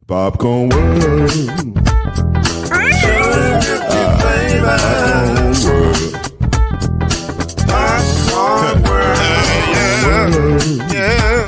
Popcorn World. Popcorn World. Yeah.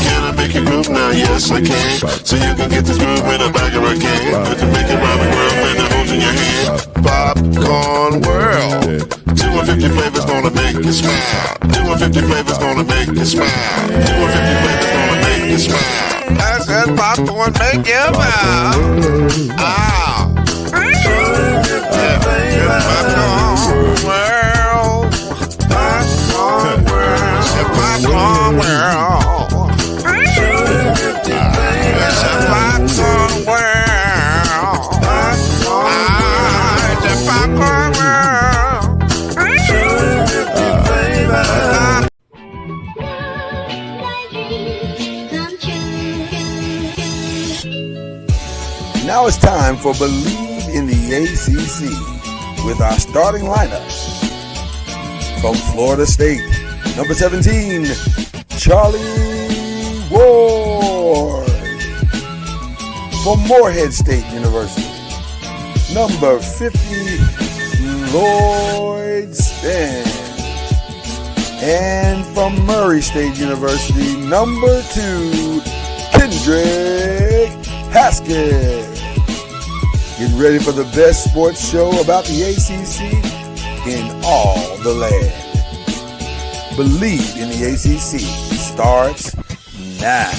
Can I make you groove now? Yes, I can. So you can get this groove in the back of a can. But to make it round the world when the holes in your hand. Popcorn World. 250 flavors gonna make you smile. 250 flavors gonna make you smile. 250 flavors gonna make you smile. I said popcorn make you smile. Ah. 250 flavors. Popcorn World. Popcorn World. Popcorn World. It's a popcorn world. It's a popcorn world. Now it's time for Believe in the ACC with our starting lineup. From Florida State, number 17, Charlie Ward. From Morehead State University, number 50, Lloyd Span. And from Murray State University, number 2, Kendrick Haskett. Get ready for the best sports show about the ACC in all the land. Believe in the ACC starts now.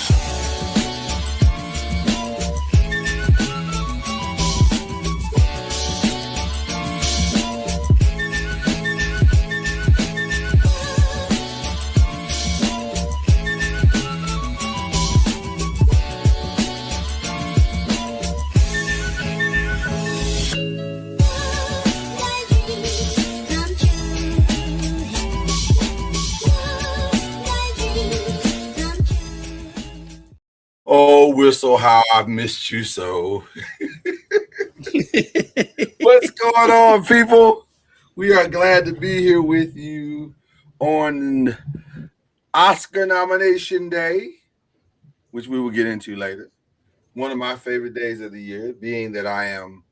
Oh, Whistle, how I've missed you so. What's going on, people? We are glad to be here with you on Oscar nomination day, which we will get into later. One of my favorite days of the year, being that I am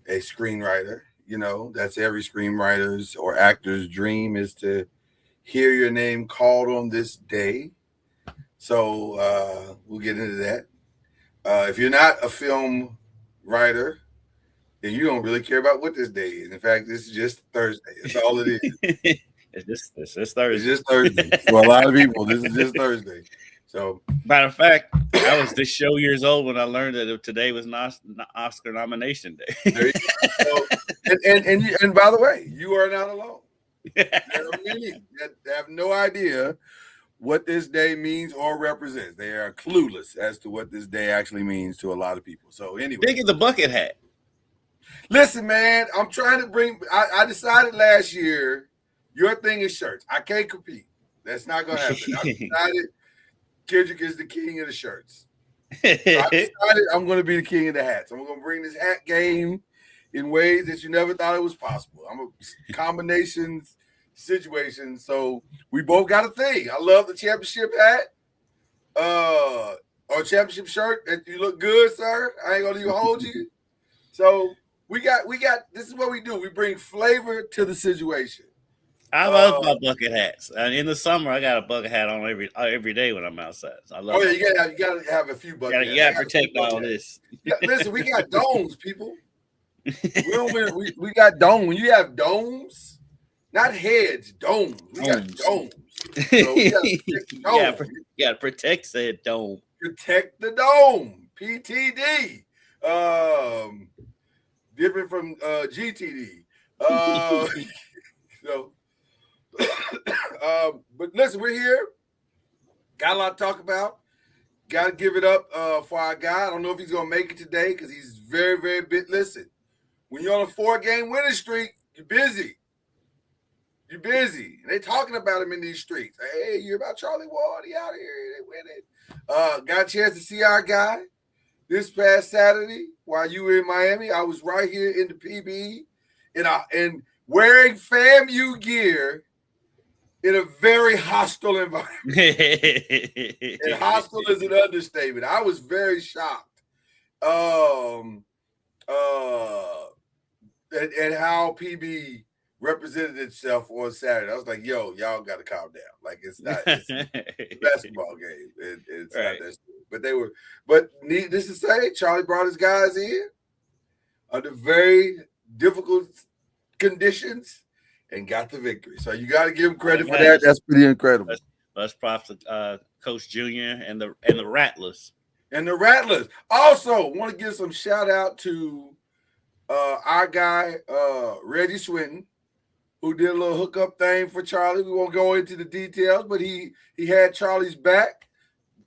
a screenwriter. You know, that's every screenwriter's or actor's dream, is to hear your name called on this day. So we'll get into that. If you're not a film writer, then you don't really care about what this day is. In fact, this is just Thursday. That's all it is. It's just Thursday. It's just Thursday. For a lot of people, this is just Thursday. So, matter of fact, I was this show years old when I learned that today was Oscar nomination day. There you go. So, and by the way, you are not alone. There are many that have no idea what this day means or represents. They are clueless as to what this day actually means to a lot of people. So anyway, think of the bucket hat. Listen, man, I'm trying to bring. I decided last year, your thing is shirts. I can't compete. That's not gonna happen. I decided Kendrick is the king of the shirts. So I decided I'm going to be the king of the hats. I'm going to bring this hat game in ways that you never thought it was possible. I'm a combinations situation. So we both got a thing. I love the championship hat, or championship shirt. That you look good, sir. I ain't gonna even hold you. So we got. This is what we do. We bring flavor to the situation. I love my bucket hats. And in the summer, I got a bucket hat on every day when I'm outside. So I love. Oh yeah, you gotta have a few bucket hats. You gotta protect all this. Listen, we got domes, people. We got domes. When you have domes, not heads, domes. We got domes. So we gotta you gotta protect said dome. Protect the dome. PTD. Different from GTD. So, but listen, we're here. Got a lot to talk about. Got to give it up for our guy. I don't know if he's going to make it today because he's very, very big. Listen, when you're on a 4-game winning streak, you're busy. You're busy. They talking about him in these streets. Hey, you hear about Charlie Ward? He out here. They winning. Got a chance to see our guy this past Saturday while you were in Miami. I was right here in the PB and wearing FAMU gear in a very hostile environment. And hostile is an understatement. I was very shocked at how PB represented itself on Saturday. I was like, yo, y'all got to calm down. Like, it's a basketball game. It's right. Not that stupid. But needless to say, Charlie brought his guys in under very difficult conditions and got the victory. So you got to give him credit for that. That's pretty incredible. Let's props to Coach Junior and the Rattlers. And the Rattlers. Also, want to give some shout out to our guy, Reggie Swinton, who did a little hookup thing for Charlie. We won't go into the details, but he had Charlie's back.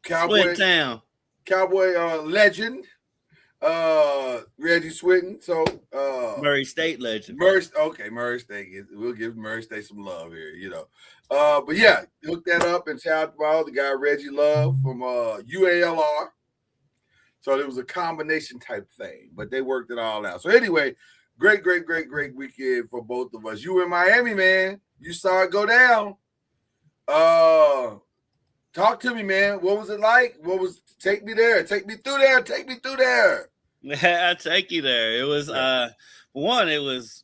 Cowboy legend, Reggie Swinton. So Murray State legend. Murray State. We'll give Murray State some love here, you know. But yeah, hook that up and shout out the guy Reggie Love from UALR. So it was a combination type thing, but they worked it all out. So anyway, great weekend for both of us. You were in Miami, man. You saw it go down. Talk to me, man. What was it like? Take me there. Take me through there. Take me through there. I'll take you there. It was it was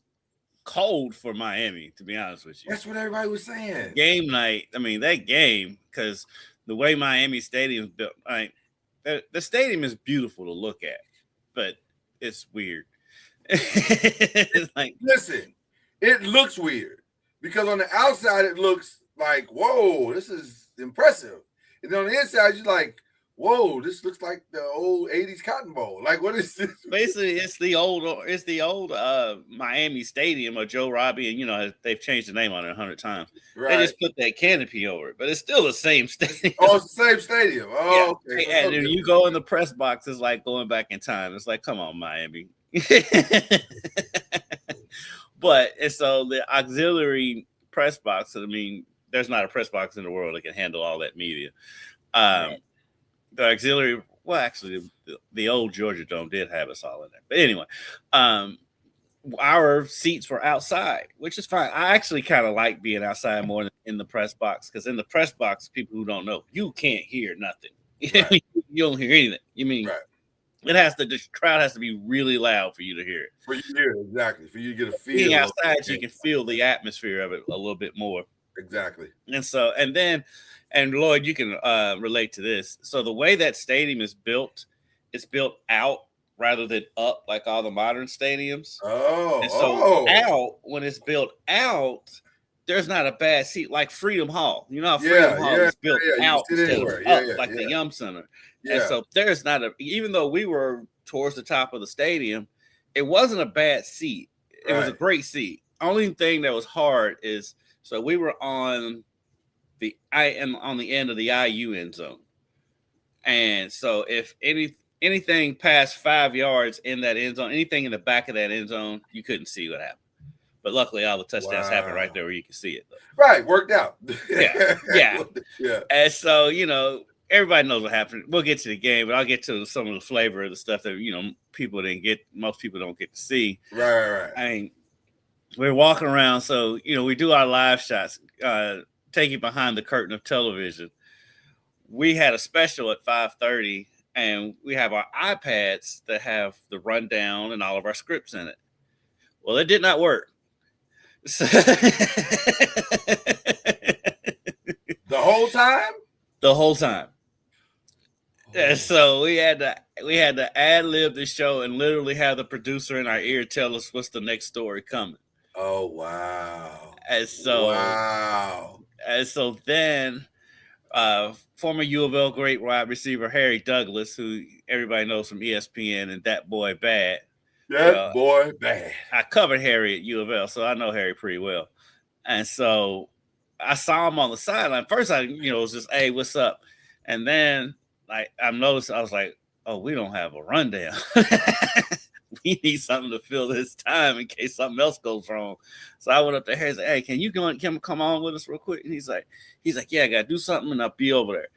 cold for Miami, to be honest with you. That's what everybody was saying. Game night. I mean, that game, because the way Miami Stadium's built, the stadium is beautiful to look at, but it's weird. It's like, listen, it looks weird because on the outside it looks like, whoa, this is impressive, and then on the inside you're like, whoa, this looks like the old 80s Cotton Bowl. Like, what is this? Basically, it's the old Miami Stadium or Joe Robbie, and you know they've changed the name on it 100 times. Right. They just put that canopy over it, but it's still the same stadium. Oh, it's the same stadium. Oh, yeah. Okay. And then you go in the press box, it's like going back in time. It's like, come on, Miami. But and so the auxiliary press box. I mean, there's not a press box in the world that can handle all that media. Right. The auxiliary, well, actually, the old Georgia Dome did have us all in there. But anyway, our seats were outside, which is fine. I actually kind of like being outside more than in the press box, because in the press box, people who don't know, you can't hear nothing. Right. You don't hear anything. You mean right. The crowd has to be really loud for you to hear it. For you to hear it, exactly. For you to get a feel. Being outside, you can feel the atmosphere of it a little bit more. Exactly. And Lloyd, you can relate to this. So the way that stadium is built, it's built out rather than up like all the modern stadiums. Out, when it's built out, there's not a bad seat like Freedom Hall. You know how Freedom Hall is built out instead of up like the Yum Center. Yeah. And so there's not even though we were towards the top of the stadium, it wasn't a bad seat. It was a great seat. Only thing that was hard is, so we were on the end of the IU end zone. And so if anything past 5 yards in that end zone, anything in the back of that end zone, you couldn't see what happened. But luckily all the touchdowns happened right there where you can see it, though. Right, worked out. Yeah. And so, you know, everybody knows what happened. We'll get to the game, but I'll get to some of the flavor of the stuff that, you know, most people don't get to see. Right. I mean, we're walking around, so, you know, we do our live shots, take you behind the curtain of television. We had a special at 5:30, and we have our iPads that have the rundown and all of our scripts in it. Well, it did not work. So the whole time? The whole time. And so we had to ad-lib the show and literally have the producer in our ear tell us what's the next story coming. Oh, wow. And so then former U of L great wide receiver Harry Douglas, who everybody knows from ESPN and That Boy Bad. Boy Bad. I covered Harry at U of L, so I know Harry pretty well. And so I saw him on the sideline. First, was just, hey, what's up? And then I noticed, I was like, oh, we don't have a rundown. he needs something to fill his time in case something else goes wrong. So I went up there and said, hey, can you come on with us real quick? And he's like, yeah, I gotta do something and I'll be over there.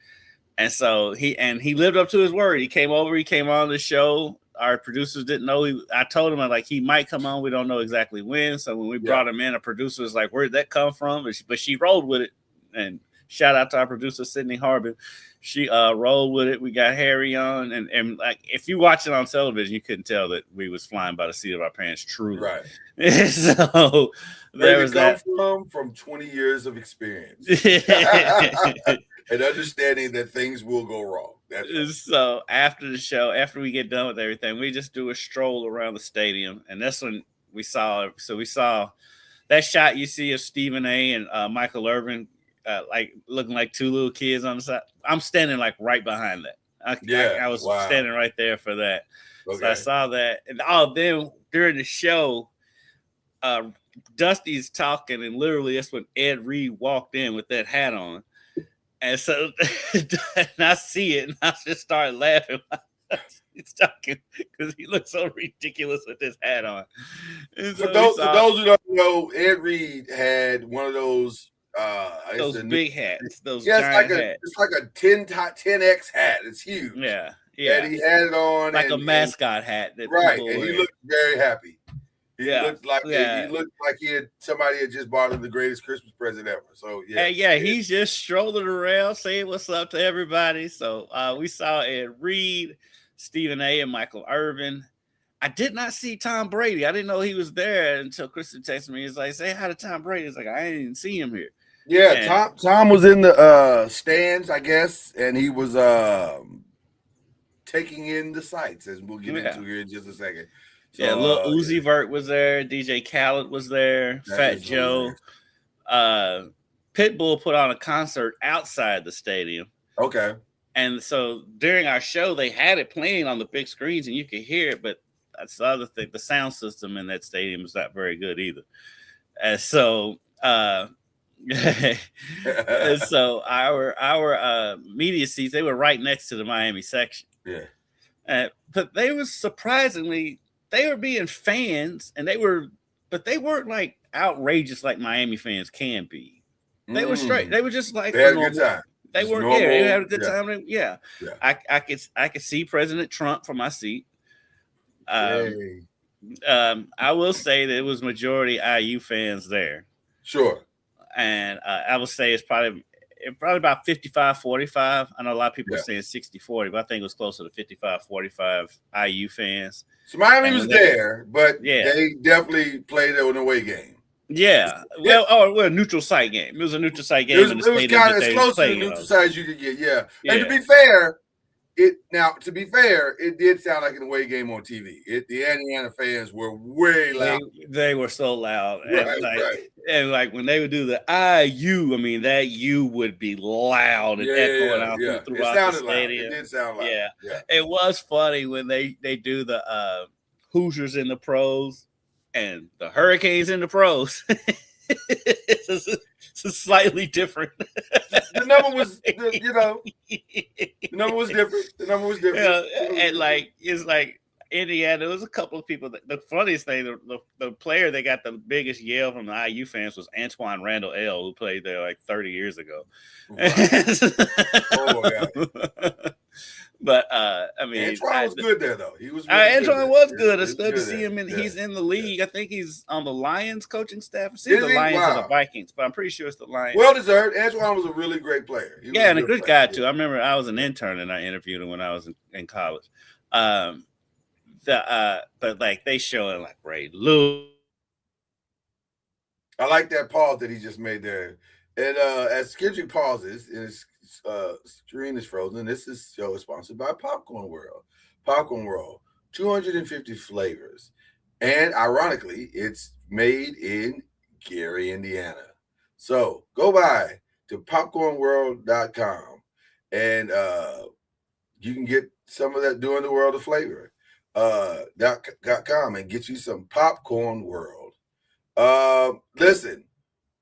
And so he lived up to his word. He came on the show. Our producers didn't know. I told him he might come on. We don't know exactly when. So when we brought him in, a producer was like, where'd that come from? But she rolled with it. And shout out to our producer, Sydney Harbin. She rolled with it. We got Harry on. And like, if you watch it on television, you couldn't tell that we was flying by the seat of our pants, truly. Right. So there was that. From 20 years of experience. And understanding that things will go wrong. So after the show, after we get done with everything, we just do a stroll around the stadium. And that's when we saw that shot you see of Stephen A. and Michael Irvin, looking like two little kids on the side. I'm standing right behind that. I was standing right there for that. Okay. So I saw that. And then during the show, Dusty's talking, and literally that's when Ed Reed walked in with that hat on. And so and I see it, and I just started laughing. He's talking because he looks so ridiculous with this hat on. So for those who don't know, Ed Reed had one of those big hats. Those giant hats. It's like a 10X hat. It's huge. Yeah. And he had it on like a mascot hat. Right, and he looked very happy. He looked like somebody had just bought him the greatest Christmas present ever. So he's just strolling around saying what's up to everybody. So we saw Ed Reed, Stephen A. and Michael Irvin. I did not see Tom Brady. I didn't know he was there until Kristen texted me. He's like, say hi to Tom Brady. He's like, I didn't even see him here. Yeah, Tom was in the stands, I guess, and he was taking in the sights, as we'll get into here in just a second. So, Lil Uzi Vert was there. DJ Khaled was there. Fat Joe. Pitbull put on a concert outside the stadium. Okay. And so during our show, they had it playing on the big screens, and you could hear it. But that's the other thing. The sound system in that stadium is not very good either. And so our media seats, they were right next to the Miami section. Yeah. But they were surprisingly... They were being fans, but they weren't like outrageous like Miami fans can be. They were straight. They were just like they had a good time. They were normal. They had a good time. Yeah. I could see President Trump from my seat. I will say that it was majority IU fans there. Sure. And I will say it's probably about 55-45. I know a lot of people are saying 60-40, but I think it was closer to 55-45 IU fans. So Miami was there, but they definitely played it on an away game. Yeah. Well, a neutral site game. It was a neutral site game. It was kind of as close to the neutral site as you could get. Yeah. And to be fair, it did sound like an away game on TV. The Indiana fans were way loud. They were so loud. Right, and when they would do the IU, I mean, that U would be loud and echoing out throughout the stadium. It did sound loud. Yeah. It was funny when they do the Hoosiers in the pros and the Hurricanes in the pros. It's slightly different. The number was, the number was different. Yeah, and it's like Indiana. There was a couple of people. The funniest thing, the player that got the biggest yell from the IU fans was Antoine Randall L., who played there like 30 years ago. Wow. But I mean, Antoine was good there though. He was. Antoine was good. It's good to see him. He's in the league. I think he's on the Lions coaching staff. It's either the Lions or the Vikings, but I'm pretty sure it's the Lions. Well deserved. Antoine was a really great player. And a good guy too. I remember I was an intern and I interviewed him when I was in college. But they show it like Ray Lewis. I like that pause that he just made there. And as Kendrick pauses and his screen is frozen, this show is sponsored by Popcorn World. Popcorn World, 250 flavors. And ironically, it's made in Gary, Indiana. So go by to popcornworld.com and you can get some of that Doing the World of Flavor .com and get you some Popcorn World. Listen,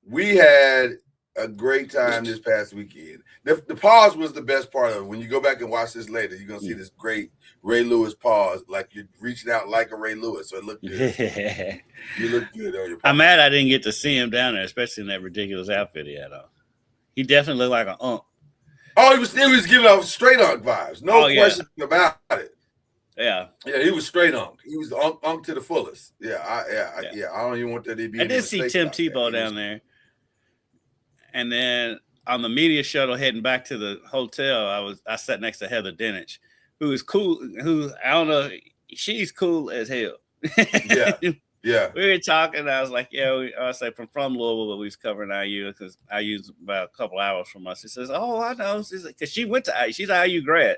we had a great time this past weekend. The pause was the best part of it. When you go back and watch this later, you're gonna see this great Ray Lewis pause, like you're reaching out like a Ray Lewis. So it looked good. You look good on your pause. I'm mad I didn't get to see him down there, especially in that ridiculous outfit he had on. He definitely looked like an unk. Oh, he was giving off straight unk vibes. No question about it. Yeah. Yeah, he was straight unk. He was unk to the fullest. Yeah, I don't even want that to be. I did see Tim Tebow down there. And then on the media shuttle heading back to the hotel, I sat next to Heather Dinich, who is cool, I don't know, she's cool as hell. Yeah. We were talking, I was like, I was like from Louisville, but we was covering IU because IU's about a couple hours from us. She says, oh, I know. She's like, because she went to IU, she's an IU grad.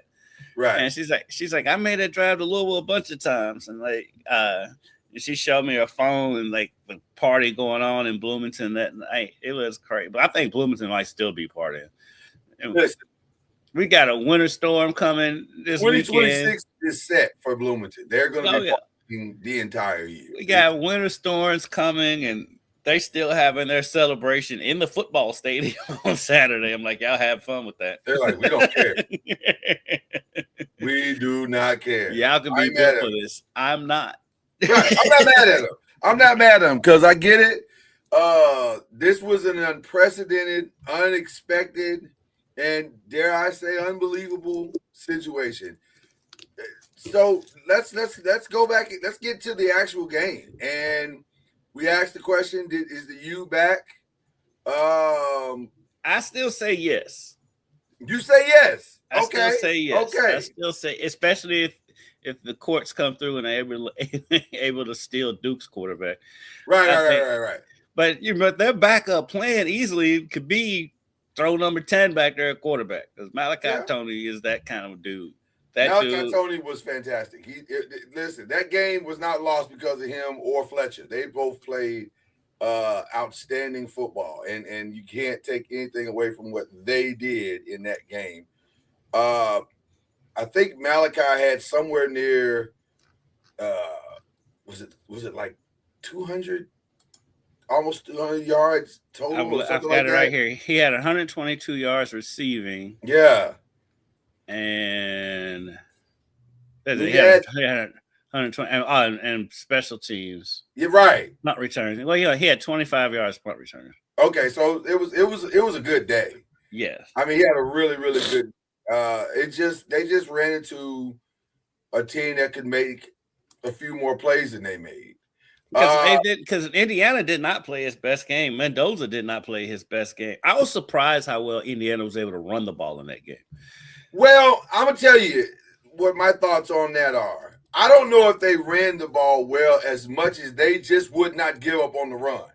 Right. And she's like, I made that drive to Louisville a bunch of times. And like, she showed me her phone and like the party going on in Bloomington that night. It was crazy. But I think Bloomington might still be partying. We got a winter storm coming this weekend. 2026 is set for Bloomington. They're going to be partying the entire year. We got winter storms coming, and they still having their celebration in the football stadium on Saturday. I'm like, y'all have fun with that. They're like, we don't care. We do not care. Y'all can be good for this. I'm not. Right. I'm not mad at him. I'm not mad at him because I get it. This was an unprecedented, unexpected, and dare I say, unbelievable situation. So let's go back. Let's get to the actual game. And we asked the question: is the U back? I still say yes. You say yes. I still say yes. Okay. I still say, especially if the courts come through and they're able to steal Duke's quarterback. Right. But their backup plan easily could be throw number 10 back there at quarterback because Malachi Tony is that kind of dude. Malachi Tony was fantastic. Listen, that game was not lost because of him or Fletcher. They both played outstanding football, and you can't take anything away from what they did in that game. I think Malachi had somewhere near was it like 200, almost 200 yards total? I've got it right here. He had 122 yards receiving. Yeah. And he had 120 and special teams. You're right. Not returning. Well, he had 25 yards punt return. Okay, so it was a good day. Yeah. I mean, he had a really, really good. They just ran into a team that could make a few more plays than they made. Because Indiana did not play his best game. Mendoza did not play his best game. I was surprised how well Indiana was able to run the ball in that game. Well, I'm going to tell you what my thoughts on that are. I don't know if they ran the ball well as much as they just would not give up on the run.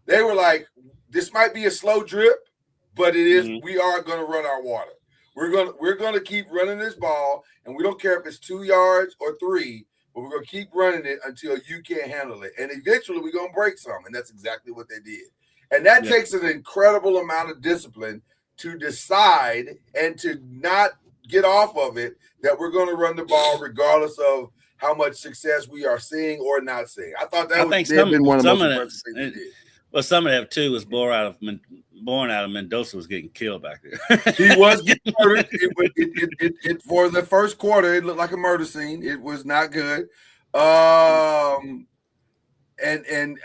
They were like, this might be a slow drip, but it is. We are going to run our water. We're going to keep running this ball, and we don't care if it's 2 yards or 3, but we're going to keep running it until you can't handle it. And eventually we're going to break some, and that's exactly what they did. And that takes an incredible amount of discipline to decide and to not get off of it that we're going to run the ball regardless of how much success we are seeing or not seeing. I thought that would have been one of the most impressive things they did. Well, some of that too was born out of Mendoza was getting killed back there. He was getting murdered. For the first quarter, it looked like a murder scene. It was not good. And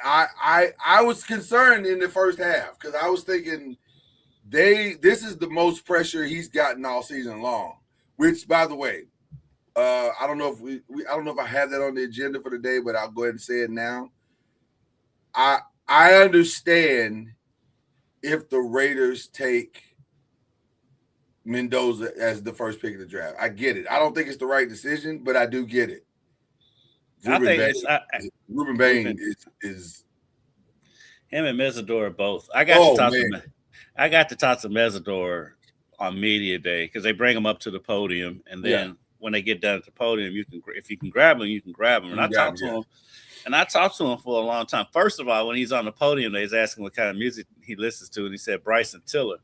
I was concerned in the first half because I was thinking this is the most pressure he's gotten all season long. Which, by the way, I don't know if I have that on the agenda for today, but I'll go ahead and say it now. I understand if the Raiders take Mendoza as the first pick of the draft. I get it. I don't think it's the right decision, but I do get it. Ruben Bain is him and Mesidor both. I got to talk to Mesidor on media day because they bring him up to the podium, and then when they get down at the podium, if you can grab him, you can grab him. And I talked to him. And I talked to him for a long time. First of all, when he's on the podium, they was asking what kind of music he listens to, and he said Bryson Tiller.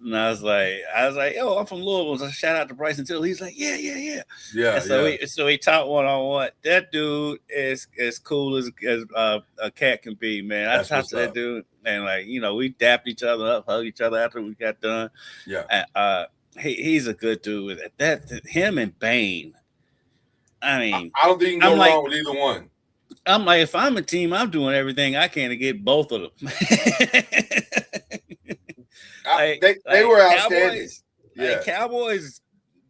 And I was like, yo, I'm from Louisville. So shout out to Bryson Tiller. He's like, yeah. Yeah. So he taught one-on-one. That dude is as cool as a cat can be, man. I talked to that dude, and like, we dapped each other up, hugged each other after we got done. Yeah. He's a good dude. That him and Bane. I mean, I don't think you can go wrong with either one. I'm like, if I'm a team, I'm doing everything I can to get both of them. They were outstanding. Cowboys,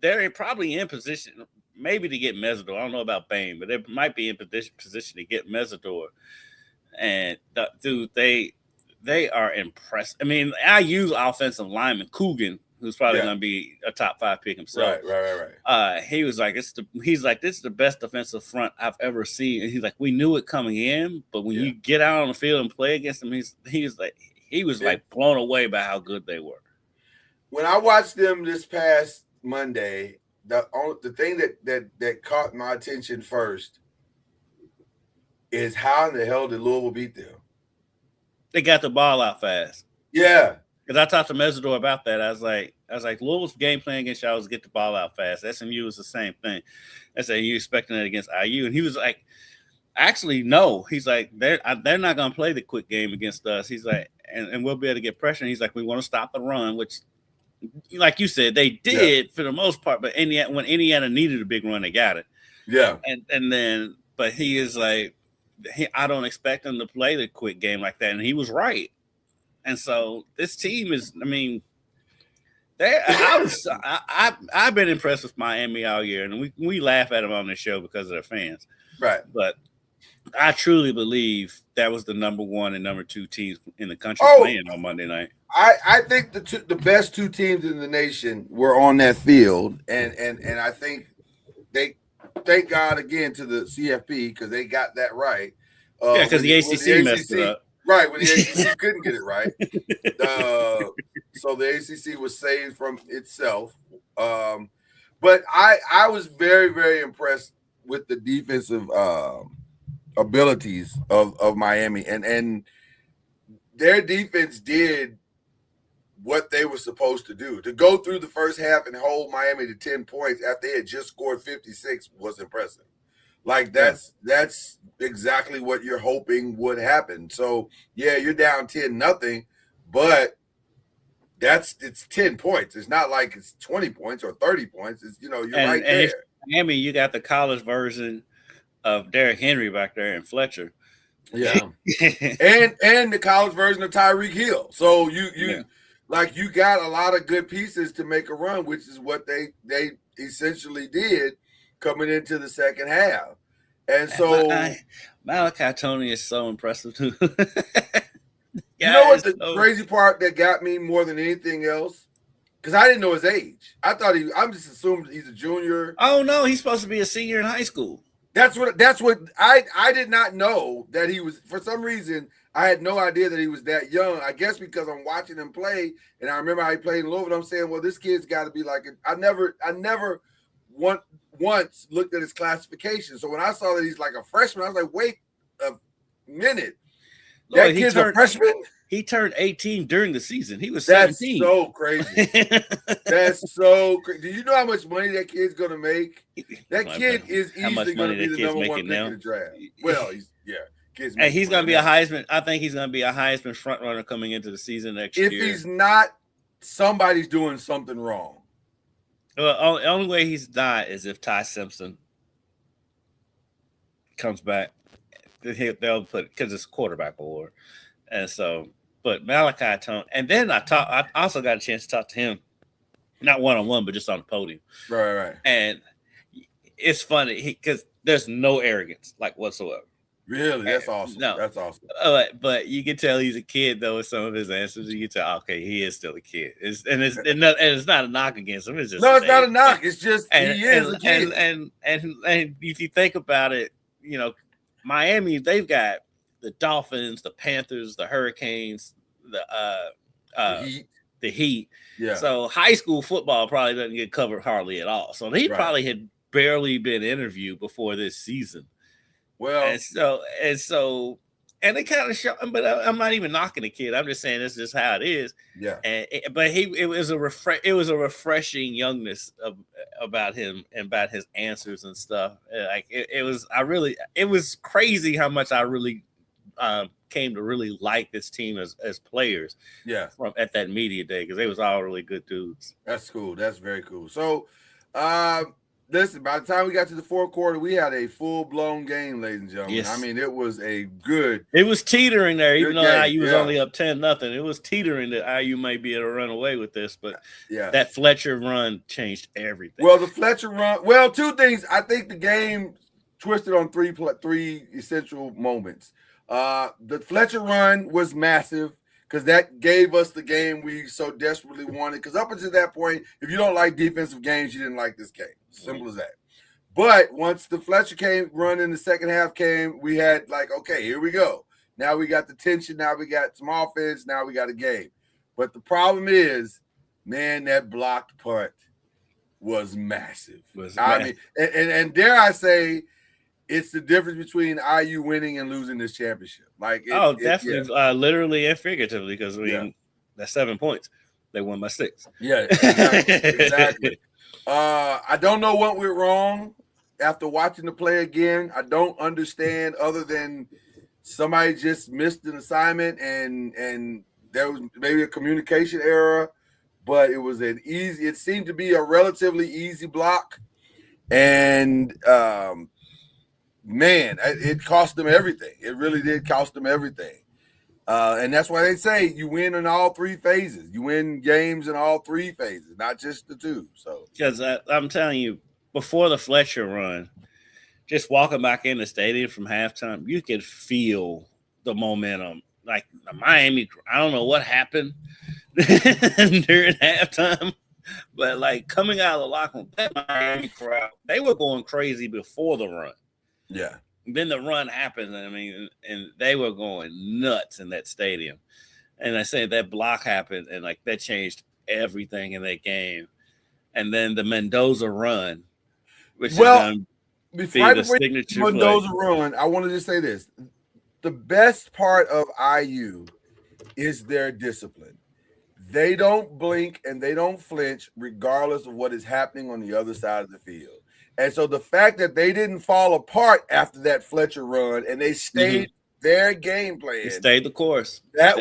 they're probably in position, maybe to get Mesidor. I don't know about Bane, but they might be in position to get Mesidor. And dude, they are impressed. I mean, I use offensive lineman Coogan, who's probably going to be a top 5 pick himself. Right. He was like, this is the best defensive front I've ever seen. And he's like, we knew it coming in, but when you get out on the field and play against them, he was blown away by how good they were. When I watched them this past Monday, the thing that caught my attention first is how in the hell did Louisville beat them? They got the ball out fast. Yeah. Because I talked to Mesidor about that. I was like, Louisville's game plan against y'all was get the ball out fast. SMU was the same thing. I said, you expecting it against IU? And he was like, actually, no. He's like, they're not going to play the quick game against us. He's like, and we'll be able to get pressure. And he's like, we want to stop the run, which, like you said, they did for the most part. But when Indiana needed a big run, they got it. Yeah. But he is like, I don't expect them to play the quick game like that. And he was right. And so this team is, I mean, I've been impressed with Miami all year, and we laugh at them on this show because of their fans. Right. But I truly believe that was the number 1 and number 2 teams in the country playing on Monday night. I think the best 2 teams in the nation were on that field, and I think they thank God again to the CFP because they got that right. Because the ACC messed it up. Right, when the ACC couldn't get it right. So the ACC was saved from itself. But I was very, very impressed with the defensive abilities of Miami. And their defense did what they were supposed to do. To go through the first half and hold Miami to 10 points after they had just scored 56 was impressive. Like that's exactly what you're hoping would happen. So yeah, you're down 10-0, but it's 10 points. It's not like it's 20 points or 30 points. It's you're right there. Miami, you got the college version of Derrick Henry back there and Fletcher. Yeah. and the college version of Tyreek Hill. So you got a lot of good pieces to make a run, which is what they essentially did coming into the second half. And so Malachi Tony is so impressive too. You know what the crazy part that got me more than anything else? Because I didn't know his age. I'm just assuming he's a junior. Oh no, he's supposed to be a senior in high school. That's what I did not know that he was. For some reason, I had no idea that he was that young. I guess because I'm watching him play, and I remember how he played in Louisville. I'm saying, well, this kid's got to be like I never once looked at his classification. So when I saw that he's like a freshman, I was like, wait a minute. That kid's a freshman? He turned 18 during the season. He was 17. That's so crazy. That's so crazy. Do you know how much money that kid's going to make? That kid is easily going to be the number 1 pick in the draft. Well, he's going to be a Heisman. I think he's going to be a Heisman front runner coming into the season next year. If he's not, somebody's doing something wrong. Well, the only way he's not is if Ty Simpson comes back. They'll put it because it's quarterback award, and so. But Malachi Tone, and then I also got a chance to talk to him, not one-on-one, but just on the podium. Right. And it's funny because there's no arrogance like whatsoever. Really, that's awesome. No, that's awesome. But you can tell he's a kid though with some of his answers. You can tell, okay, he is still a kid. It's not a knock against him. It's just it's not a knock. It's just he is a kid. And if you think about it, Miami, they've got the Dolphins, the Panthers, the Hurricanes, the Heat. Yeah. So high school football probably doesn't get covered hardly at all. So he probably had barely been interviewed before this season. Well, and so And they kind of show, but I'm not even knocking the kid. I'm just saying this is how it is. Yeah. But it was a refreshing youngness about him and about his answers and stuff. Like it was crazy how much I really came to really like this team as players. Yeah. From at that media day, because they was all really good dudes. That's cool. That's very cool. So, listen, by the time we got to the fourth quarter, we had a full-blown game, ladies and gentlemen. Yes. I mean, it was a good. It was teetering there, even though game. IU was only up 10-0. It was teetering that IU might be able to run away with this, but that Fletcher run changed everything. Well, the Fletcher run. Well, two things. I think the game twisted on three essential moments. The Fletcher run was massive, because that gave us the game we so desperately wanted. Because up until that point, if you don't like defensive games, you didn't like this game. Simple as that. But once the Fletcher run in the second half came, we had like, okay, here we go. Now we got the tension. Now we got some offense. Now we got a game. But the problem is, man, that blocked punt was massive. I mean, and dare I say, it's the difference between IU winning and losing this championship. Like, definitely, literally and figuratively, because that's 7 points. They won by 6. Yeah, exactly. I don't know what went wrong after watching the play again. I don't understand, other than somebody just missed an assignment and there was maybe a communication error, but it seemed to be a relatively easy block. And man, it cost them everything. It really did cost them everything. And that's why they say you win in all 3 phases. You win games in all 3 phases, not just the 2. So, because I'm telling you, before the Fletcher run, just walking back in the stadium from halftime, you could feel the momentum. Like Miami, I don't know what happened during halftime, but like coming out of the locker room, that Miami crowd, they were going crazy before the run. Yeah. Then the run happened, and they were going nuts in that stadium. And I say that block happened, and like that changed everything in that game. And then the Mendoza run, which before the signature Mendoza run, I wanted to say this: the best part of IU is their discipline. They don't blink and they don't flinch, regardless of what is happening on the other side of the field. And so the fact that they didn't fall apart after that Fletcher run and they stayed their game plan. They stayed the course. That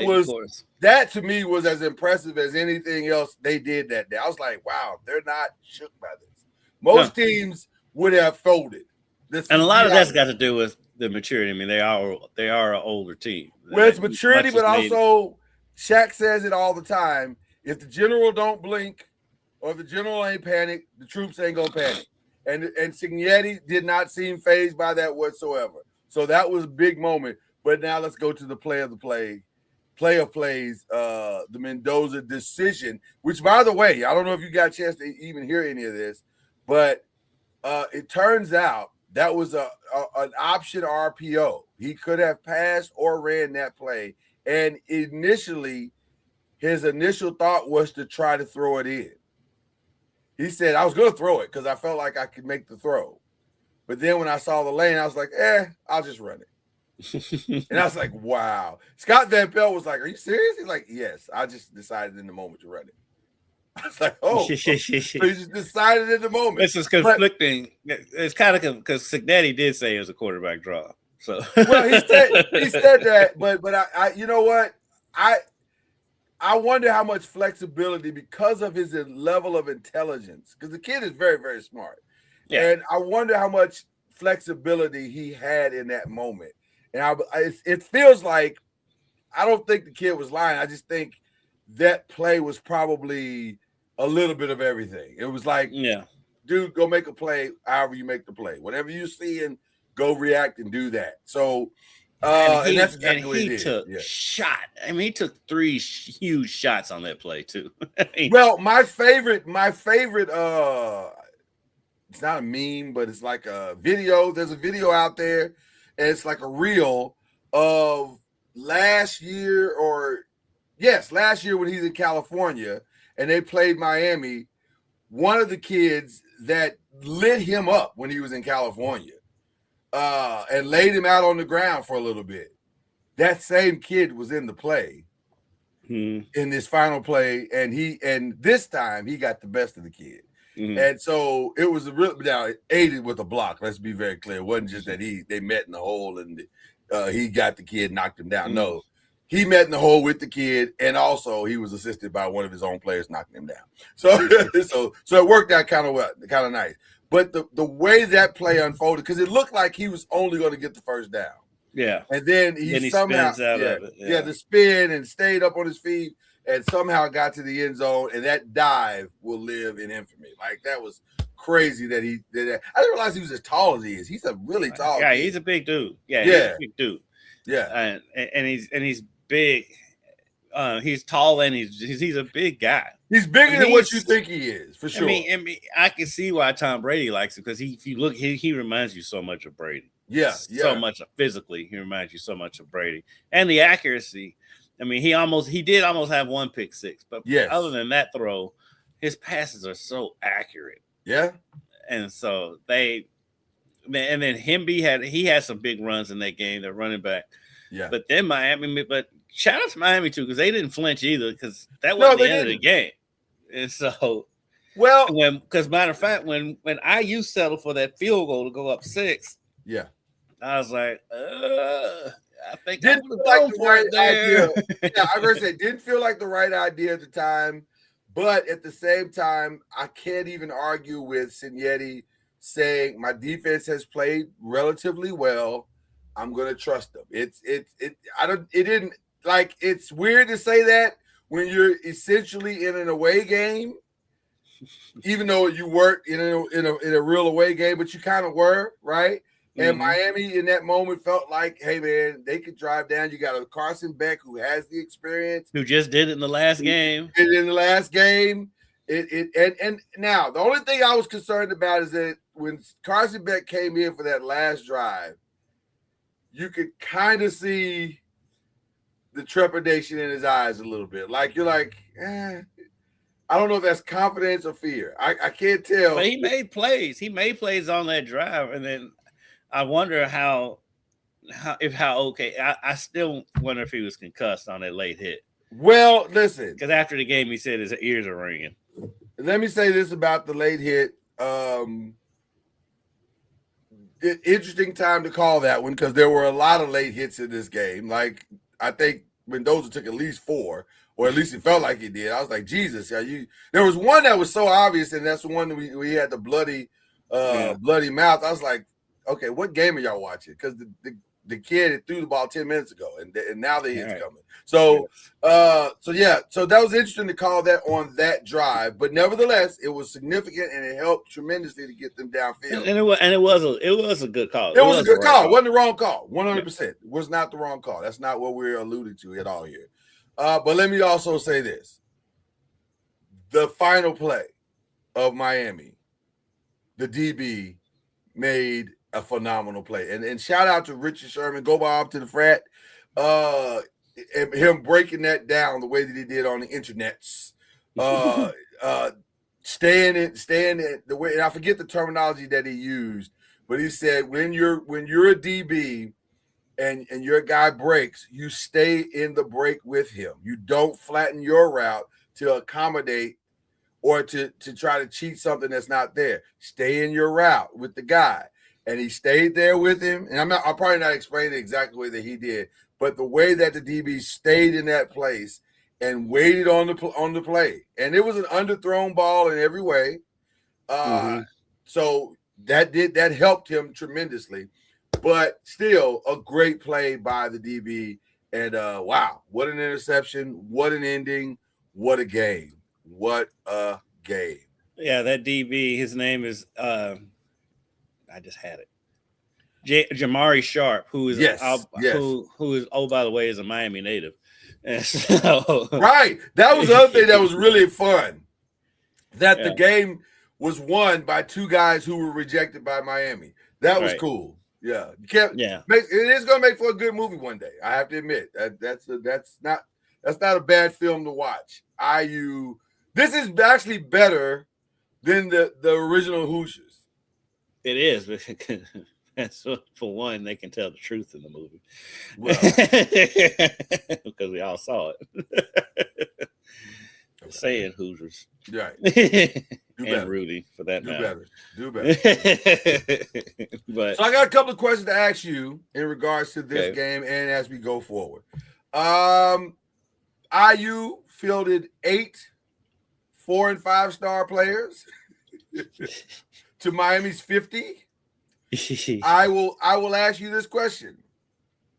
to me was as impressive as anything else they did that day. I was like, wow, they're not shook by this. Most teams would have folded. And a lot of that's got to do with the maturity. I mean, they are an older team. Well, it's maturity, but also Shaq says it all the time. If the general don't blink or if the general ain't panic, the troops ain't gonna panic. And Signetti did not seem fazed by that whatsoever. So that was a big moment. But now let's go to the play of plays, the Mendoza decision, which, by the way, I don't know if you got a chance to even hear any of this, but it turns out that was an option RPO. He could have passed or ran that play. And initially, his initial thought was to try to throw it in. He said, I was going to throw it because I felt like I could make the throw. But then when I saw the lane, I was like, I'll just run it. And I was like, wow. Scott Van Pelt was like, are you serious? He's like, yes, I just decided in the moment to run it. I was like, oh. So you just decided in the moment. This is conflicting. It's kind of because Signetti did say it was a quarterback draw. So well, he said that, but I you know what? I wonder how much flexibility, because of his level of intelligence, because the kid is very, very smart. Yeah. And I wonder how much flexibility he had in that moment. And it feels like, I don't think the kid was lying. I just think that play was probably a little bit of everything. It was like, dude, go make a play however you make the play. Whatever you see, and go react and do that. So, and that's exactly what he took shot. I mean, he took 3 huge shots on that play too. Well, my favorite, it's not a meme, but it's like a video. There's a video out there, and it's like a reel of last year when he's in California and they played Miami. One of the kids that lit him up when he was in California and laid him out on the ground for a little bit. that same kid was in the play in this final play, and this time he got the best of the kid. And so it was a real now it aided with a block. Let's be very clear. It wasn't just that they met in the hole and he got the kid, knocked him down. No, he met in the hole with the kid, and also he was assisted by one of his own players knocking him down. So so it worked out kind of well, kind of nice. But the way that play unfolded, because it looked like he was only going to get the first down. Yeah. And then he somehow spins out of it. Yeah, the spin and stayed up on his feet and somehow got to the end zone, and that dive will live in infamy. Like, that was crazy that he did that. I didn't realize he was as tall as he is. He's a really tall guy. kid. He's a big dude. Yeah, he's a big dude. Yeah. And he's big. He's tall and he's a big guy. He's bigger than what you think he is, for sure. I mean, I can see why Tom Brady likes it, because if you look, he reminds you so much of Brady. Yeah. So much physically, he reminds you so much of Brady, and the accuracy. I mean, he did almost have one pick six, but other than that throw, his passes are so accurate. Yeah. And so and then he had some big runs in that game, the running back. Yeah. But then but shout out to Miami too, because they didn't flinch either, because that wasn't the end of the game. And so, because matter of fact, when IU settled for that field goal to go up 6, I was like, I think didn't feel like the right idea. Yeah, I was gonna say didn't feel like the right idea at the time, but at the same time, I can't even argue with Signetti saying my defense has played relatively well. I'm gonna trust them. It's weird to say that when you're essentially in an away game, even though you weren't in a real away game, but you kind of were, right? And Miami in that moment felt like, hey man, they could drive down. You got a Carson Beck who has the experience, who just did it in the last game. And now the only thing I was concerned about is that when Carson Beck came in for that last drive, you could kind of see the trepidation in his eyes a little bit. Like, you're like, I don't know if that's confidence or fear. I can't tell. But he made plays. He made plays on that drive, and then I wonder I still wonder if he was concussed on that late hit. Well, listen, because after the game he said his ears are ringing. Let me say this about the late hit. Interesting time to call that one, because there were a lot of late hits in this game. Like, I think Mendoza took at least 4, or at least it felt like he did. I was like, Jesus, there was one that was so obvious, and that's the one we had the bloody mouth. I was like, okay, what game are y'all watching? Because the kid threw the ball 10 minutes ago, and now the hit's coming. So so that was interesting to call that on that drive, but nevertheless, it was significant, and it helped tremendously to get them downfield. And it was a good call. It was a good call. It wasn't the wrong call. 100%. It was not the wrong call. That's not what we're alluding to at all here. But let me also say this: the final play of Miami, the DB made a phenomenal play. And shout out to Richard Sherman, go Bob to the frat. And him breaking that down the way that he did on the internets. Staying in the way, and I forget the terminology that he used, but he said when you're a DB and your guy breaks, you stay in the break with him. You don't flatten your route to accommodate or to try to cheat something that's not there. Stay in your route with the guy. And he stayed there with him. And I'm probably not explaining it exactly the way that he did, but the way that the DB stayed in that place and waited on the play. And it was an underthrown ball in every way. So that helped him tremendously. But still a great play by the DB. And wow, what an interception, what an ending, what a game. What a game. Yeah, that DB, his name is I just had it. Jamari Sharp, who is who is by the way is a Miami native. And so, right. That was the other thing that was really fun. That the game was won by 2 guys who were rejected by Miami. That was cool. Yeah. You can't it is gonna make for a good movie one day. I have to admit. That's not a bad film to watch. This is actually better than the original Hoosiers. It is. So for one, they can tell the truth in the movie. Well, because we all saw it. Saying Hoosiers. Right. And Rudy, for that matter. Do better. But so I got a couple of questions to ask you in regards to this game and as we go forward. IU fielded 8 4- and 5-star players to Miami's 50. I will ask you this question.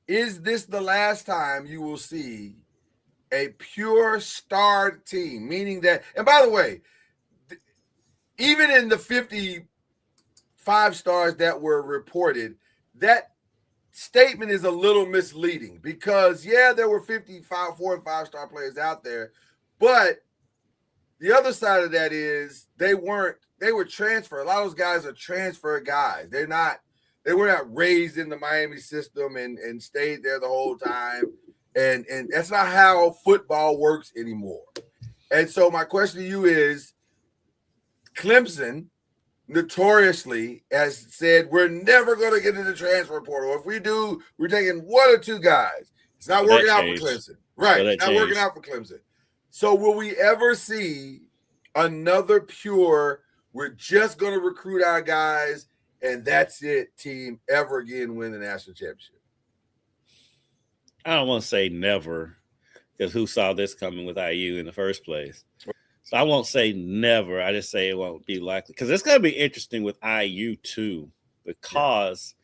Is this the last time you will see a pure starred team? Meaning that, and by the way, even in the 55 stars that were reported, that statement is a little misleading because, yeah, there were 55 4- and 5-star players out there, but the other side of that is they were transferred. A lot of those guys are transfer guys. They were not raised in the Miami system and stayed there the whole time. And that's not how football works anymore. And so my question to you is, Clemson notoriously has said, we're never going to get into the transfer portal. If we do, we're taking 1 or 2 guys. It's not working out for Clemson. Right. It's not working out for Clemson. So will we ever see another pure, we're just going to recruit our guys and that's it team ever again win the national championship? I don't want to say never, because who saw this coming with IU in the first place? So I won't say never. I just say it won't be likely, because it's going to be interesting with IU too, because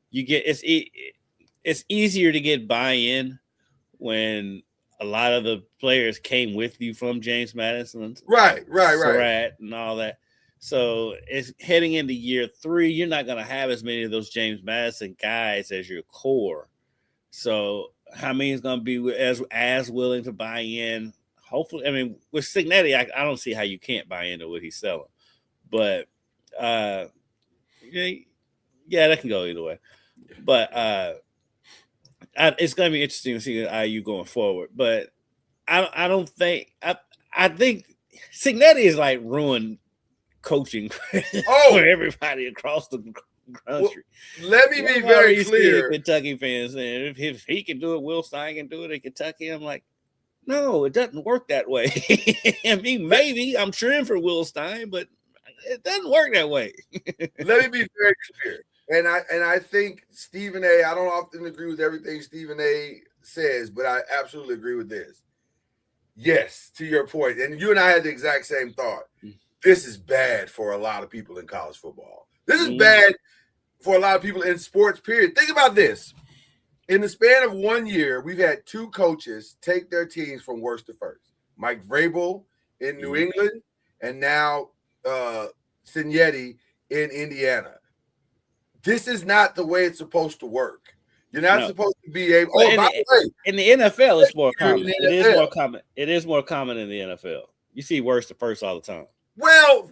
you get it's easier to get buy-in when a lot of the players came with you from James Madison, right, and all that. So it's heading into year 3. You're not going to have as many of those James Madison guys as your core. So how many is going to be as willing to buy in? Hopefully, I mean, with Cignetti, I don't see how you can't buy into what he's selling. But yeah, that can go either way. But it's going to be interesting to see IU going forward. But I don't think I think Cignetti is like ruined coaching for everybody across the country. Well, let me be very clear. Kentucky fans saying if he can do it, Will Stein can do it in Kentucky. I'm like, no, it doesn't work that way. I mean, maybe I'm cheering for Will Stein, but it doesn't work that way. Let me be very clear. And I think Stephen A., I don't often agree with everything Stephen A. says, but I absolutely agree with this. Yes, to your point, and you and I had the exact same thought. This is bad for a lot of people in college football. This is bad for a lot of people in sports, period. Think about this. In the span of 1 year, we've had 2 coaches take their teams from worst to first. Mike Vrabel in New England, and now Cignetti in Indiana. This is not the way it's supposed to work. You're not supposed to be able. Oh, by the way, in the NFL, it's more common. It is more common. It is more common in the NFL. You see worst to first all the time. Well,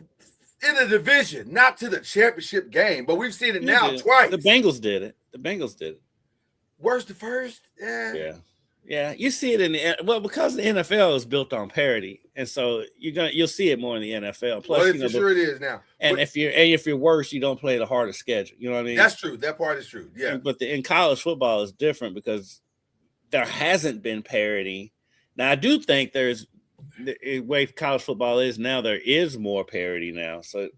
in the division, not to the championship game, but we've seen it now twice. The Bengals did it. Worst to first, yeah. You see it because the NFL is built on parity, and so you'll see it more in the NFL. Plus, for sure it is now. And if you're worse, you don't play the hardest schedule. You know what I mean? That's true. That part is true. Yeah. But in college football is different because there hasn't been parity. Now I do think there's the way college football is now. There is more parity now, so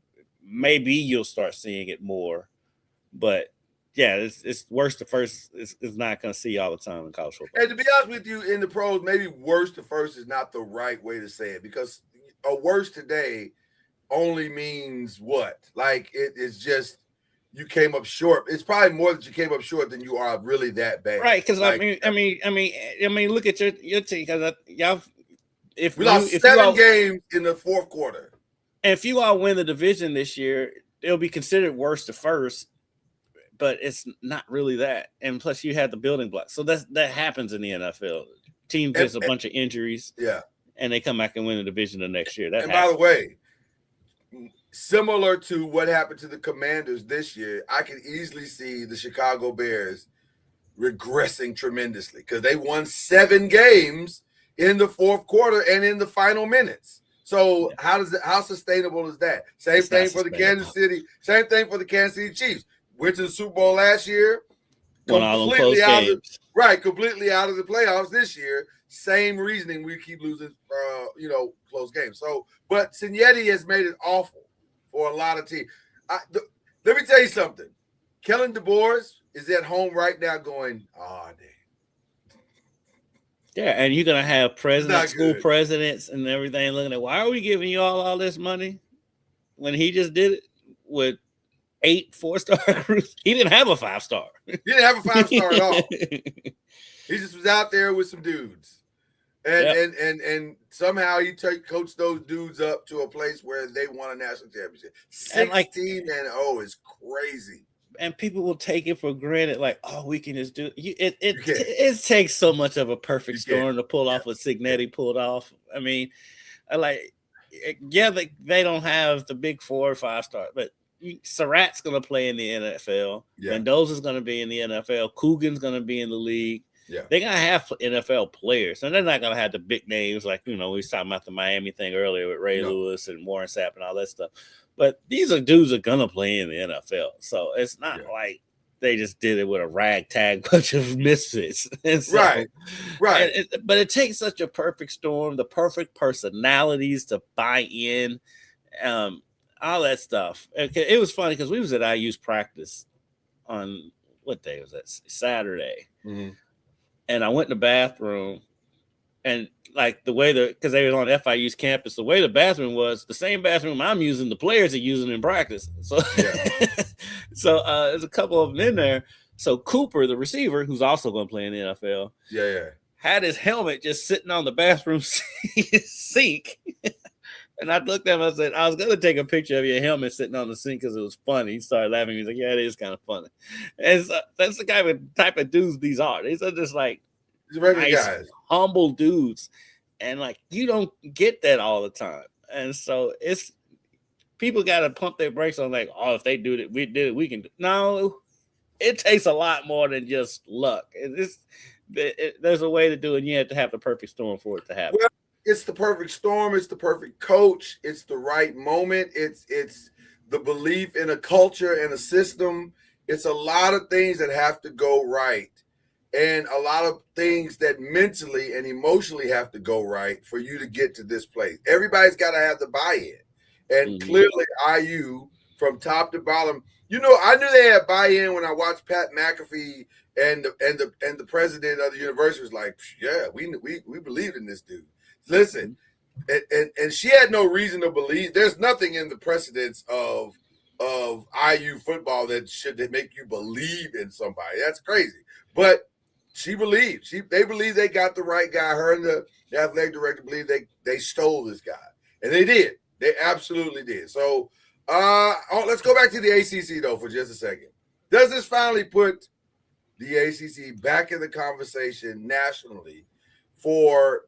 maybe you'll start seeing it more, but. Yeah, it's worst to first is not going to see all the time in college football. And to be honest with you, in the pros, maybe worst to first is not the right way to say it, because a worst today only means what? Like it's just you came up short. It's probably more that you came up short than you are really that bad, right? Because I mean, look at your team, because y'all we lost 7 games in the fourth quarter, and if you all win the division this year, it'll be considered worst to first. But it's not really that. And plus you had the building blocks. So that happens in the NFL. Team gets a bunch of injuries. Yeah. And they come back and win the division the next year. That and happens. By the way, similar to what happened to the Commanders this year, I can easily see the Chicago Bears regressing tremendously because they won 7 games in the fourth quarter and in the final minutes. So how sustainable is that? Same thing for the Kansas City Chiefs. went to the Super Bowl last year, completely out of completely out of the playoffs this year. Same reasoning we keep losing, close games. So, but Signetti has made it awful for a lot of teams. Let me tell you something. Kellen DeBoer is at home right now going, damn. Yeah, and you're gonna have presidents, school presidents, and everything looking at, why are we giving you all this money when he just did it with 8 4-star recruits? He didn't have a 5-star. He didn't have a 5-star at all. He just was out there with some dudes, and somehow he coached those dudes up to a place where they won a national championship. 16-0 is crazy. And people will take it for granted, like, we can just do it. It takes so much of a perfect storm to pull off what Signetti pulled off. I mean, they don't have the big 4 or 5-star, but Surratt's going to play in the NFL. Yeah. Mendoza's going to be in the NFL. Coogan's going to be in the league. Yeah. They're going to have NFL players, and they're not going to have the big names like, we was talking about the Miami thing earlier with Ray Lewis and Warren Sapp and all that stuff. But these are dudes that are going to play in the NFL. So it's not like they just did it with a ragtag bunch of misfits. And so, right. But it takes such a perfect storm, the perfect personalities to buy in, all that stuff. It was funny because we was at IU's practice on, what day was that? Saturday. Mm-hmm. And I went in the bathroom, and like the way because they were on FIU's campus, the way the bathroom was the same bathroom I'm using, the players are using in practice. So, so there's a couple of them in there. So Cooper, the receiver, who's also going to play in the NFL, had his helmet just sitting on the bathroom sink. And I looked at him, I said, I was going to take a picture of your helmet sitting on the sink because it was funny. He started laughing. He's like, yeah, it is kind of funny. And so, that's the type of dudes these are. These are just like nice, guys, humble dudes. And like, you don't get that all the time. And so it's people got to pump their brakes on like, if they do it, we did it, we can do it. No, it takes a lot more than just luck. There's a way to do it. And you have to have the perfect storm for it to happen. Well, it's the perfect storm. It's the perfect coach. It's the right moment. It's the belief in a culture and a system. It's a lot of things that have to go right, and a lot of things that mentally and emotionally have to go right for you to get to this place. Everybody's got to have the buy-in, and clearly IU from top to bottom. I knew they had buy-in when I watched Pat McAfee and the president of the university was like, yeah, we believed in this dude. Listen, and she had no reason to believe. There's nothing in the precedents of IU football that should make you believe in somebody. That's crazy. But she believed. They believed they got the right guy. Her and the athletic director believed they stole this guy. And they did. They absolutely did. So let's go back to the ACC, though, for just a second. Does this finally put the ACC back in the conversation nationally for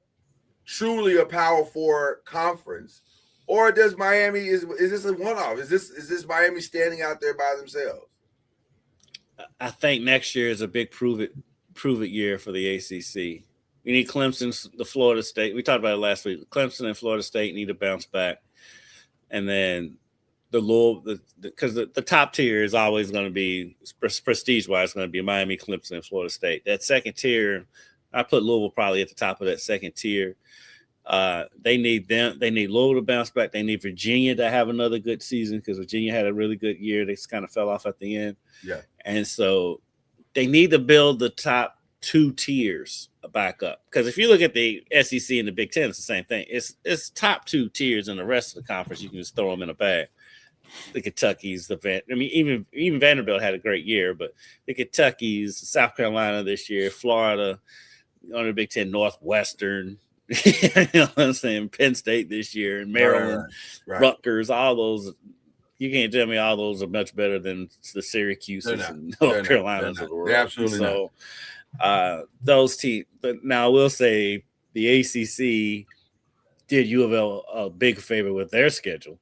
truly a Power 4 conference, or does Miami is this a one-off? Is this Miami standing out there by themselves? I think next year is a big prove it year for the ACC. We need Clemson, the Florida State. We talked about it last week. Clemson and Florida State need to bounce back, and then because the top tier is always going to be prestige-wise going to be Miami, Clemson, and Florida State. That second tier, I put Louisville probably at the top of that second tier. They need them. They need Louisville to bounce back. They need Virginia to have another good season because Virginia had a really good year. They just kind of fell off at the end. Yeah. And so they need to build the top 2 tiers back up. Because if you look at the SEC and the Big Ten, it's the same thing. It's top 2 tiers, and the rest of the conference, you can just throw them in a bag. The Kentuckies, even Vanderbilt had a great year, but the Kentuckies, South Carolina this year, Florida, on the Big Ten, Northwestern, you know what I'm saying, Penn State this year, and Maryland, right. Rutgers, all those. You can't tell me all those are much better than the Syracuses and North Carolinas of the world. They're absolutely not. Those teams. But now I will say the ACC did U of L a big favor with their schedule.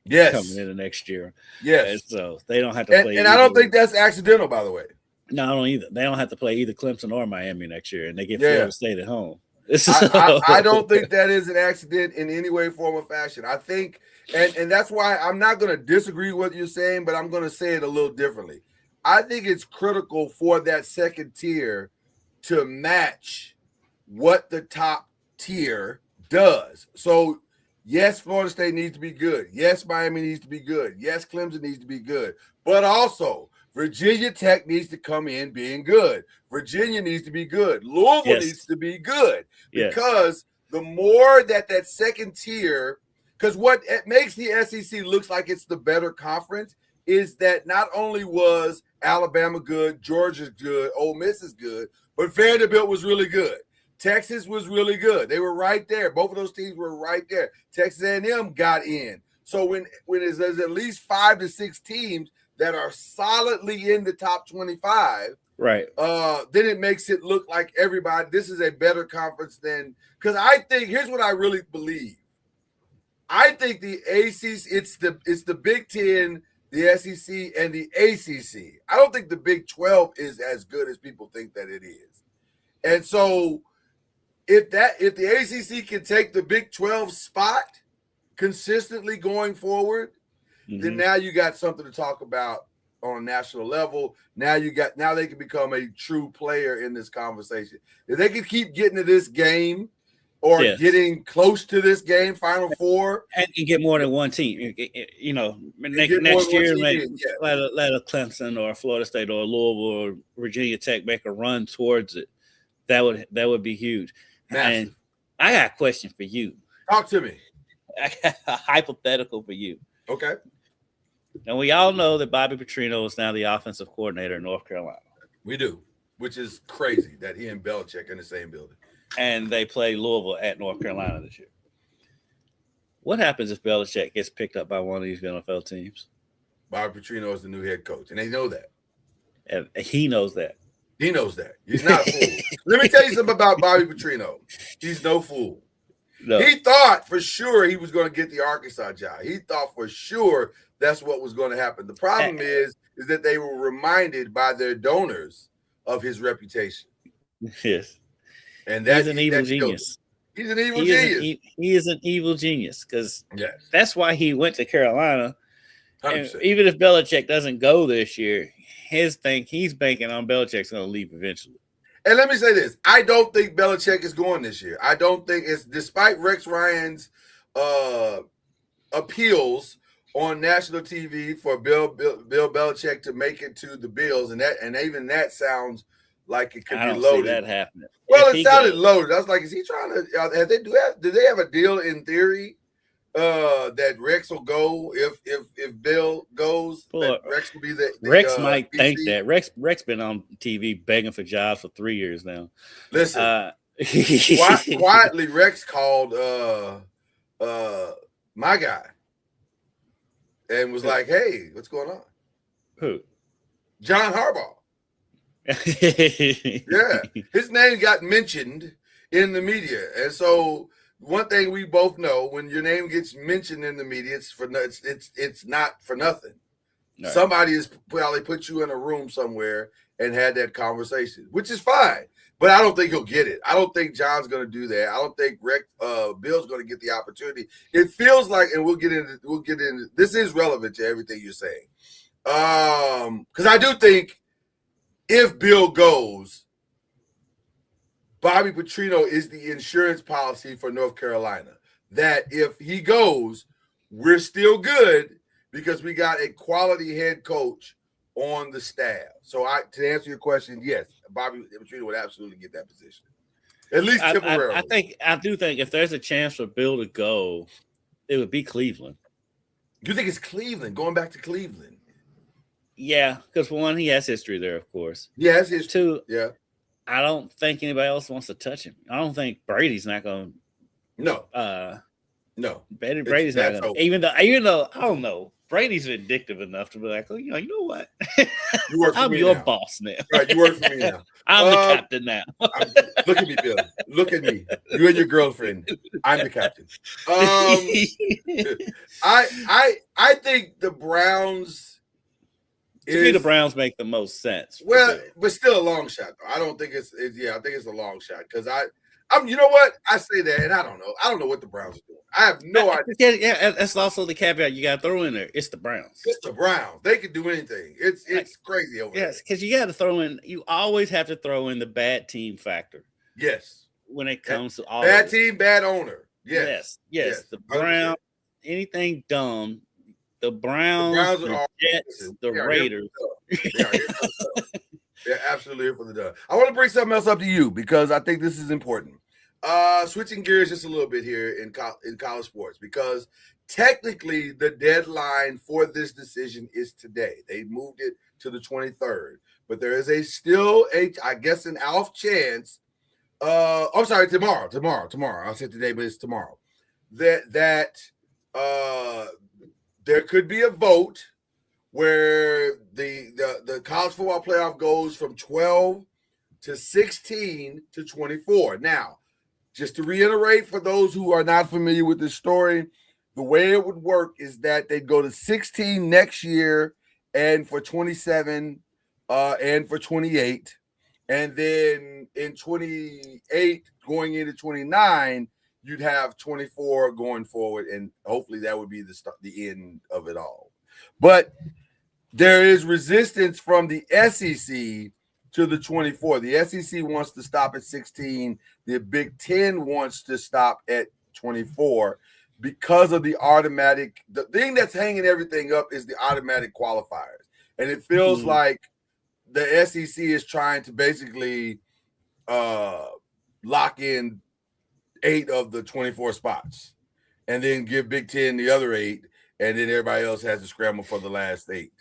Yes, coming into next year. Yes, and so they don't have to play. And I don't think that's accidental, by the way. No, I don't either. They don't have to play either Clemson or Miami next year, and they get Florida State at home. I don't think that is an accident in any way, form, or fashion. I think, and that's why I'm not going to disagree with what you're saying, but I'm going to say it a little differently. I think it's critical for that second tier to match what the top tier does. So, yes, Florida State needs to be good. Yes, Miami needs to be good. Yes, Clemson needs to be good. But also, Virginia Tech needs to come in being good. Virginia needs to be good. Louisville needs to be good. Because the more that second tier, because what it makes the SEC looks like it's the better conference is that not only was Alabama good, Georgia's good, Ole Miss is good, but Vanderbilt was really good. Texas was really good. They were right there. Both of those teams were right there. Texas A&M got in. So when there's at least 5 to 6 teams that are solidly in the top 25, right? Then it makes it look like everybody. This is a better conference than because I think here's what I really believe. I think the ACC, it's the Big Ten, the SEC, and the ACC. I don't think the Big 12 is as good as people think that it is. And so if the ACC can take the Big 12 spot consistently going forward, then now you got something to talk about on a national level. Now they can become a true player in this conversation. If they can keep getting to this game or getting close to this game, Final Four, and get more than one team. You know, next year, let a Clemson or Florida State or Louisville or Virginia Tech make a run towards it. That would be huge. Massive. And I got a question for you. Talk to me. I got a hypothetical for you. Okay. And we all know that Bobby Petrino is now the offensive coordinator in North Carolina. We do, which is crazy that he and Belichick are in the same building. And they play Louisville at North Carolina this year. What happens if Belichick gets picked up by one of these NFL teams? Bobby Petrino is the new head coach, and they know that. And he knows that. He knows that. He's not a fool. Let me tell you something about Bobby Petrino. He's no fool. No. He thought for sure he was going to get the Arkansas job. He thought for sure that's what was going to happen. The problem is that they were reminded by their donors of his reputation. Yes. And he's an evil genius. He's an evil genius. He is an evil genius because that's why he went to Carolina. And even if Belichick doesn't go this year, he's banking on Belichick's going to leave eventually. And let me say this. I don't think Belichick is going this year. I don't think it's despite Rex Ryan's appeals on national TV for Bill Belichick to make it to the Bills, and even that sounds like it could be loaded. See that happening. Well, it sounded loaded. I was like, is he trying to? Do they have a deal in theory that Rex will go if Bill goes? That Rex will be the Rex might think that Rex been on TV begging for jobs for 3 years now. Listen, quietly Rex called my guy and was like, "Hey, what's going on?" Who? John Harbaugh. Yeah, his name got mentioned in the media, and so one thing we both know: when your name gets mentioned in the media, it's not for nothing. Right. Somebody has probably put you in a room somewhere and had that conversation, which is fine. But I don't think he'll get it. I don't think John's going to do that. I don't think Bill's going to get the opportunity. It feels like, and we'll get into. This is relevant to everything you're saying, because I do think. If Bill goes, Bobby Petrino is the insurance policy for North Carolina. That if he goes, we're still good because we got a quality head coach on the staff. So to answer your question, yes, Bobby Petrino would absolutely get that position. At least temporarily. I do think if there's a chance for Bill to go, it would be Cleveland. You think it's Cleveland, going back to Cleveland? Yeah, because for one, he has history there, of course. Yes, history. Two, yeah. I don't think anybody else wants to touch him. I don't think Brady's not going. No. No. Brady's not going. Even though I don't know, Brady's vindictive enough to be like, oh, you know what? You work for I'm me your now. boss now. Right, you work for me now. I'm the captain now. Look at me, Bill. Look at me. You and your girlfriend. I'm the captain. I think the Browns. To me, the Browns make the most sense. Well, but still a long shot. Though. I don't think it's I think it's a long shot because You know what? I say that, and I don't know. I don't know what the Browns are doing. I have no idea. Yeah, that's also the caveat you got to throw in there. It's the Browns. It's the Browns. They can do anything. It's crazy over there. Yes, because you got to throw in. You always have to throw in the bad team factor. Yes. When it comes to all bad team, bad owner. Yes. The Browns. Anything dumb. The Browns, the Jets, the Raiders. They're absolutely here for the dub. I want to bring something else up to you because I think this is important. Switching gears just a little bit here in college sports, because technically the deadline for this decision is today. They moved it to the 23rd, but there is I guess an off chance. I'm sorry, tomorrow. I said today, but it's tomorrow. That there could be a vote where the college football playoff goes from 12 to 16 to 24. Now, just to reiterate for those who are not familiar with this story, the way it would work is that they'd go to 16 next year and for 27 and for 28. And then in 28 going into 29, you'd have 24 going forward, and hopefully that would be the end of it all. But there is resistance from the SEC to the 24. The SEC wants to stop at 16. The Big Ten wants to stop at 24 because of the thing that's hanging everything up is the automatic qualifiers. And it feels like the SEC is trying to basically lock in 8 of the 24 spots and then give Big Ten the other 8, and then everybody else has to scramble for the last 8.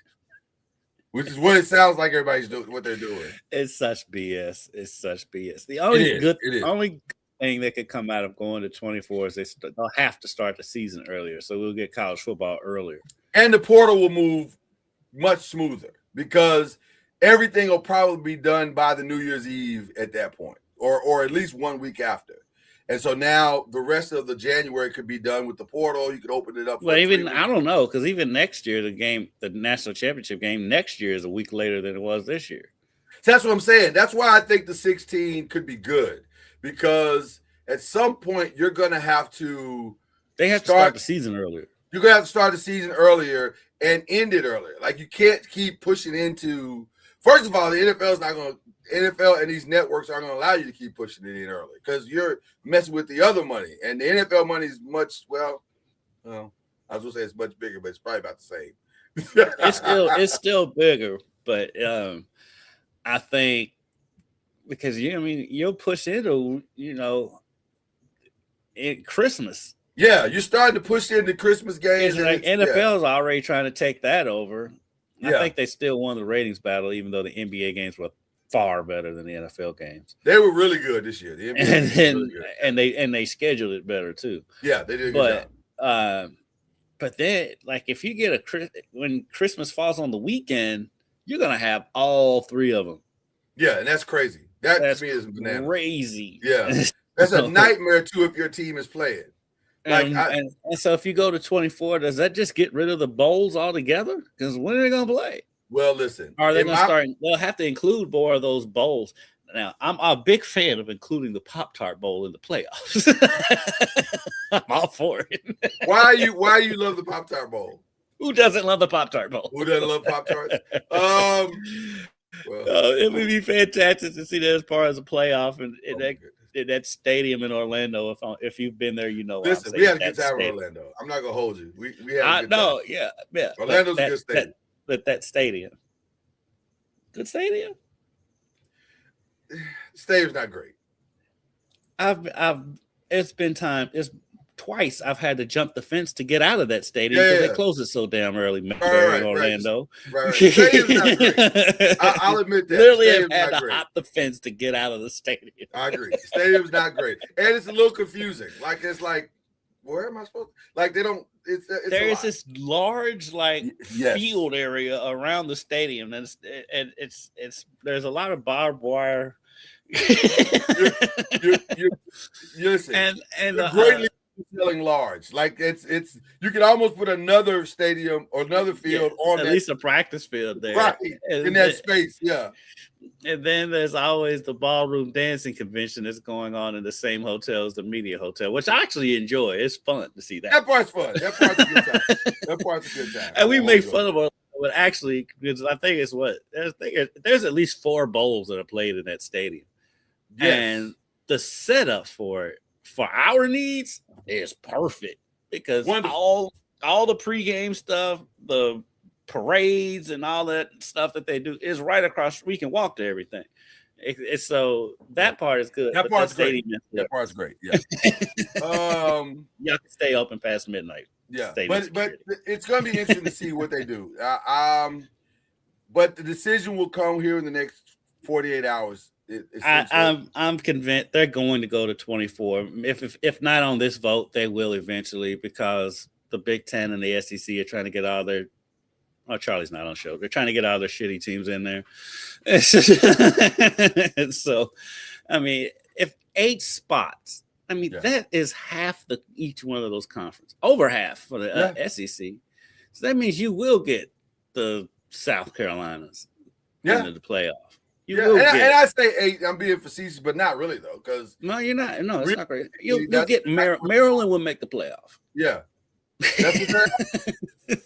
Which is what it sounds like everybody's doing, what they're doing. It's such BS. The only only thing that could come out of going to 24 is they'll have to start the season earlier, so we'll get college football earlier. And the portal will move much smoother because everything will probably be done by the New Year's Eve at that point, or at least 1 week after. And so now the rest of the January could be done with the portal. You could open it up. Well, I don't know, because even next year, the national championship game next year is a week later than it was this year. So that's what I'm saying. That's why I think the 16 could be good, because at some point you're going to have to. They have to start the season earlier. You're going to have to start the season earlier and end it earlier. Like, you can't keep pushing into. First of all, the NFL and these networks aren't going to allow you to keep pushing it in early because you're messing with the other money. And the NFL money is much, I was going to say it's much bigger, but it's probably about the same. It's still bigger, but I think because you'll push into, in Christmas. Yeah, you're starting to push into Christmas games. And like NFL is already trying to take that over. Yeah. I think they still won the ratings battle, even though the NBA games were far better than the NFL games. They were really good this year. The NBA and they scheduled it better too. Yeah, they did a good job. But then, like, if you get when Christmas falls on the weekend, you're gonna have all 3 of them. Yeah, and that's crazy. That's to me is bananas. Crazy. Yeah, that's a nightmare too if your team is playing. And so if you go to 24, does that just get rid of the bowls altogether? Because when are they gonna play? Well, listen. Are they going to start? They'll have to include more of those bowls. Now, I'm a big fan of including the Pop-Tart Bowl in the playoffs. I'm all for it. Why you love the Pop-Tart Bowl? Who doesn't love the Pop-Tart Bowl? Who doesn't love Pop-Tarts? It would be fantastic to see that as part of the playoff and that stadium in Orlando. If you've been there, Listen, we had a good time in Orlando. I'm not going to hold you. We had a good time. Yeah. Orlando's a good stadium. But that stadium, good stadium. Stadium's not great. It's been time. It's twice I've had to jump the fence to get out of that stadium because they close it so damn early. In Orlando. Right. Stadium's not great. I'll admit that. Literally, I've had to hop the fence to get out of the stadium. I agree. Stadium's not great, and it's a little confusing. Like, it's like, where am I supposed to? Like, they don't. There's this large field area around the stadium, and it's there's a lot of barbed wire. You're listen, and greatly selling large. Like it's you could almost put another stadium or another field on at least a practice field there, right in that space. Yeah. And then there's always the ballroom dancing convention that's going on in the same hotel as the media hotel, which I actually enjoy. It's fun to see that. That part's fun. That part's a good time. That part's a good time. And we make fun of it, but actually, because I think it's there's at least 4 bowls that are played in that stadium. Yes. And the setup for it, for our needs, is perfect because all the pregame stuff, the parades and all that stuff that they do is right across. We can walk to everything. It's so that part is good. That part's great. That part's great. Yeah. Y'all can stay open past midnight. Yeah, but it's going to be interesting to see what they do. But the decision will come here in the next 48 hours. I'm convinced they're going to go to 24. If not on this vote, they will eventually, because the Big Ten and the SEC are trying to get all their. Oh, Charlie's not on the show. They're trying to get all their shitty teams in there. So, I mean, if 8 spots, I mean, that is half each one of those conferences, over half for the SEC. So that means you will get the South Carolinas into the playoff. And I say 8. I'm being facetious, but not really though, because no, you're not. No, it's not great. You'll get Maryland will make the playoff. Yeah. That's what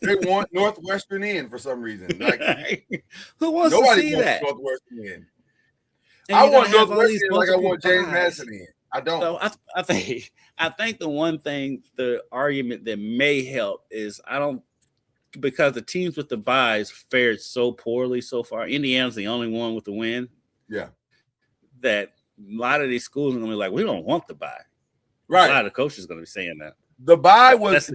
they want Northwestern in for some reason. Like, who wants to see that? Northwestern in. I want Northwestern in like I want James Madison in. I don't. So I think the one thing, the argument that may help is because the teams with the byes fared so poorly so far. Indiana's the only one with the win. Yeah. That a lot of these schools are gonna be like, we don't want the bye. Right. A lot of coaches are gonna be saying that. The bye was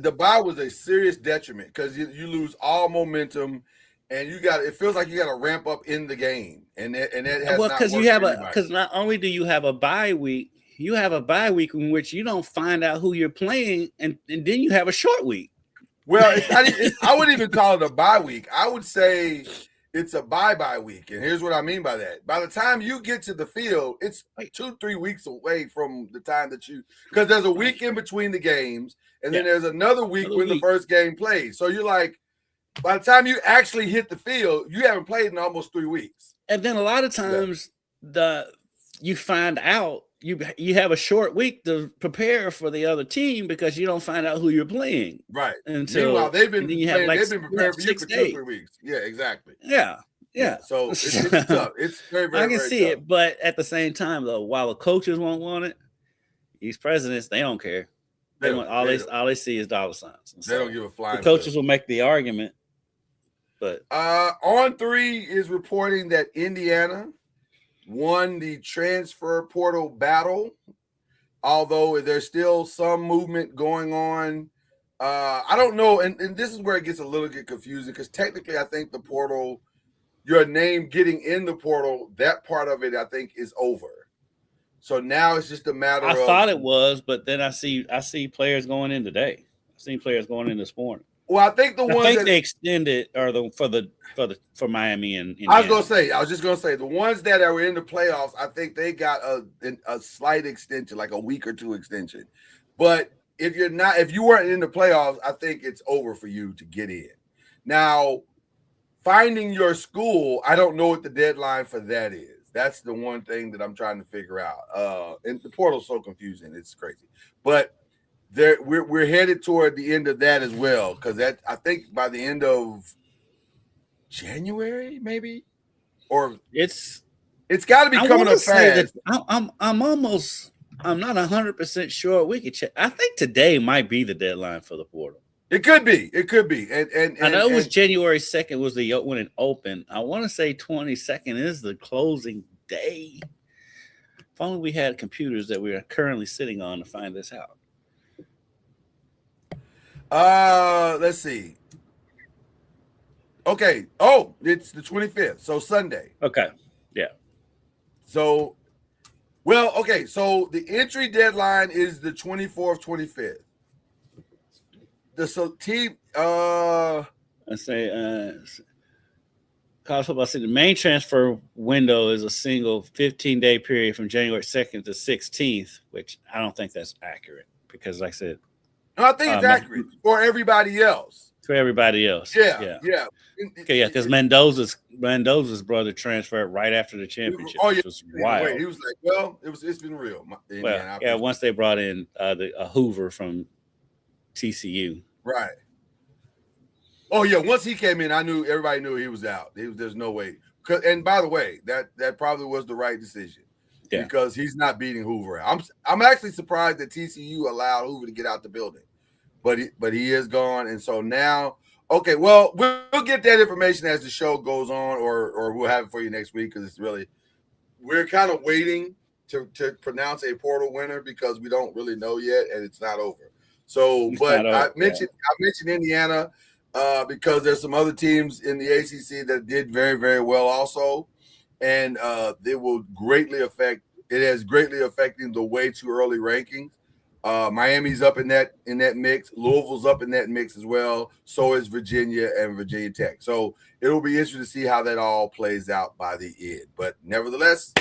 a serious detriment because you lose all momentum, and it feels like you got to ramp up in the game, and that has because not only do you have a bye week, you have a bye week in which you don't find out who you're playing, and then you have a short week. Well, I wouldn't even call it a bye week. I would say it's a bye week, and here's what I mean by that. By the time you get to the field, it's like 2-3 weeks away from the time that because there's a week in between the games, and then there's another week when the first game plays. So you're like, by the time you actually hit the field, you haven't played in almost 3 weeks. And then a lot of times you find out you have a short week to prepare for the other team because you don't find out who you're playing. Right. Meanwhile, they've been preparing for you for 2-3 weeks. Yeah, exactly. Yeah. So it's tough. It's very, very, I can very see tough. it, but at the same time, though, while the coaches won't want it, these presidents, they don't care. All they see is dollar signs. They don't give a flying. The coaches will make the argument, but On 3 is reporting that Indiana won the transfer portal battle, although there's still some movement going on. I don't know, and this is where it gets a little bit confusing because technically I think the portal, your name getting in the portal, that part of it I think is over. So now it's just a matter of. I thought it was, but then I see players going in today. I've seen players going in this morning. Well, I think they extended for Miami and Indiana. I was just gonna say the ones that were in the playoffs, I think they got a slight extension, like a week or 2 extension. But if you weren't in the playoffs, I think it's over for you to get in. Now, finding your school, I don't know what the deadline for that is. That's the one thing that I'm trying to figure out. And the portal's so confusing, it's crazy. But we're headed toward the end of that as well, because I think by the end of January, maybe, or it's got to be coming up fast. I'm not 100% sure. We could check. I think today might be the deadline for the portal. It could be, and I know it was January 2nd was when it opened. I want to say 22nd is the closing day. If only we had computers that we are currently sitting on to find this out. Let's see. Okay. Oh, it's the 25th. So Sunday. Okay. Yeah. So, well, okay. So the entry deadline is the 24th, 25th. Let's say college football city. The main transfer window is a single 15-day period from January 2nd to 16th, which I don't think that's accurate because, like I said, No, I think it's accurate for everybody else. For everybody else. Yeah. Okay, yeah, because Mendoza's brother transferred right after the championship. Oh, yeah. Which was wild. He was like, well, it's been real. Once they brought in a Hoover from TCU. Right. Oh, yeah. Once he came in, everybody knew he was out. There's no way. And by the way, that probably was the right decision. Yeah. Because he's not beating Hoover. I'm actually surprised that TCU allowed Hoover to get out the building. But he is gone. And so now, okay, well, we'll get that information as the show goes on, or we'll have it for you next week, because we're kind of waiting to pronounce a portal winner because we don't really know yet, and it's not over. So, I mentioned Indiana because there's some other teams in the ACC that did very, very well also, and it has greatly affecting the way too early rankings. Miami's up in that mix. Louisville's up in that mix as well. So is Virginia and Virginia Tech. So it'll be interesting to see how that all plays out by the end. But nevertheless,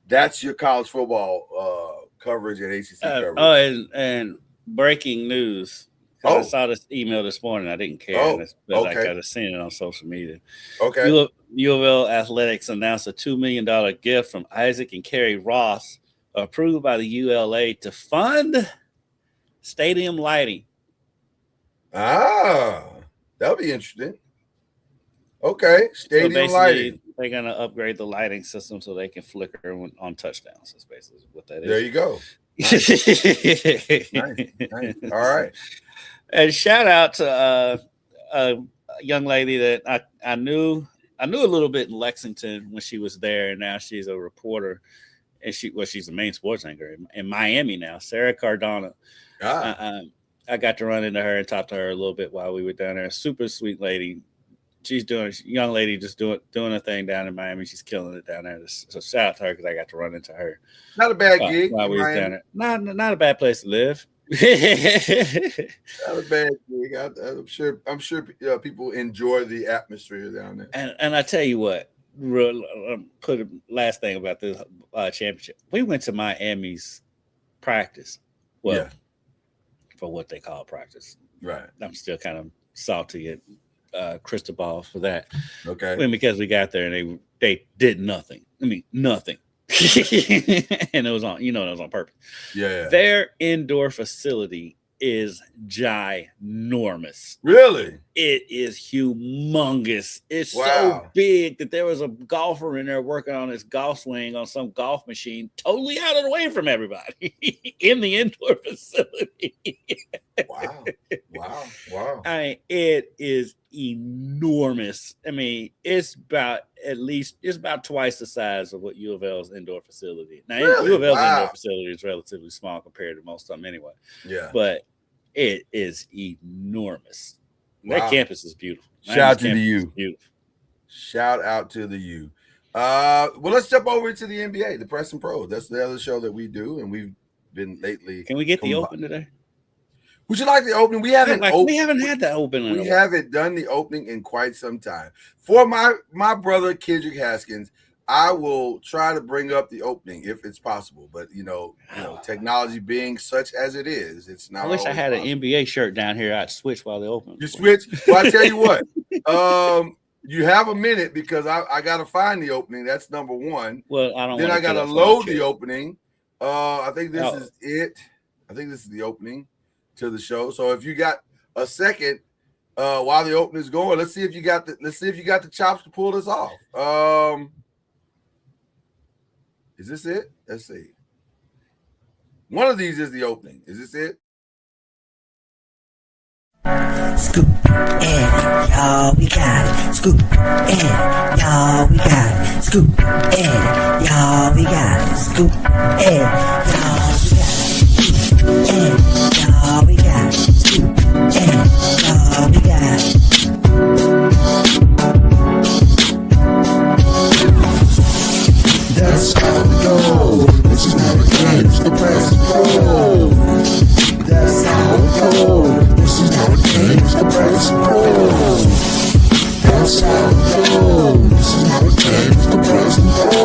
that's your college football coverage and ACC coverage. And breaking news. I saw this email this morning. I didn't care, but I got to see it on social media. Okay. U of L Athletics announced a $2 million gift from Isaac and Kerry Ross, approved by the ULA to fund stadium lighting. That'll be interesting. Okay, stadium lighting. They're gonna upgrade the lighting system so they can flicker on touchdowns. That's basically what that is. There you go. Nice. All right. And shout out to a young lady that I knew a little bit in Lexington when she was there, and now she's a reporter. And she's the main sports anchor in Miami now, Sarah Cardona. I got to run into her and talk to her a little bit while we were down there. Super sweet lady. Young lady just doing a thing down in Miami. She's killing it down there. So shout out to her because I got to run into her. Not a bad gig while we was down there. Not a bad place to live. Not a bad gig. I'm sure people enjoy the atmosphere down there. And I tell you what. Put a last thing about this championship. We went to Miami's practice. For what they call practice. Right. I'm still kind of salty at Cristobal for that. Okay. Because we got there and they did nothing. I mean, nothing. And it was on, it was on purpose. Yeah. Their indoor facility is ginormous. Really? It is humongous. It's so big that there was a golfer in there working on his golf swing on some golf machine, totally out of the way from everybody in the indoor facility. Wow. I mean, it is enormous. I mean, it's about twice the size of what U of L's indoor facility. Now, U of L's indoor facility is relatively small compared to most of them anyway. Yeah. But it is enormous. That campus is beautiful. Shout out to the U. Beautiful. Shout out to the U. Well, let's jump over to the NBA, the Press and Pro. That's the other show that we do, and we've been lately. Can we get the open today? Would you like the opening? We haven't had that open. We haven't done the opening in quite some time. For my brother Kendrick Haskins, I will try to bring up the opening if it's possible. But technology being such as it is, it's not. I wish I had an NBA shirt down here. I'd switch while they open. You switch. Well, I tell you what. You have a minute because I got to find the opening. That's number one. Well, I don't. Then I got to load the opening. I think this is it. I think this is the opening to the show. So if you got a second while the opening is going, let's see if you got the chops to pull this off. Is this it? Let's see. One of these is the opening. Is this it? Scoop, and y'all, we got it. Scoop, and y'all, we got it. Scoop, and y'all, we got it. Scoop, and y'all, we got it. And y'all, we got it. Scoop, and y'all, we got it. That's how we go. This is not a game, it's the Press and Pro. That's how we go. This is not a game, it's the Press and Pro. That's how we go. This is not a game, it's the Press and Pro.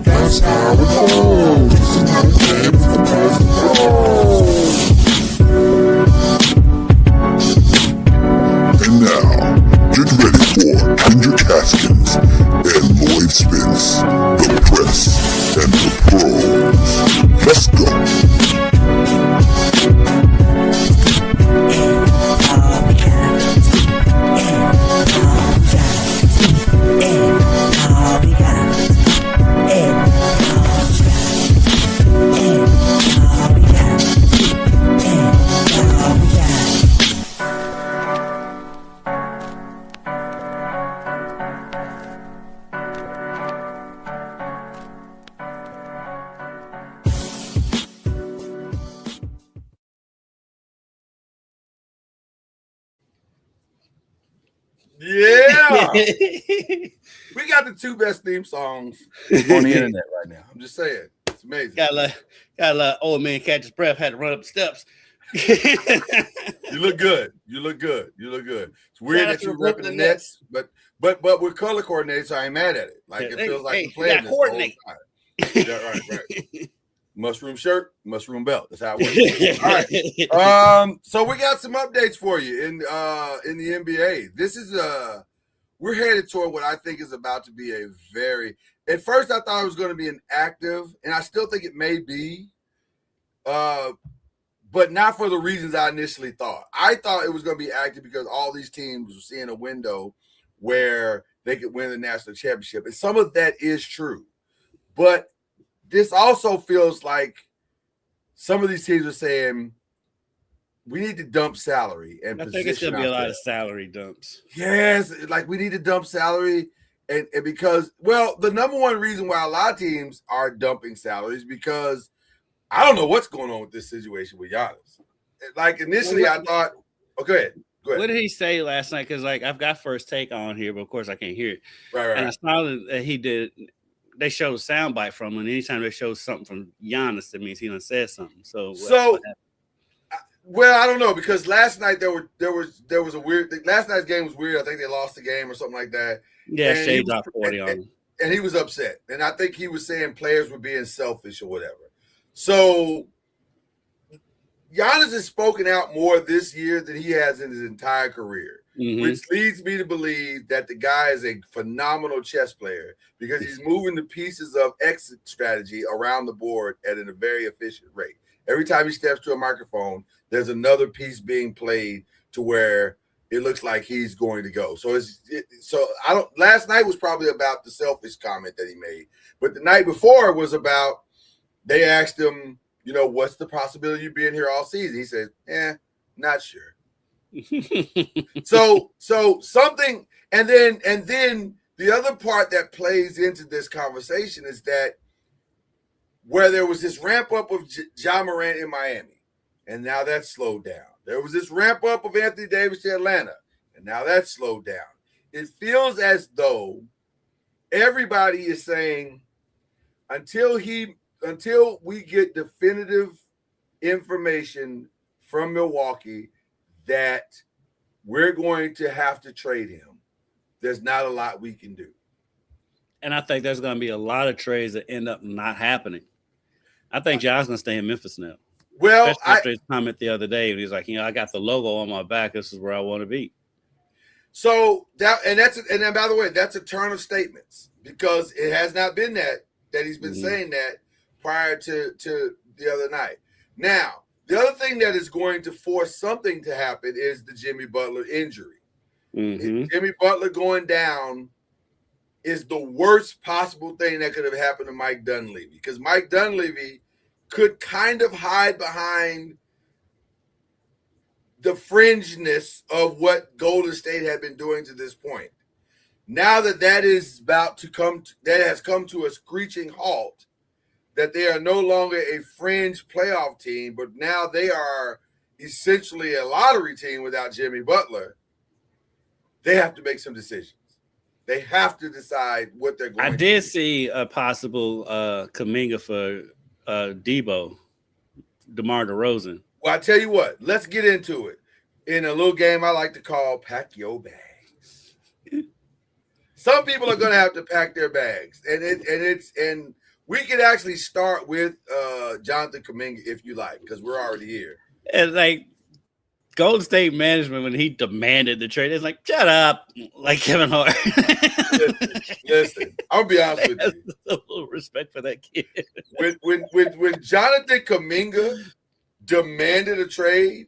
That's how we go. This Yeah. We got the two best theme songs on the internet right now. I'm just saying. It's amazing. Got a old man catch his breath, had to run up the steps. You look good. You look good. You look good. It's weird that you're repping the Nets, but we're color coordinated, so I ain't mad at it. Like it feels like we're playing this whole time. Yeah, right. Mushroom shirt, mushroom belt. That's how it works. All right. So we got some updates for you in the NBA. This is we're headed toward what I think is about to be a very. At first, I thought it was going to be an active, and I still think it may be, but not for the reasons I initially thought. I thought it was going to be active because all these teams were seeing a window where they could win the national championship, and some of that is true, but this also feels like some of these teams are saying we need to dump salary and I think it's going to be a lot of salary dumps. Yes, like we need to dump salary, and because, well, the number one reason why a lot of teams are dumping salaries because I don't know what's going on with this situation with Giannis. Like initially, I thought, go ahead. What did he say last night? Because like I've got First Take on here, but of course I can't hear it. Right. And I saw that he did. They showed a soundbite from him, and anytime they show something from Giannis, that means he done said something. So well, I don't know because last night there was a weird. Last night's game was weird. I think they lost the game or something like that. Yeah, Shea dropped 40 on him, and he was upset. And I think he was saying players were being selfish or whatever. So Giannis has spoken out more this year than he has in his entire career, which leads me to believe that the guy is a phenomenal chess player because he's moving the pieces of exit strategy around the board at a very efficient rate. Every time he steps to a microphone, there's another piece being played to where it looks like he's going to go. So last night was probably about the selfish comment that he made, but the night before was about they asked him, what's the possibility of you being here all season? He said, not sure. So something, and then the other part that plays into this conversation is that where there was this ramp up of Ja Morant in Miami, and now that's slowed down. There was this ramp up of Anthony Davis to Atlanta, and now that's slowed down. It feels as though everybody is saying until we get definitive information from Milwaukee that we're going to have to trade him, there's not a lot we can do. And I think there's going to be a lot of trades that end up not happening. I think John's going to stay in Memphis now. Well, after his comment the other day, he's like, I got the logo on my back. This is where I want to be. So and then by the way, that's a turn of statements because it has not been that he's been saying that prior to the other night. Now, the other thing that is going to force something to happen is the Jimmy Butler injury. Jimmy Butler going down is the worst possible thing that could have happened to Mike Dunleavy because Mike Dunleavy could kind of hide behind the fringeness of what Golden State had been doing to this point. Now that is about to come, that has come to a screeching halt, that they are no longer a fringe playoff team, but now they are essentially a lottery team without Jimmy Butler. They have to make some decisions. They have to decide what they're going to do. I did see a possible Kuminga for DeMar DeRozan. Well, I tell you what, let's get into it in a little game I like to call Pack Your Bags. Some people are going to have to pack their bags, and we could actually start with Jonathan Kuminga if you like, because we're already here. And like Golden State management, when he demanded the trade, it's like, shut up, like Kevin Hart. Listen, I'll be honest with you. A little respect for that kid. When Jonathan Kuminga demanded a trade,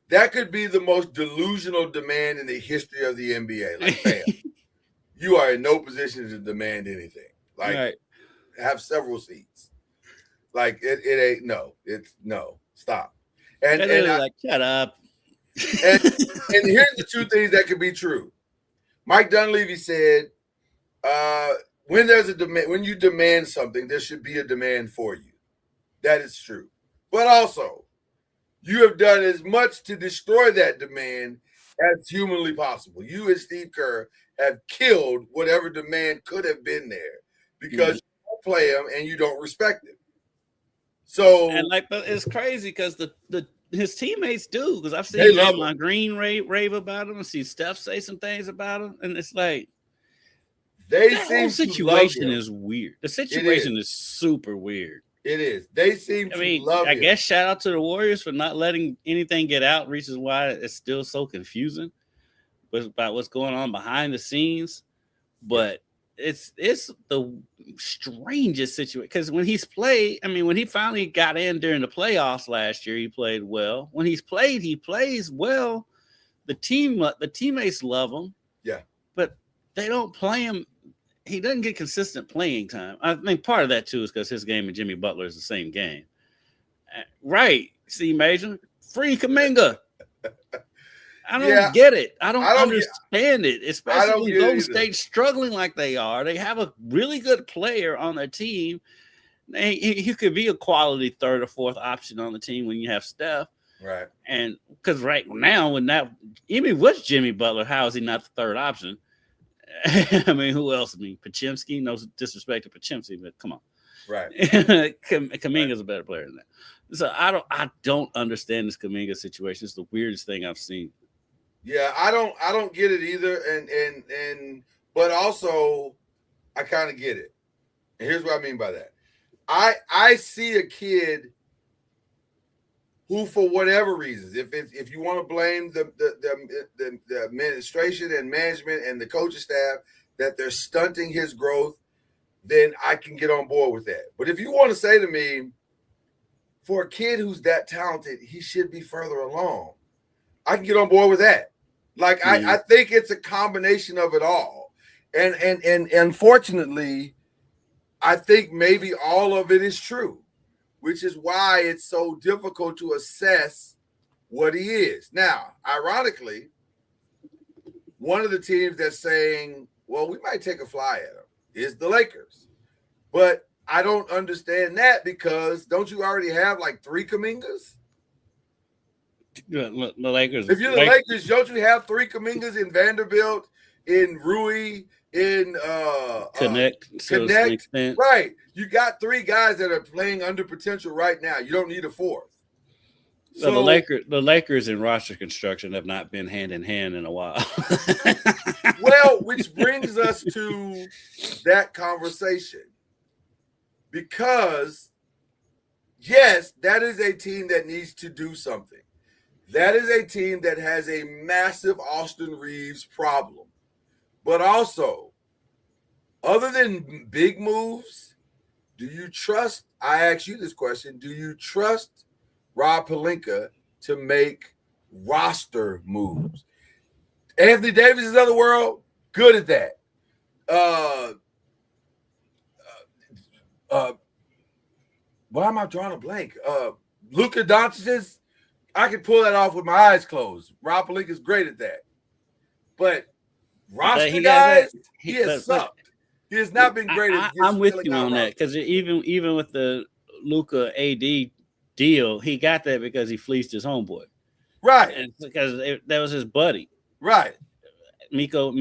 that could be the most delusional demand in the history of the NBA. Like, fam, you are in no position to demand anything. Like, right. Have several seats. Like, it ain't no. Stop. And like, shut up. and here's the two things that could be true. Mike Dunleavy said, when there's a demand, when you demand something, there should be a demand for you. That is true. But also, you have done as much to destroy that demand as humanly possible. You and Steve Kerr have killed whatever the man could have been there because you don't play him and you don't respect him. So and like, but it's crazy because his teammates do, because I've seen Draymond Green rave about him and see Steph say some things about him, and it's like the whole situation is weird. The situation is super weird. It is. They seem to love him. I guess shout out to the Warriors for not letting anything get out, reasons why it's still so confusing about what's going on behind the scenes. But it's the strangest situation, because when he's played, when he finally got in during the playoffs last year, he played well. When he's played, he plays well. The teammates love him. Yeah. But they don't play him. He doesn't get consistent playing time. I think part of that too is because his game and Jimmy Butler is the same game. Right. See, Major? Free Kuminga. I don't get it. I don't understand it, especially when Golden State's struggling like they are. They have a really good player on their team. He could be a quality third or fourth option on the team when you have Steph. Right. And because right now, even with Jimmy Butler, how is he not the third option? Who else? Podziemski, no disrespect to Podziemski, but come on. Right. Kuminga's a better player than that. So I don't understand this Kuminga situation. It's the weirdest thing I've seen. Yeah, I don't get it either. But also I kind of get it. And here's what I mean by that. I see a kid who, for whatever reasons, if you want to blame the administration and management and the coaching staff that they're stunting his growth, then I can get on board with that. But if you want to say to me, for a kid who's that talented, he should be further along, I can get on board with that. Like, I think it's a combination of it all. And unfortunately, I think maybe all of it is true, which is why it's so difficult to assess what he is. Now, ironically, one of the teams that's saying, well, we might take a fly at him is the Lakers. But I don't understand that, because don't you already have like 3 Kumingas? The Lakers. If you're the Lakers, don't you have 3 Kumingas in Vanderbilt, in Rui, in Connect? Right. You got 3 guys that are playing under potential right now. You don't need a 4th. So the Lakers in roster construction have not been hand in hand in a while. Well, which brings us to that conversation. Because, yes, that is a team that needs to do something. That is a team that has a massive Austin Reeves problem. But also, other than big moves, do you trust, I ask you this question, do you trust Rob Pelinka to make roster moves? Anthony Davis is of the world, good at that. Why am I drawing a blank? Luka Doncic's, I can pull that off with my eyes closed. Rob Pelinka's great at that. But roster guys, he has sucked. He has not been great. I'm with you on that, because even with the Luka AD deal, he got that because he fleeced his homeboy, right? And because that was his buddy, right? Nico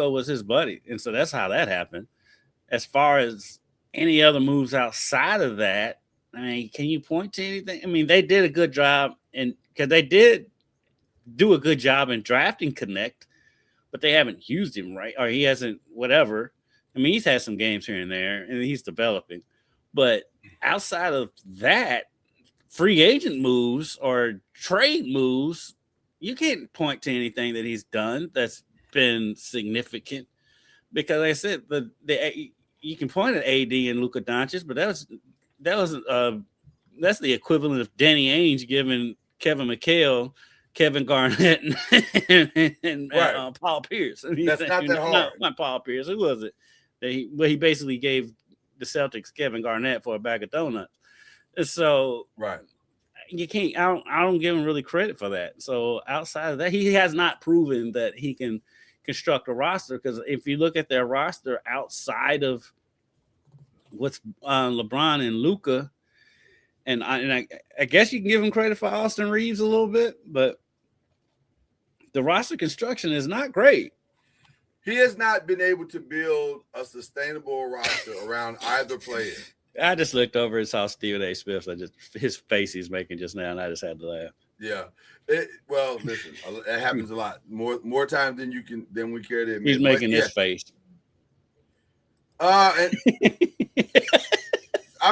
was his buddy, and so that's how that happened. As far as any other moves outside of that, can you point to anything? They did a good job, and because they did do a good job in drafting Connect, but they haven't used him right, or he hasn't, whatever. He's had some games here and there, and he's developing. But outside of that, free agent moves or trade moves, you can't point to anything that he's done that's been significant. Because like I said, you can point at AD and Luka Doncic, but that's the equivalent of Danny Ainge giving Kevin McHale, Kevin Garnett, and Paul Pierce. That's not that hard. Not Paul Pierce. Who was it? He basically gave the Celtics Kevin Garnett for a bag of donuts. And so you can't. I don't give him really credit for that. So outside of that, he has not proven that he can construct a roster. Because if you look at their roster outside of what's LeBron and Luka, and I guess you can give him credit for Austin Reeves a little bit, but the roster construction is not great. He has not been able to build a sustainable roster around either player. I just looked over and saw Stephen A. Smith. His face he's making just now, and I just had to laugh. Yeah. Well, listen, it happens a lot. More times than we care to admit. He's making this face. I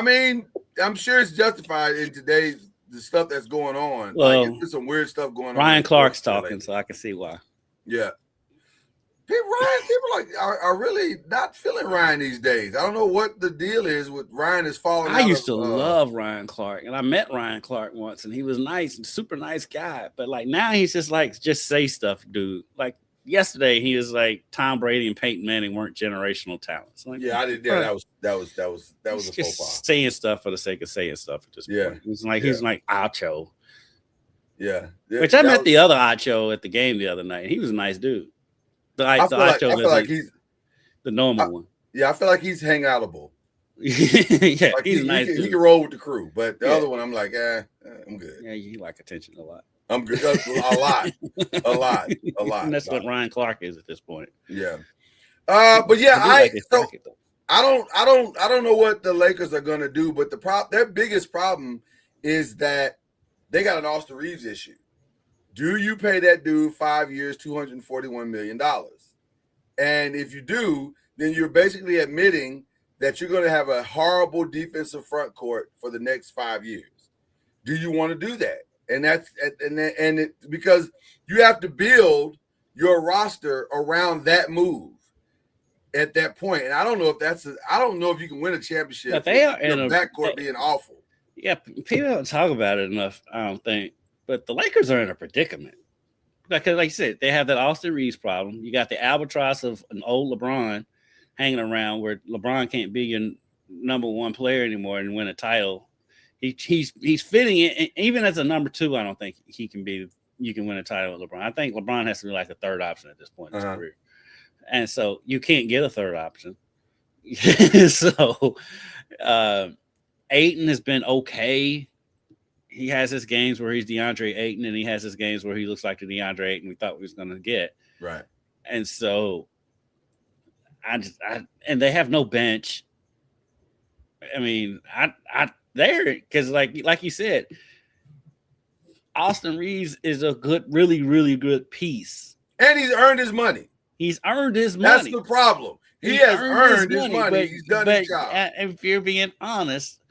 mean, I'm sure it's justified in today's the stuff that's going on. Well, there's some weird stuff going on. Ryan Clark's talking, so I can see why. Yeah. People are really not feeling Ryan these days. I don't know what the deal is with Ryan is falling. I used to love Ryan Clark, and I met Ryan Clark once, and he was nice and super nice guy. But like now, he's just say stuff, dude. Like yesterday, he was like Tom Brady and Peyton Manning weren't generational talents. Like, yeah, I did. Yeah, that was a faux pas. Saying stuff for the sake of saying stuff at this point. He's like Acho. Yeah. Which I met the other Acho at the game the other night. He was a nice dude. I feel like he's the normal one. Yeah, I feel like he's hangoutable. Yeah, like he's nice. He can roll with the crew, but the other one, I'm like, I'm good. Yeah, you like attention a lot. I'm good. A lot. And that's what Ryan Clark is at this point. Yeah. But yeah, I don't know what the Lakers are gonna do, but their biggest problem is that they got an Austin Reeves issue. Do you pay that dude 5 years, $241 million? And if you do, then you're basically admitting that you're going to have a horrible defensive front court for the next 5 years. Do you want to do that? And because you have to build your roster around that move at that point. And I don't know if you can win a championship. But they are in a backcourt being awful. Yeah, people don't talk about it enough, I don't think. But the Lakers are in a predicament. Because, like you said, they have that Austin Reeves problem. You got the albatross of an old LeBron hanging around where LeBron can't be your number one player anymore and win a title. He's fitting it. And even as a number two, I don't think you can win a title with LeBron. I think LeBron has to be like a third option at this point in his career. And so you can't get a third option. So Ayton has been okay. He has his games where he's DeAndre Ayton, and he has his games where he looks like the DeAndre Ayton we thought we was going to get. Right. And so and they have no bench. I mean, because like you said, Austin Reeves is a really, really good piece. And he's earned his money. He's earned his money. That's the problem. He has earned his money. He's done his job. If you're being honest,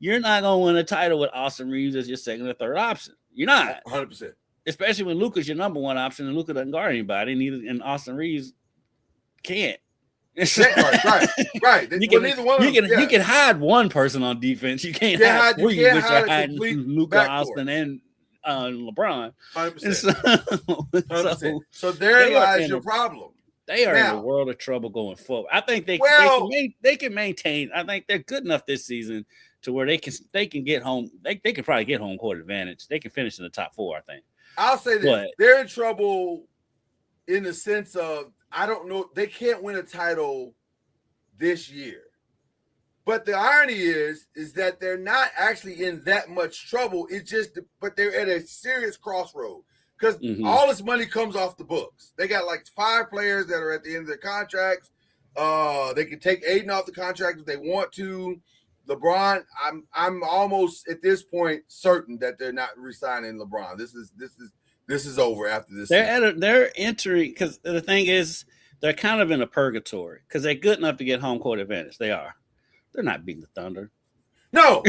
you're not going to win a title with Austin Reeves as your second or third option. You're not. 100%. Especially when Luka's your number one option and Luka doesn't guard anybody, and Austin Reeves can't. Right. You can hide one person on defense. You can't hide three, which are hiding Luka, Austin, and LeBron. 100%. So there lies your problem. They are in a world of trouble going forward. I think they can maintain. I think they're good enough this season to where they can get home. They can probably get home court advantage. They can finish in the top four, I think. I'll say this. They're in trouble in the sense of, I don't know, they can't win a title this year. But the irony is that they're not actually in that much trouble. It's just, but they're at a serious crossroad because all this money comes off the books. They got like 5 players that are at the end of their contracts. They can take Aiden off the contract if they want to. LeBron, I'm almost at this point certain that they're not re-signing LeBron. This is over after this. They're entering, because the thing is, they're kind of in a purgatory because they're good enough to get home court advantage. They are. They're not beating the Thunder. No,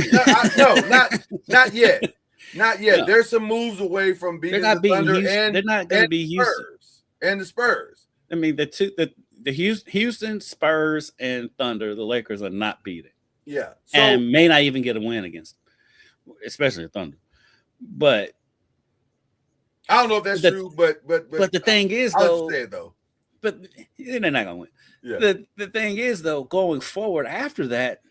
not yet. Not yet. No. There's some moves away from beating the Thunder, and they're not going to be Houston and the Spurs. I mean, the Houston, Spurs, and Thunder, the Lakers are not beating. Yeah, and may not even get a win against them, especially the Thunder. But I don't know if that's true. But the thing is, though, but they're not gonna win. Yeah. The thing is, though, going forward after that,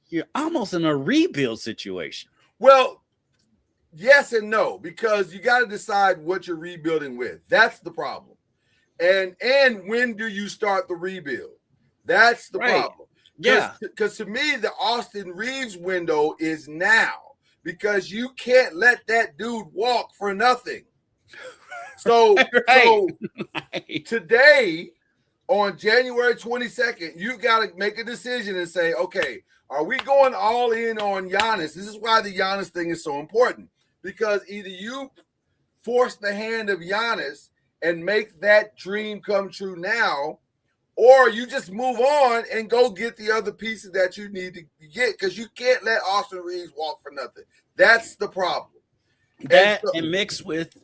you're almost in a rebuild situation. Well, yes and no, because you got to decide what you're rebuilding with. That's the problem. And when do you start the rebuild? That's the problem. Yeah, because to me, the Austin Reeves window is now, because you can't let that dude walk for nothing. So Right. Today, on January 22nd, you got to make a decision and say, okay, are we going all in on Giannis? This is why the Giannis thing is so important, because either you force the hand of Giannis and make that dream come true now, or you just move on and go get the other pieces that you need to get, because you can't let Austin Reeves walk for nothing. That's the problem. That and mixed with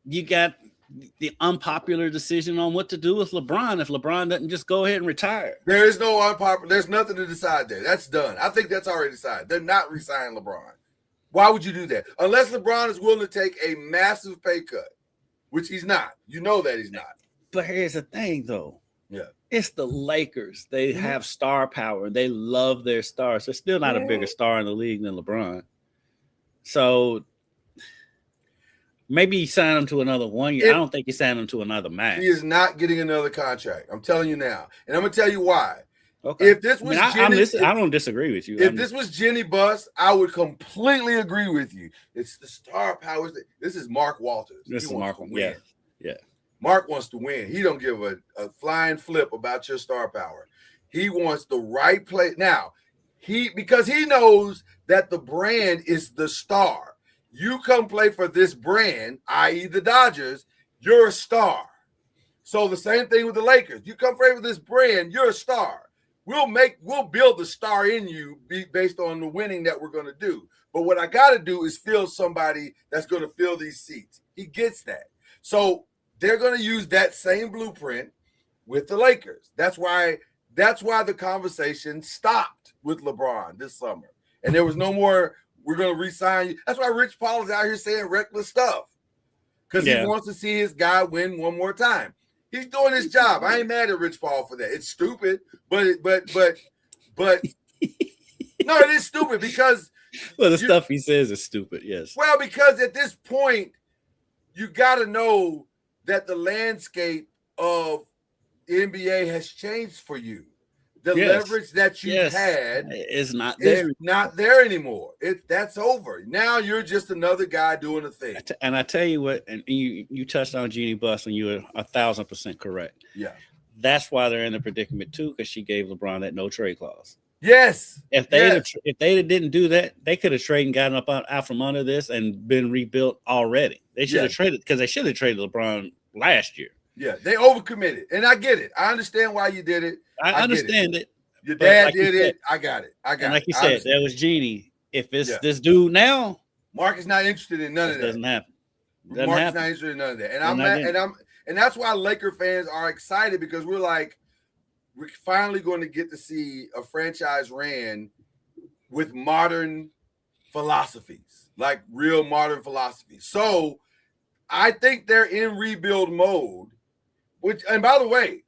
you got the unpopular decision on what to do with LeBron if LeBron doesn't just go ahead and retire. There is no unpopular. There's nothing to decide there. That's done. I think that's already decided. They're not re-signing LeBron. Why would you do that? Unless LeBron is willing to take a massive pay cut, which he's not. You know that he's not. But here's the thing, though. Yeah. It's the Lakers. They have star power. They love their stars. They're still not a bigger star in the league than LeBron. So maybe you sign him to another 1 year. I don't think you sign him to another max. He is not getting another contract. I'm telling you now. And I'm going to tell you why. Okay. If this was I don't disagree with you. If this was Jenny Buss, I would completely agree with you. It's the star powers. This is Mark Walters. This is Mark. Yeah. Mark wants to win. He don't give a flying flip about your star power. He wants the right play. Now, because he knows that the brand is the star. You come play for this brand, i.e. the Dodgers, you're a star. So the same thing with the Lakers. You come play for this brand, you're a star. We'll build the star in you based on the winning that we're going to do. But what I got to do is fill somebody that's going to fill these seats. He gets that. So they're going to use that same blueprint with the Lakers. That's why the conversation stopped with LeBron this summer. And there was no more, we're going to re-sign you. That's why Rich Paul is out here saying reckless stuff. Because he wants to see his guy win one more time. He's doing his job. I ain't mad at Rich Paul for that. It's stupid, but no, it is stupid because stuff he says is stupid. Yes. Well, because at this point, you got to know that the landscape of the NBA has changed for you. The leverage that you had is not there. It's not there anymore. That's over. Now you're just another guy doing a thing. And I tell you what, and you touched on Jeannie Buss, and you were 1,000% correct. Yeah. That's why they're in the predicament too, because she gave LeBron that no trade clause. Yes. If they didn't do that, they could have traded and gotten up out from under this and been rebuilt already. They should have traded, because they should have traded LeBron last year. Yeah, they overcommitted, and I get it. I understand why you did it. I understand it. Your dad did it. I got it. And like you said, that was Jeannie. If it's this dude now, Mark is not interested in none of that. Doesn't happen. Mark is not interested in none of that. And that's why Laker fans are excited, because we're finally going to get to see a franchise ran with modern philosophies, like real modern philosophies. So I think they're in rebuild mode. And by the way,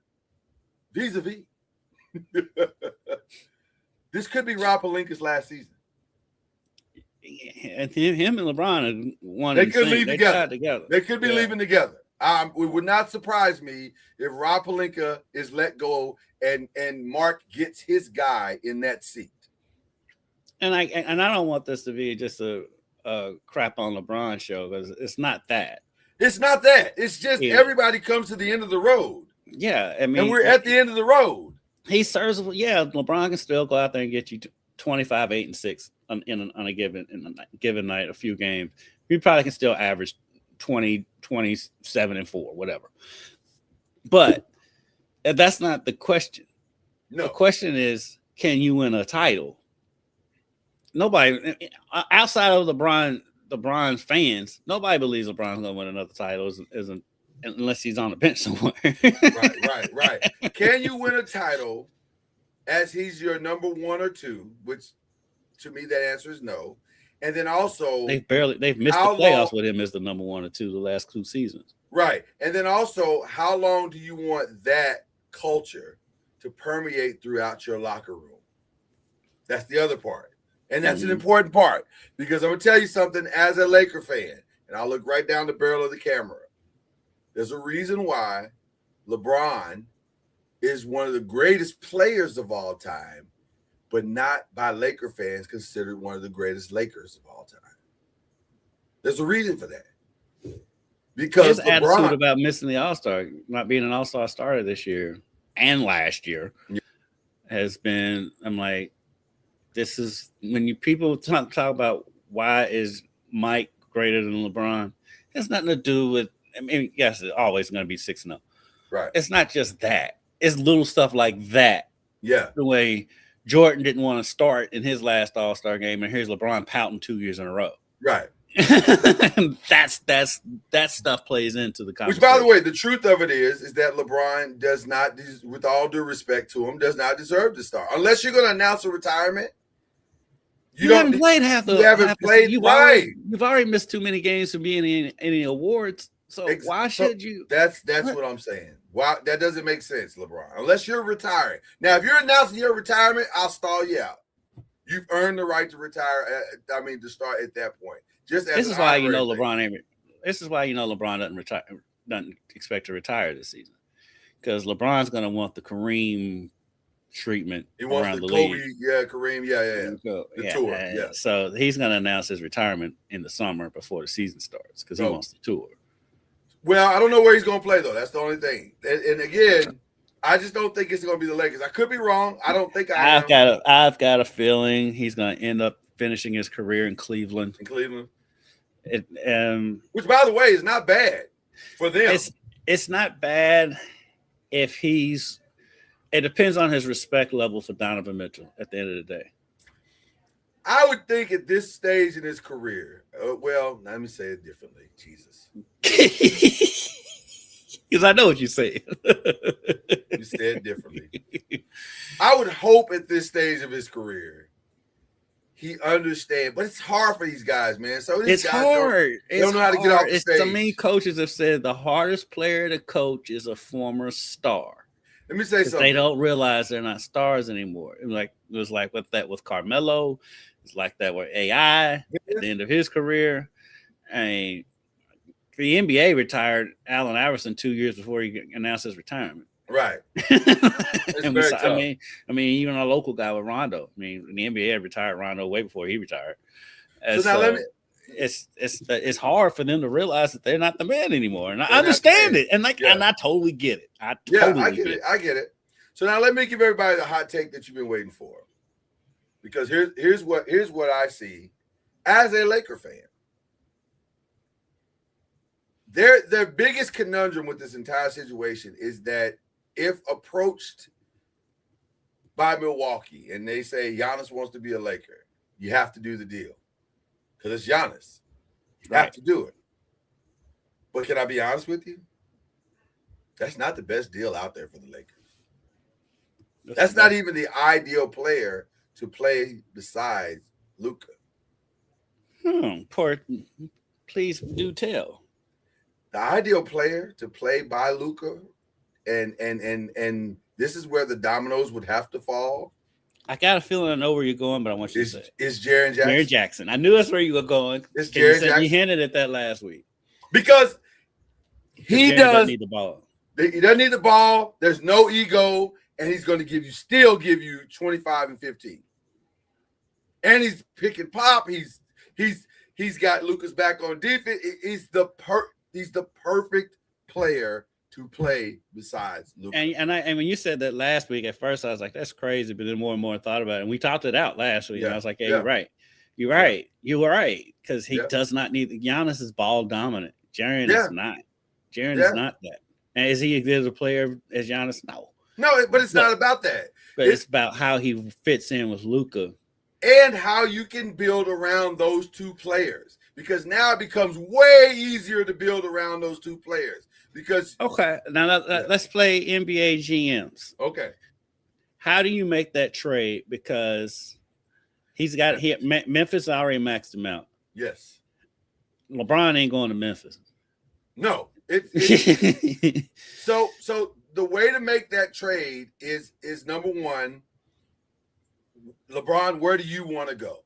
vis-a-vis, this could be Rob Pelinka's last season. And him and LeBron are they could leave together. They could be leaving together. It would not surprise me if Rob Pelinka is let go and Mark gets his guy in that seat. And I don't want this to be just a crap on LeBron show, because it's not that. It's not that. It's just everybody comes to the end of the road. Yeah, I mean, and we're at the end of the road. He serves. Yeah, LeBron can still go out there and get you 25, 8, and 6 on a given night, a few games. He probably can still average 20, 27, and 4, whatever. But that's not the question. No. The question is, can you win a title? Nobody outside of LeBron's fans, nobody believes LeBron's gonna win another title unless he's on the bench somewhere. Right. Can you win a title as he's your number 1 or 2? Which to me, that answer is no. And then also they've missed the playoffs with him as the number 1 or 2 the last 2 seasons. Right. And then also, how long do you want that culture to permeate throughout your locker room? That's the other part. And that's an important part, because I'm going to tell you something as a Laker fan, and I'll look right down the barrel of the camera. There's a reason why LeBron is one of the greatest players of all time, but not by Laker fans considered one of the greatest Lakers of all time. There's a reason for that. because his attitude about missing the All-Star, not being an All-Star starter this year and last year, has been. I'm like, this is when people talk about why is Mike greater than LeBron. It has nothing to do with. I mean, yes, it's always going to be 6-0. Right. It's not just that. It's little stuff like that. Yeah. The way Jordan didn't want to start in his last All-Star game, and here's LeBron pouting 2 years in a row. Right. that stuff plays into the conversation. Which, by the way, the truth of it is that LeBron does not, with all due respect to him, does not deserve to start unless you're going to announce a retirement. You haven't played half the. You haven't played. You've already missed too many games from being in any awards. So why should you? That's what I'm saying. Why that doesn't make sense, LeBron. Unless you're retiring. Now, if you're announcing your retirement, I'll stall you out. You've earned the right to retire. To start at that point. Just as this is why you know LeBron. This is why you know LeBron doesn't expect to retire this season, because LeBron's going to want the Kareem treatment around the Kobe, league. Yeah, Kareem, the tour. Yeah. So he's going to announce his retirement in the summer before the season starts because he wants the tour. Well, I don't know where he's going to play though. That's the only thing. And again, I just don't think it's going to be the Lakers. I could be wrong. I don't think I've got a feeling he's going to end up finishing his career in Cleveland. Which, by the way, is not bad for them. It's not bad if he's. It depends on his respect level for Donovan Mitchell at the end of the day. I would think at this stage in his career, well, let me say it differently. Jesus. Because I know what you say. You said differently. I would hope at this stage of his career, he understands, but it's hard for these guys, man. So it's hard. They don't know how to get off the stage. So many coaches have said the hardest player to coach is a former star. Let me say something. They don't realize they're not stars anymore. It was like with Carmelo. It's like that with AI at the end of his career. The NBA retired Allen Iverson 2 years before he announced his retirement. Right. I mean, even a local guy with Rondo. I mean, the NBA had retired Rondo way before he retired. It's hard for them to realize that they're not the man anymore, and I understand it, and and I totally get it. I get it. So now let me give everybody the hot take that you've been waiting for, because here's what I see as a Laker fan. Their biggest conundrum with this entire situation is that if approached by Milwaukee and they say Giannis wants to be a Laker, you have to do the deal. Because it's Giannis. You have to do it. But can I be honest with you? That's not the best deal out there for the Lakers. That's not even the ideal player to play besides Luka. Please do tell. The ideal player to play by Luka, and this is where the dominoes would have to fall. I got a feeling I know where you're going, but I want you to say it's Jaren Jackson. Jaren Jackson. I knew that's where you were going. It's Jaren Jackson. You hinted at that last week. Because he doesn't need the ball. He doesn't need the ball. There's no ego, and he's going to still give you 25 and 15. And he's picking pop. He's got Luka's back on defense. He's the perfect player to play besides Luka. And when you said that last week, at first I was like, that's crazy, but then more and more I thought about it. And we talked it out last week. And I was like, hey, you're right. You're right. You were right. Because he does not need Giannis is ball dominant. Jaren is not. Jaren is not that. And is he as good a player as Giannis? No. No, but it's not about that. But it's about how he fits in with Luka. And how you can build around those two players. Because now it becomes way easier to build around those two players. Because now let's play NBA GMs. Okay. How do you make that trade? Because Memphis already maxed him out. Yes. LeBron ain't going to Memphis. No. So the way to make that trade is number one, LeBron, where do you want to go?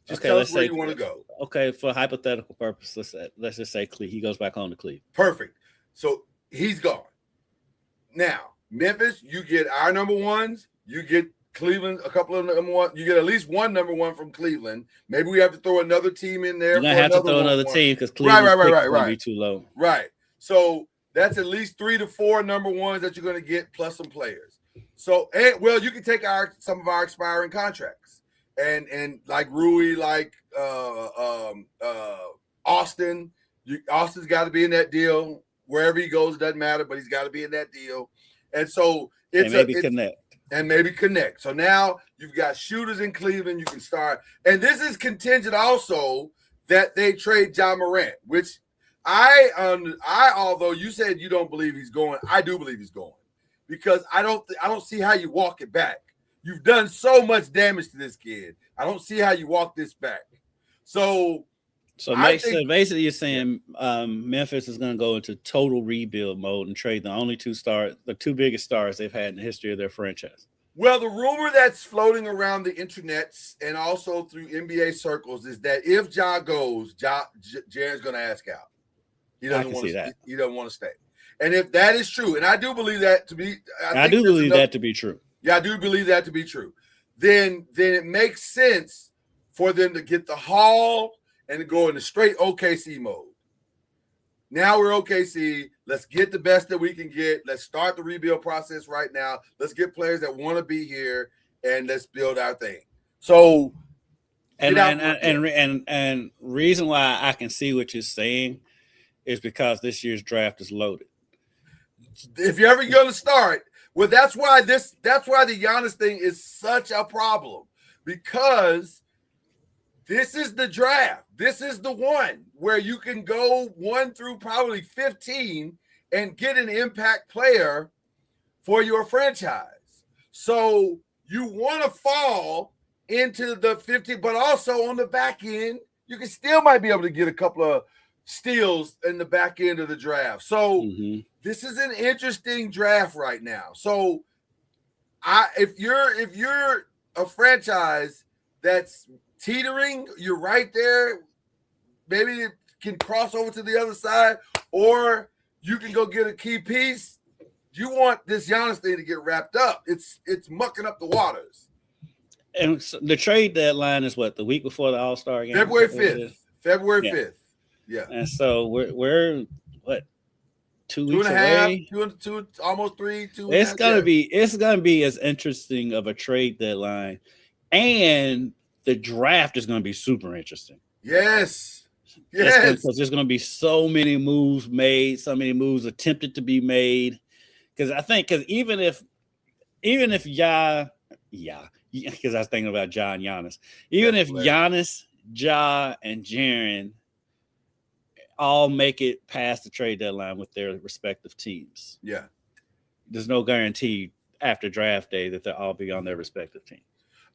Tell us where you want to go. Okay, for hypothetical purpose, let's just say he goes back home to Cleveland. Perfect. So he's gone. Now, Memphis, you get our number ones, you get Cleveland, a couple of number one. You get at least one number one from Cleveland. Maybe we have to throw another team in there. You're gonna have to throw another team because Cleveland's pick will be too low. Right. So that's at least 3 to 4 number ones that you're going to get plus some players. So, well, you can take some of our expiring contracts and like Rui, like Austin. Austin's got to be in that deal. Wherever he goes, doesn't matter, but he's got to be in that deal. And so maybe connect. So now you've got shooters in Cleveland. You can start, and this is contingent also that they trade Ja Morant, which I although you said you don't believe he's going, I do believe he's going because I don't see how you walk it back. You've done so much damage to this kid. I don't see how you walk this back. So basically, you're saying Memphis is going to go into total rebuild mode and trade the two biggest stars they've had in the history of their franchise. Well, the rumor that's floating around the internets and also through NBA circles is that if Ja goes, Jaren's going to ask out. He doesn't want to. He doesn't want to stay. And if that is true, and I do believe that to be, I do believe that to be true. Yeah, I do believe that to be true. Then it makes sense for them to get the haul and to go into straight OKC mode. Now we're OKC. Let's get the best that we can get. Let's start the rebuild process right now. Let's get players that want to be here, and let's build our thing. So, and reason why I can see what you're saying is because this year's draft is loaded. If you're ever going to start, well, that's why the Giannis thing is such a problem because this is the draft. This is the one where you can go 1 through probably 15 and get an impact player for your franchise. So you want to fall into the 50, but also on the back end, you can still might be able to get a couple of steals in the back end of the draft. So this is an interesting draft right now. So if you're a franchise that's teetering, you're right there. Maybe it can cross over to the other side, or you can go get a key piece. You want this Giannis thing to get wrapped up. It's mucking up the waters. And so the trade deadline is what, the week before the All-Star game? February 5th. February 5th. Yeah. And so we're what, 2 weeks away? Two, almost 3. It's gonna be as interesting of a trade deadline, and the draft is gonna be super interesting. Yes. Because there's gonna be so many moves made, so many moves attempted to be made. Because even if because I was thinking about Ja and Giannis. Even if Giannis, Ja, and Jaren all make it past the trade deadline with their respective teams. Yeah. There's no guarantee after draft day that they'll all be on their respective teams.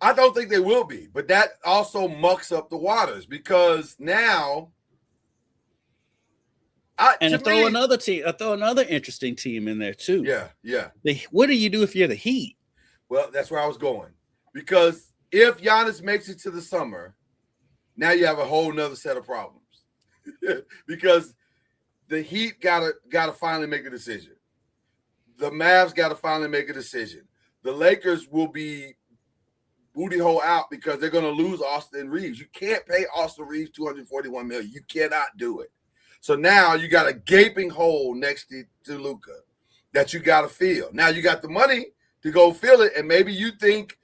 I don't think they will be, but that also mucks up the waters because now I throw another interesting team in there too. Yeah. What do you do if you're the Heat? Well, that's where I was going. Because if Giannis makes it to the summer, now you have a whole nother set of problems. Because the Heat gotta finally make a decision. The Mavs gotta finally make a decision. The Lakers will be booty hole out because they're gonna lose Austin Reeves. You can't pay Austin Reeves $241 million. You cannot do it. So now you got a gaping hole next to Luka that you gotta fill. Now you got the money to go fill it, and maybe you think,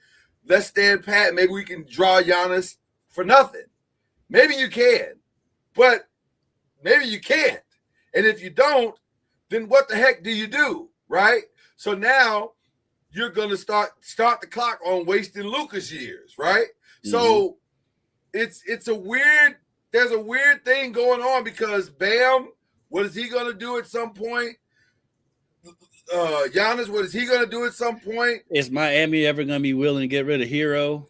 let's stand pat. Maybe we can draw Giannis for nothing. Maybe you can, but maybe you can't. And if you don't, then what the heck do you do, right? So now you're going to start the clock on wasting Luka's years, right? Mm-hmm. So there's a weird thing going on because Bam, what is he going to do at some point? Giannis, what is he going to do at some point? Is Miami ever going to be willing to get rid of Hero?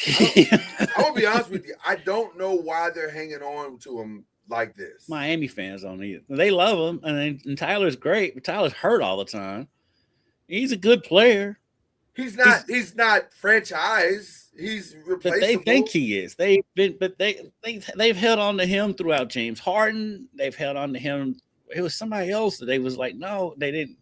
I'm going to be honest with you. I don't know why they're hanging on to him like this. Miami fans don't either. They love him, and Tyler's great, but Tyler's hurt all the time. He's a good player. He's not franchise. He's replaceable. But they think he is. They've held on to him throughout James Harden. They've held on to him. It was somebody else that they was like, no, they didn't.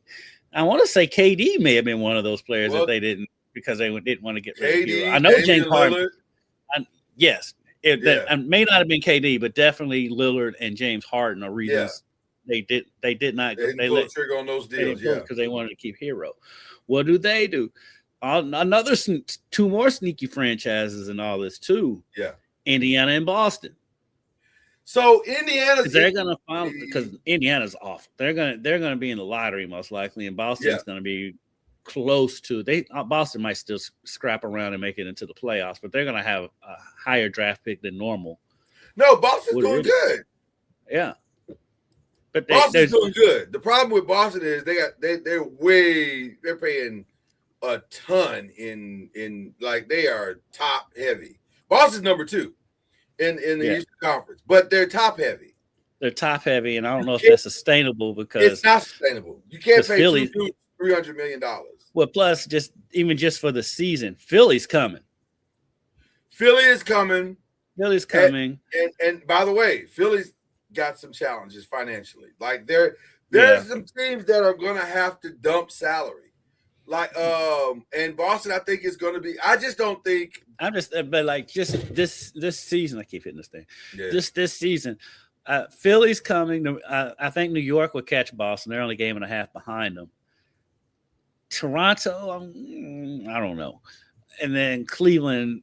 I want to say KD may have been one of those players that they didn't. because they didn't want to get rid of KD, Hero. I know Damian James Harden. Lillard. Yes, it may not have been KD, but definitely Lillard and James Harden are reasons they did not. They didn't pull the trigger on those deals, because they wanted to keep Hero. What do they do? Another two more sneaky franchises and all this too. Yeah, Indiana and Boston. So Indiana's they're gonna follow because Indiana's awful. They're gonna be in the lottery most likely, and Boston's gonna be close to. Boston might still scrap around and make it into the playoffs, but they're gonna have a higher draft pick than normal. No, Boston's doing good. Yeah, but Boston's doing good. The problem with Boston is they're paying a ton in like they are top heavy. Boston's number 2 in the Eastern Conference, but they're top heavy. They're top heavy, and I don't know if that's sustainable because it's not sustainable. You can't pay $300 million. Well, plus just for the season, Philly's coming. Philly is coming. And by the way, Philly's got some challenges financially. Like there's some teams that are going to have to dump salary. Like and Boston, I think is going to be. I just don't think. But like just this season, I keep hitting this thing. Yeah. This season, Philly's coming. I think New York will catch Boston. They're only a game and a half behind them. Toronto, I don't know, and then Cleveland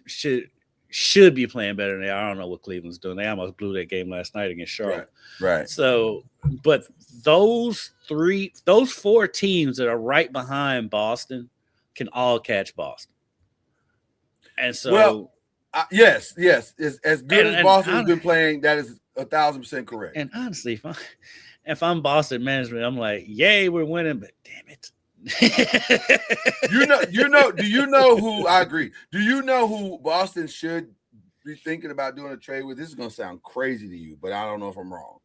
should be playing better than they are. I don't know what Cleveland's doing. They almost blew that game last night against Charlotte. Right. So, but those 4 teams that are right behind Boston can all catch Boston. And so, yes, as good as Boston's been playing, that is 1,000% correct. And honestly, if I'm Boston management, I'm like, yay, we're winning, but damn it. Do you know who I agree? Do you know who Boston should be thinking about doing a trade with? This is going to sound crazy to you, but I don't know if I'm wrong.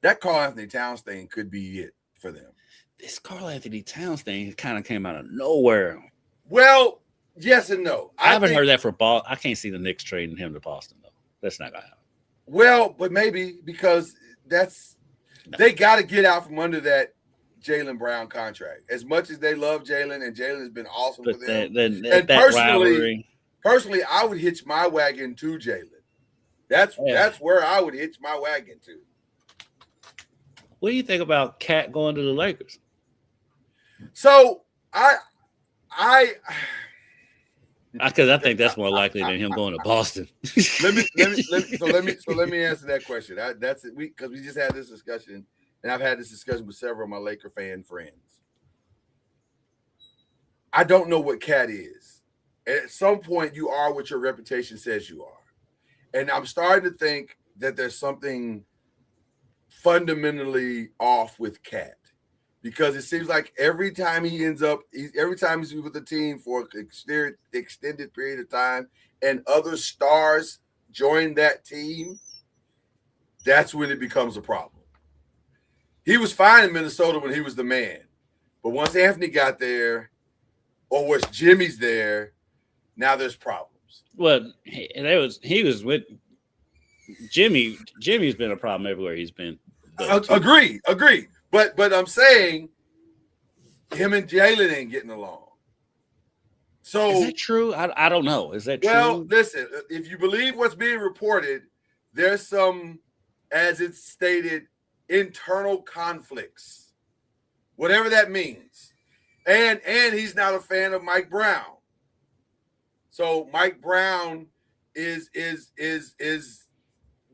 That Karl-Anthony Towns thing could be it for them. This Karl-Anthony Towns thing kind of came out of nowhere. Well, yes and no. I haven't heard that for Boston. I can't see the Knicks trading him to Boston, though. That's not going to happen. Well, but maybe because they got to get out from under that Jaylen Brown contract. As much as they love Jaylen, and Jaylen has been awesome with them. And personally, I would hitch my wagon to Jaylen. That's where I would hitch my wagon to. What do you think about Cat going to the Lakers? So because I think that's more likely than him going to Boston. let me answer that question. That's it. Because we just had this discussion. And I've had this discussion with several of my Laker fan friends. I don't know what Cat is. At some point, you are what your reputation says you are. And I'm starting to think that there's something fundamentally off with Cat. Because it seems like every time he's with the team for an extended period of time and other stars join that team, that's when it becomes a problem. He was fine in Minnesota when he was the man. But once Anthony got there, or once Jimmy's there, now there's problems. Well, he was with Jimmy. Jimmy's been a problem everywhere he's been. Agreed. But I'm saying him and Jaylen ain't getting along. So is that true? I don't know. Is that true? Well, listen, if you believe what's being reported, there's some, as it's stated, internal conflicts, whatever that means, and he's not a fan of Mike Brown. So Mike Brown is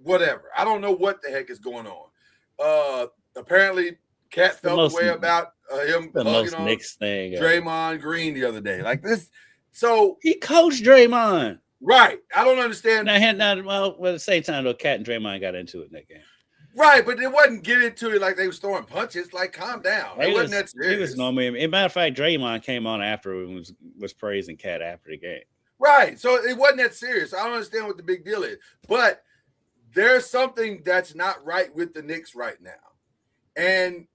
whatever. I don't know what the heck is going on. Apparently, Cat felt the way about him hugging on Draymond Green the other day, like this. So he coached Draymond, right? I don't understand. At the same time, though, Cat and Draymond got into it in that game. Right, but it wasn't get into it like they was throwing punches. Like, calm down. It wasn't that serious. He was normal. As a matter of fact, Draymond came on after and was praising Cat after the game. Right, so it wasn't that serious. I don't understand what the big deal is. But there's something that's not right with the Knicks right now. And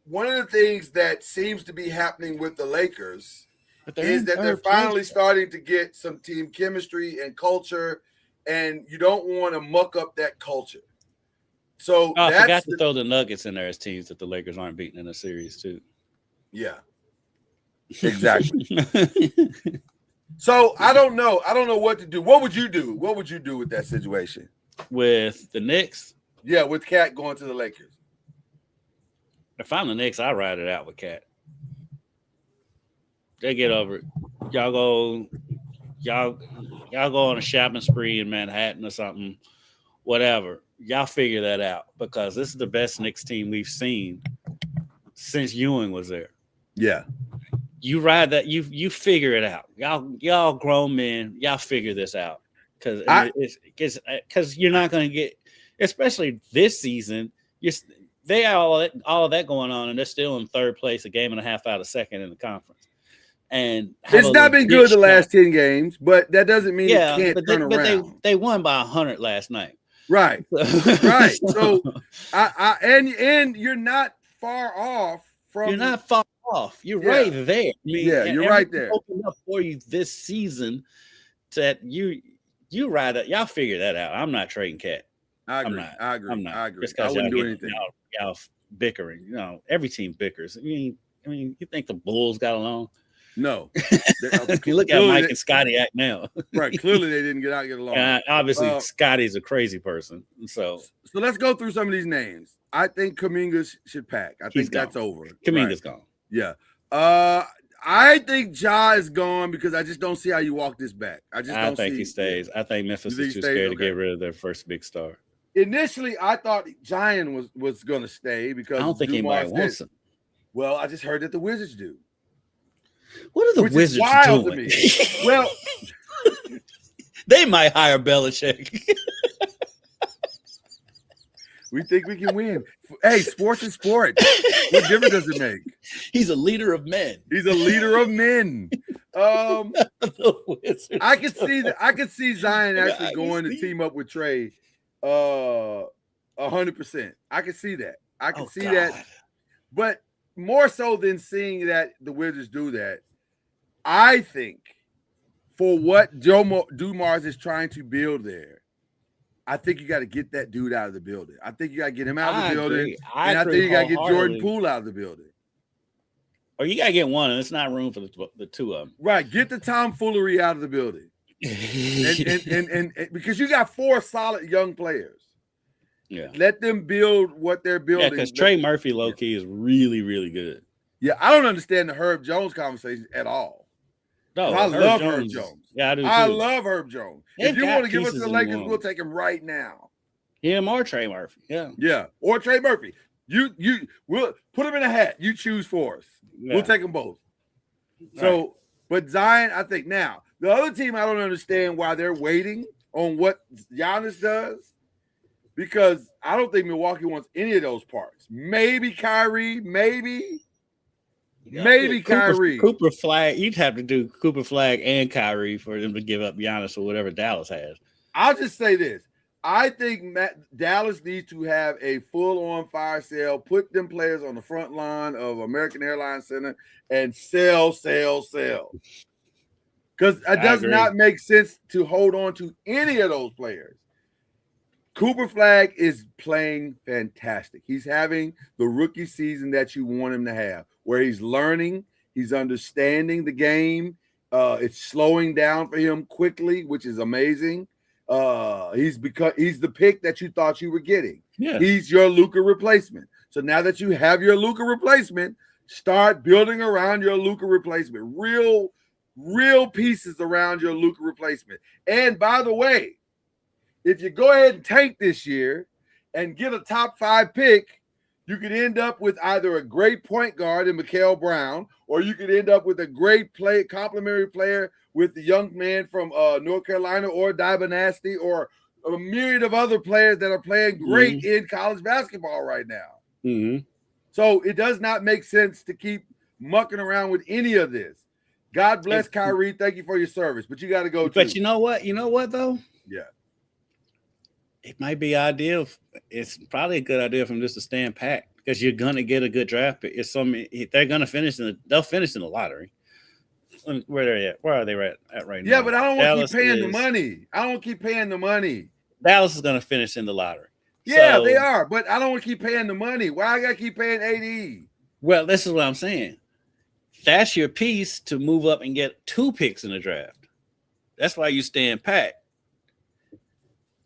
one of the things that seems to be happening with the Lakers is that they're finally starting to get some team chemistry and culture, and you don't want to muck up that culture. So I forgot to throw the Nuggets in there as teams that the Lakers aren't beating in a series too. Yeah. Exactly. So I don't know. I don't know what to do. What would you do? What would you do with that situation? With the Knicks? Yeah, with Cat going to the Lakers. If I'm the Knicks, I ride it out with Cat. They get over it. Y'all go on a shopping spree in Manhattan or something, whatever. Y'all figure that out because this is the best Knicks team we've seen since Ewing was there. Yeah. You ride that, you figure it out. Y'all grown men, y'all figure this out. Because you're not going to get, especially this season, they have all of that going on, and they're still in third place, a game and a half out of second in the conference. And it's not been good the last 10 games, but that doesn't mean it can't turn around. But they won by 100 last night. Right. Right. So and you're not far off from. You're not far off. You're right there. I mean, you're right there. Opened up for you this season that you ride it. Y'all figure that out. I'm not trading Cat. I agree. I'm not. I agree. Just I because wouldn't do anything. Y'all bickering. You know, every team bickers. I mean, you think the Bulls got along? No. You look at Mike and Scotty act now. Right. Clearly, they didn't get along. Obviously, Scotty's a crazy person. So let's go through some of these names. I think Kuminga should pack. I think that's over. Kuminga's gone. Yeah. I think Ja is gone because I just don't see how you walk this back. I think he stays. I think Memphis is too scared to get rid of their first big star. Initially, I thought Zion was going to stay because I don't think anybody wants him. Well, I just heard that the Wizards do. What are the Wizards doing? To me. Well, they might hire Belichick. We think we can win. Hey, sports is sport. What difference does it make? He's a leader of men. He's a leader of men. I could see Zion actually going to team up with Trey 100%. I can see that. I can see that. But more so than seeing that the Wizards do that, I think for what Joe Dumars is trying to build there, I think you got to get that dude out of the building. I think you got to get him out of the building. And I think you got to get Jordan Poole out of the building. Or you got to get one, and it's not room for the two of them. Right. Get the tomfoolery out of the building. and because you got 4 solid young players. Yeah. Let them build what they're building. Yeah, because Trey Murphy, low-key, is really, really good. Yeah, I don't understand the Herb Jones conversation at all. No, I love Herb Jones. Yeah, I do too. I love Herb Jones. If you want to give us the Lakers, we'll take him right now. Him or Trey Murphy. Yeah. Yeah, or Trey Murphy. We'll put him in a hat. You choose for us. Yeah. We'll take them both. So, but Zion, I think now, the other team, I don't understand why they're waiting on what Giannis does. Because I don't think Milwaukee wants any of those parts. Maybe Kyrie, maybe Kyrie. Cooper Flag. You'd have to do Cooper Flag and Kyrie for them to give up Giannis or whatever Dallas has. I'll just say this. I think Dallas needs to have a full-on fire sale, put them players on the front line of American Airlines Center and sell. Because it does not make sense to hold on to any of those players. Cooper Flag is playing fantastic. He's having the rookie season that you want him to have, where he's learning, he's understanding the game. It's slowing down for him quickly, which is amazing. He's the pick that you thought you were getting. Yeah. He's your Luka replacement. So now that you have your Luka replacement, start building around your Luka replacement. Real pieces around your Luka replacement. And by the way, if you go ahead and tank this year and get a top 5 pick, you could end up with either a great point guard in Mikael Brown, or you could end up with a great complementary player with the young man from North Carolina, or Nasty, or a myriad of other players that are playing great in college basketball right now. Mm-hmm. So it does not make sense to keep mucking around with any of this. God bless Kyrie. Thank you for your service, but you got to go. But you know what? You know what though? Yeah. It might be ideal. It's probably a good idea for them just to stand pat because you're gonna get a good draft pick. They're gonna finish they'll finish in the lottery. Where they're at? Where are they at right now? Yeah, but I don't want to keep paying the money. I don't want to keep paying the money. Dallas is gonna finish in the lottery. Yeah, they are, but I don't want to keep paying the money. Why I gotta keep paying AD? Well, this is what I'm saying. That's your piece to move up and get 2 picks in the draft. That's why you stand pat.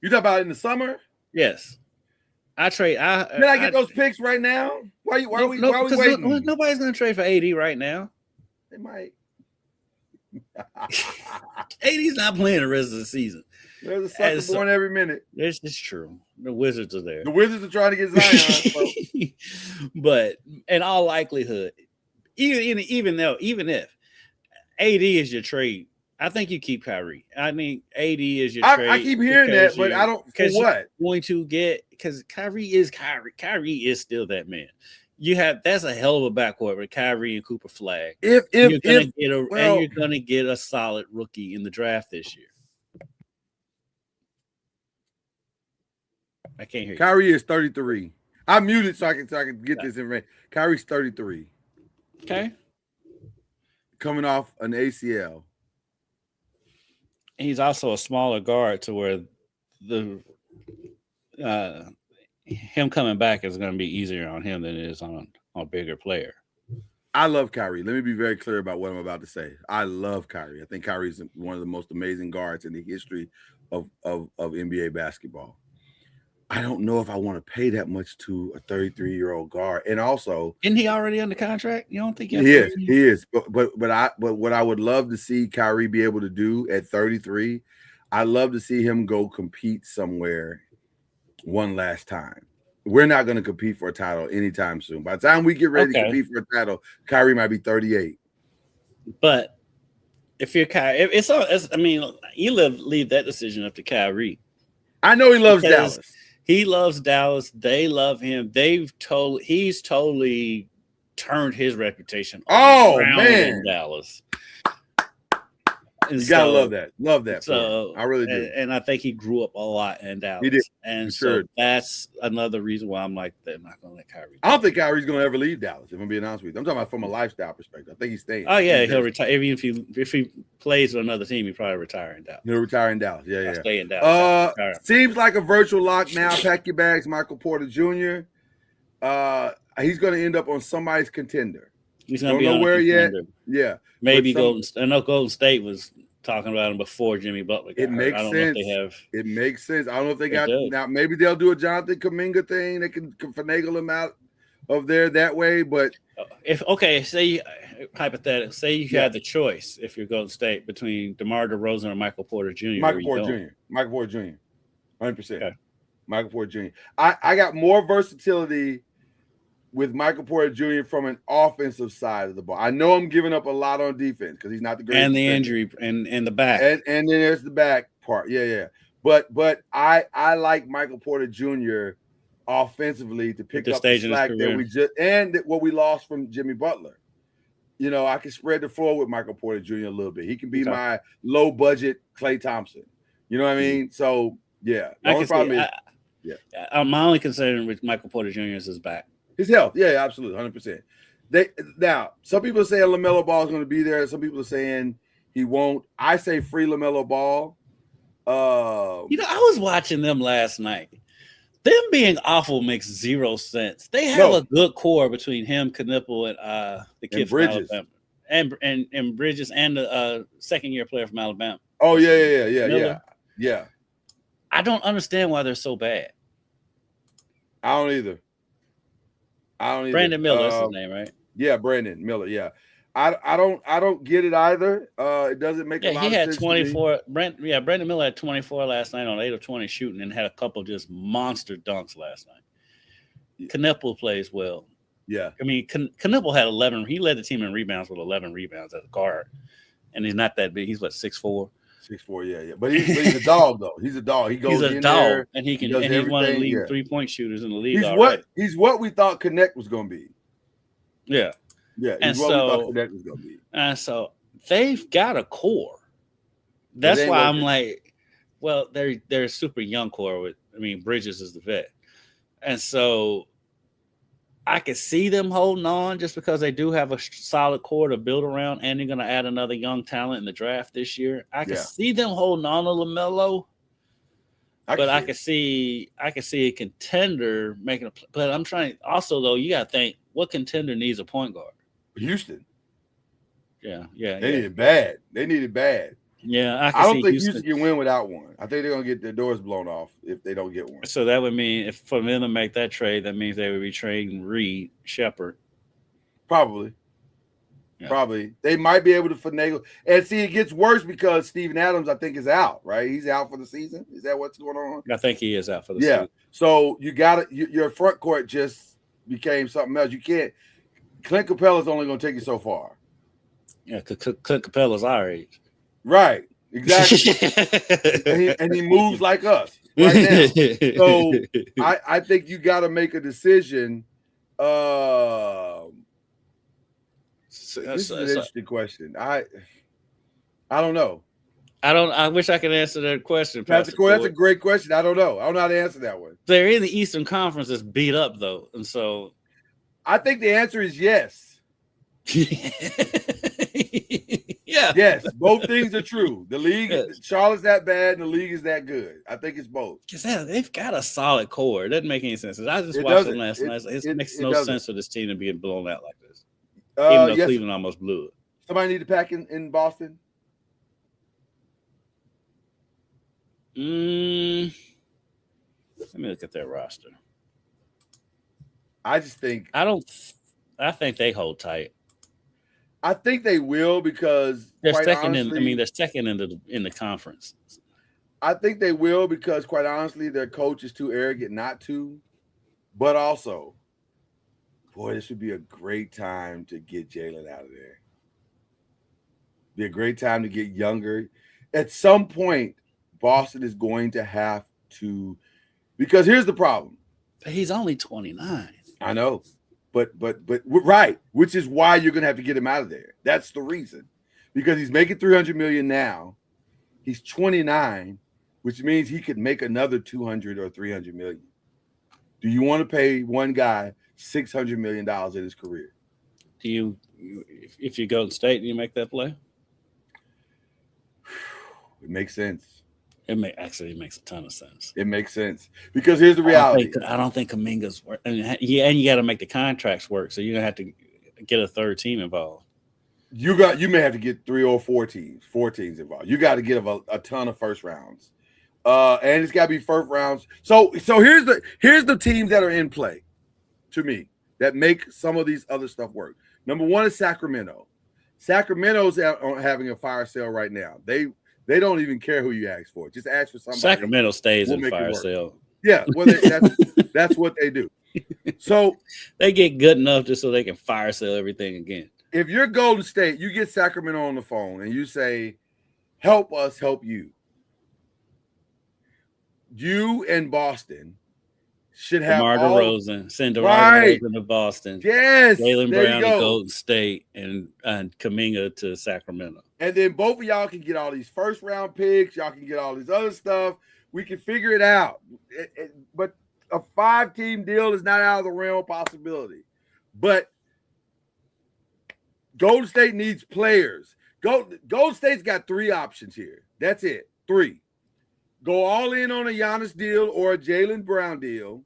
You talk about it in the summer? Yes. I trade. Can I get those picks right now? Why are we waiting? Nobody's going to trade for AD right now. They might. AD's not playing the rest of the season. There's a sucker born every minute. It's true. The Wizards are there. The Wizards are trying to get Zion. But in all likelihood, even if AD is your trade, I think you keep Kyrie. I mean, AD is your trade. I keep hearing that, but I don't. For what? Going to get, because Kyrie is Kyrie. Kyrie is still that man. That's a hell of a backcourt with Kyrie and Cooper Flag. You're gonna get a solid rookie in the draft this year. I can't hear you. Kyrie is 33. I muted so I can get this in. Kyrie's 33. Okay. Coming off an ACL. He's also a smaller guard to where him coming back is going to be easier on him than it is on a bigger player. I love Kyrie. Let me be very clear about what I'm about to say. I love Kyrie. I think Kyrie is one of the most amazing guards in the history of NBA basketball. I don't know if I want to pay that much to a 33-year-old guard. And also, isn't he already under contract? You don't think he is. But what I would love to see Kyrie be able to do at 33, I love to see him go compete somewhere one last time. We're not going to compete for a title anytime soon. By the time we get ready to compete for a title, Kyrie might be 38. But if you're Kyrie, you leave that decision up to Kyrie. I know he loves Dallas. He loves Dallas. They love him. He's totally turned his reputation around in Dallas. You gotta love that. Love that. So I really do. And I think he grew up a lot in Dallas. He did. And so that's another reason why I'm like, they're not gonna let Kyrie. I don't think Kyrie's gonna ever leave Dallas, if I'm being honest with you. I'm talking about from a lifestyle perspective. I think he's staying. Oh yeah, he'll retire. Even if he plays with another team, he'll probably retire in Dallas. He'll retire in Dallas. Yeah. Stay in Dallas. Seems like a virtual lock now. Pack your bags, Michael Porter Jr. He's gonna end up on somebody's contender. He's gonna be on nowhere yet. Yeah. Maybe Golden. I know Golden State was talking about him before Jimmy Butler got hurt. Makes I don't sense. Know if they have. It makes sense. I don't know if they got now. Maybe they'll do a Jonathan Kuminga thing. They can finagle him out of there that way. But say hypothetically, say you had the choice if you're Golden State between DeMar DeRozan or Michael Porter Jr. Michael Porter Jr. 100%. Michael Porter Jr. I got more versatility with Michael Porter Jr. from an offensive side of the ball. I know I'm giving up a lot on defense because he's not the greatest. And the injury and the back. And then there's the back part. Yeah. But I like Michael Porter Jr. offensively to pick up the slack that what we lost from Jimmy Butler. You know, I can spread the floor with Michael Porter Jr. a little bit. He can be my low budget Klay Thompson. You know what I mean? So yeah. The only problem is my only concern with Michael Porter Jr. is his back. His health, yeah, absolutely, 100%. Now, some people are saying LaMelo Ball is going to be there. Some people are saying he won't. I say free LaMelo Ball. I was watching them last night. Them being awful makes zero sense. They have a good core between him, Knipple, and the kid from Alabama, and Bridges, and the second-year player from Alabama. Oh yeah. I don't understand why they're so bad. I don't either. Brandon Miller is his name, right? Yeah, Brandon Miller. Yeah, I don't get it either. It doesn't make a lot of sense. He had 24. Brandon Miller had 24 last night on 8 of 20 shooting and had a couple just monster dunks last night. Yeah. Knipple plays well. Yeah, I mean, Knipple had 11. He led the team in rebounds with 11 rebounds as a guard, and he's not that big. He's 6'4". 6'4", yeah. But he's a dog though. He's a dog. He goes in there, and he can. And he's one of the leading 3-point shooters in the league. He's what we thought Connect was going to be. Yeah. He's what we thought Connect was going to be. And so they've got a core. That's why I'm like, well, they're a super young core. Bridges is the vet, and so I could see them holding on just because they do have a solid core to build around, and they're going to add another young talent in the draft this year. I can see them holding on to LaMelo, but I can see a contender making a. But I'm trying. Also, though, you got to think what contender needs a point guard. Houston. Yeah. They need it bad. They need it bad. Yeah, I don't think Houston can win without one. I think they're gonna get their doors blown off if they don't get one. So that would mean if for them to make that trade, that means they would be trading Reed, Shepard. Probably. Yeah. Probably. They might be able to finagle. And see, it gets worse because Steven Adams, I think, is out, right? He's out for the season. Is that what's going on? I think he is out for the season. So you got it. Your front court just became something else. You can't. Clint Capella's only going to take you so far. Yeah, Clint Capella's our age. Right. Exactly. and he moves like us right now. So I think you got to make a decision. This is an interesting question. I don't know. I wish I could answer that question. That's a great question. I don't know. I don't know how to answer that one. They're in the Eastern Conference that's beat up though, and so I think the answer is yes. Yeah. Yes, both things are true. The league, Charlotte's that bad, and the league is that good. I think it's both. Because they've got a solid core. It doesn't make any sense. I just watched them last night. It makes no sense for this team to be blown out like this. Even though Cleveland almost blew it. Somebody need to pack in Boston? Let me look at their roster. I just think I think they hold tight. I think they will because they're second in the conference. I think they will because quite honestly, their coach is too arrogant not to. But also, boy, this would be a great time to get Jalen out of there. Be a great time to get younger. At some point, Boston is going to have to, because here's the problem. He's only 29. I know. But right, which is why you're gonna have to get him out of there. That's the reason, because he's making $300 million now. He's 29, which means he could make another 200 or 300 million. Do you want to pay one guy $600 million in his career? Do you, if you go to State, do you make that play? It makes sense. It makes a ton of sense. It makes sense because here's the reality. I don't think Kuminga's work. And you got to make the contracts work, so you're gonna have to get a third team involved. You may have to get 3 or 4 teams involved. You got to get a ton of first rounds, and it's got to be first rounds. So here's the teams that are in play, to me, that make some of these other stuff work. Number one is Sacramento. Sacramento's having a fire sale right now. They don't even care who you ask for. Just ask for somebody. Sacramento stays in fire sale. Yeah, well, that's what they do. So they get good enough just so they can fire sale everything again. If you're Golden State, you get Sacramento on the phone and you say, "Help us, help you." You and Boston should have DeMar DeRozan, send DeMar DeRozan to Boston. Yes, Jaylen Brown to Golden State and Kuminga to Sacramento. And then both of y'all can get all these first round picks. Y'all can get all this other stuff. We can figure it out. But a 5-team deal is not out of the realm of possibility. But Golden State needs players. Golden State's got 3 options here. That's it. 3. Go all in on a Giannis deal or a Jaylen Brown deal.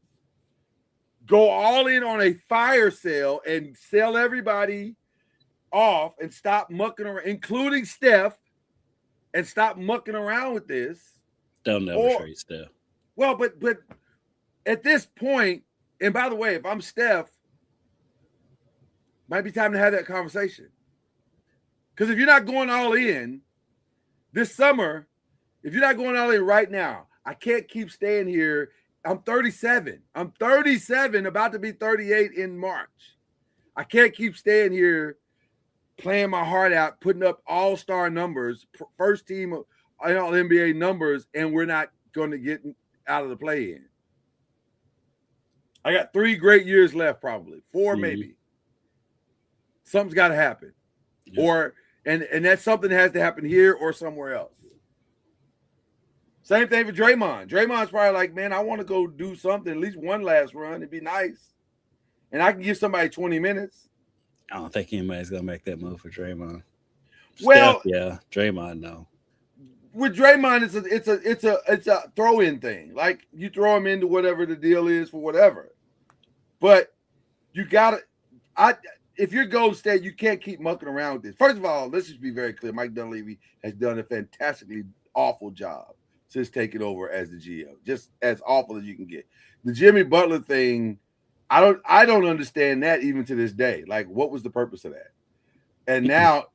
Go all in on a fire sale and sell everybody off and stop mucking around, including Steph, and stop mucking around with this. They'll never trade Steph. Well, but at this point, and by the way, if I'm Steph, might be time to have that conversation. Because if you're not going all in this summer, if you're not going all in right now, I can't keep staying here. I'm 37. I'm 37, about to be 38 in March. I can't keep staying here playing my heart out, putting up all-star numbers, first team all NBA numbers, and we're not going to get out of the play-in. I got 3 great years left, probably 4 maybe. Something's got to happen, and that something has to happen here or somewhere else. Same thing for Draymond. Draymond's probably like, man, I want to go do something, at least one last run. It'd be nice, and I can give somebody 20 minutes. I don't think anybody's gonna make that move for Draymond. Well, Steph, yeah, Draymond, no. With Draymond, it's a throw-in thing. Like you throw him into whatever the deal is for whatever. But you got to. if you're Golden State, you can't keep mucking around with this. First of all, let's just be very clear. Mike Dunleavy has done a fantastically awful job since taking over as the GM. Just as awful as you can get. The Jimmy Butler thing, I don't understand that even to this day. Like, what was the purpose of that? And now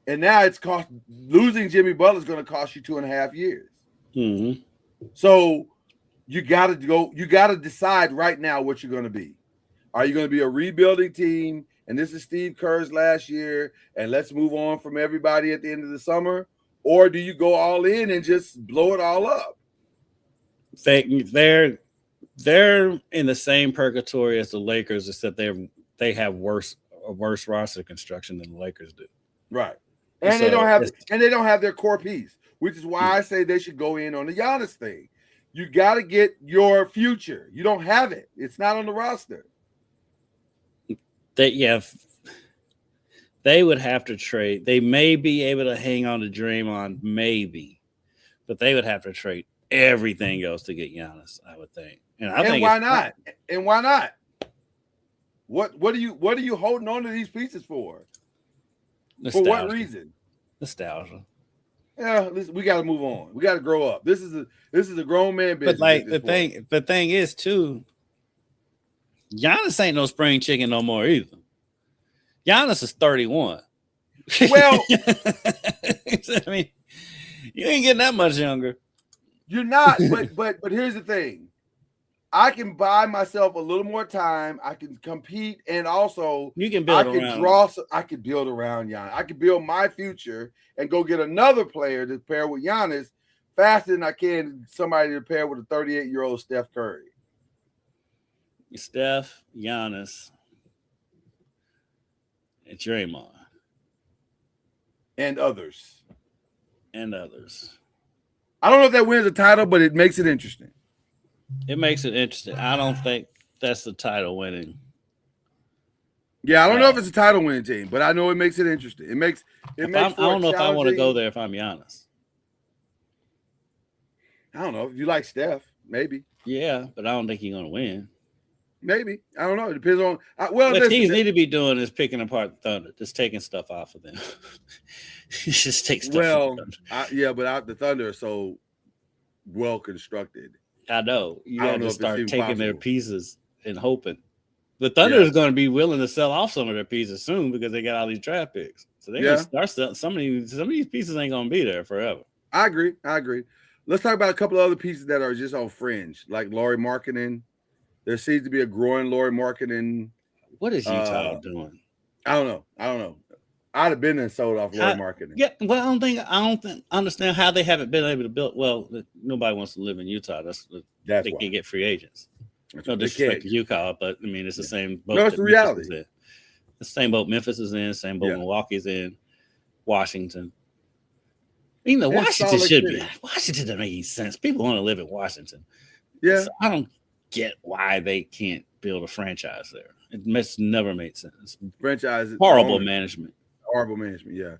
it's cost losing Jimmy Butler is going to cost you 2.5 years. Mm-hmm. So you got to decide right now what you're going to be. Are you going to be a rebuilding team? And this is Steve Kerr's last year, and let's move on from everybody at the end of the summer? Or do you go all in and just blow it all up? They're in the same purgatory as the Lakers, except they have worse roster construction than the Lakers do. Right. And so they don't have their core piece, which is why I say they should go in on the Giannis thing. You got to get your future. You don't have it. It's not on the roster. They would have to trade. They may be able to hang on to Draymond, maybe, but they would have to trade everything else to get Giannis, I would think. And why not? And why not? What are you holding on to these pieces for? Nostalgia. For what reason? Nostalgia. Yeah, we got to move on. We got to grow up. This is a grown man business. But like the thing is too, Giannis ain't no spring chicken no more either. Giannis is 31. Well, I mean, you ain't getting that much younger. You're not. But here's the thing. I can buy myself a little more time. I can compete, and also you can build I can build around Giannis. I can build my future and go get another player to pair with Giannis faster than I can somebody to pair with a 38-year-old Steph Curry. Steph, Giannis, and Draymond. And others. I don't know if that wins a title, but it makes it interesting. It makes it interesting. I don't think that's the title winning. Yeah, I don't know if it's a title winning team, but I know it makes it interesting. It makes I don't know if I want to go there if I'm Giannis. I don't know. If you like Steph, maybe. Yeah, but I don't think he's going to win. Maybe. I don't know. It depends on what teams need to be doing is picking apart the Thunder, just taking stuff off of them. Just take stuff. Well, but the Thunder are so well constructed. I know. You got to start taking their pieces and hoping. The Thunder is going to be willing to sell off some of their pieces soon because they got all these draft picks. So they're going to start selling. Some of these pieces ain't going to be there forever. I agree. Let's talk about a couple of other pieces that are just on fringe, like Lauri Markkanen. There seems to be a growing Lauri Markkanen. What is Utah doing? I don't know. I'd have been and sold off Lauri Markkanen. Yeah, well, I don't understand how they haven't been able to build. Well, nobody wants to live in Utah. That's they can get free agents. No disrespect to Utah, but I mean it's the same boat. No, it's the reality. The same boat Memphis is in, same boat Milwaukee's in, Washington. You know, Washington should be. Washington doesn't make any sense. People want to live in Washington. Yeah, so I don't get why they can't build a franchise there. It never made sense. Franchise horrible management. Horrible management, yeah.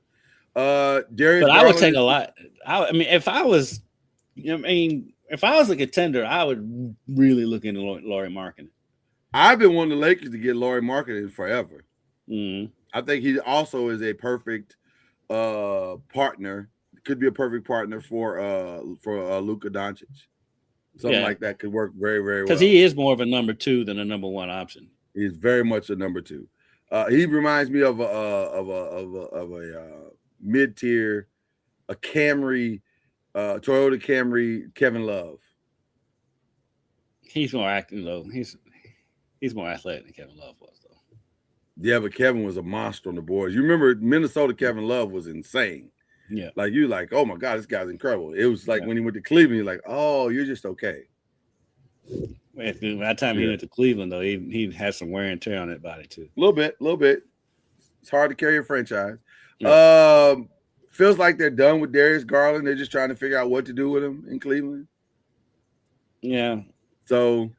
Darius but I would take a lot. I mean, if I was a contender, I would really look into Lauri Markkanen. I've been wanting the Lakers to get Lauri Markkanen forever. Mm-hmm. I think he also is a perfect partner. Could be a perfect partner for Luka Doncic. Something like that could work very, very well. Because he is more of a number 2 than a number 1 option. He's very much a number 2. He reminds me of a mid-tier, a Camry, Toyota Camry, Kevin Love. He's more active though. He's more athletic than Kevin Love was though. Yeah, but Kevin was a monster on the boards. You remember Minnesota Kevin Love was insane. Yeah. Like oh my God, this guy's incredible. It was like when he went to Cleveland, you're like, oh, you're just okay. By the time he went to Cleveland, though, he had some wear and tear on that body too. A little bit. It's hard to carry a franchise. Yeah. Feels like they're done with Darius Garland. They're just trying to figure out what to do with him in Cleveland. Yeah. So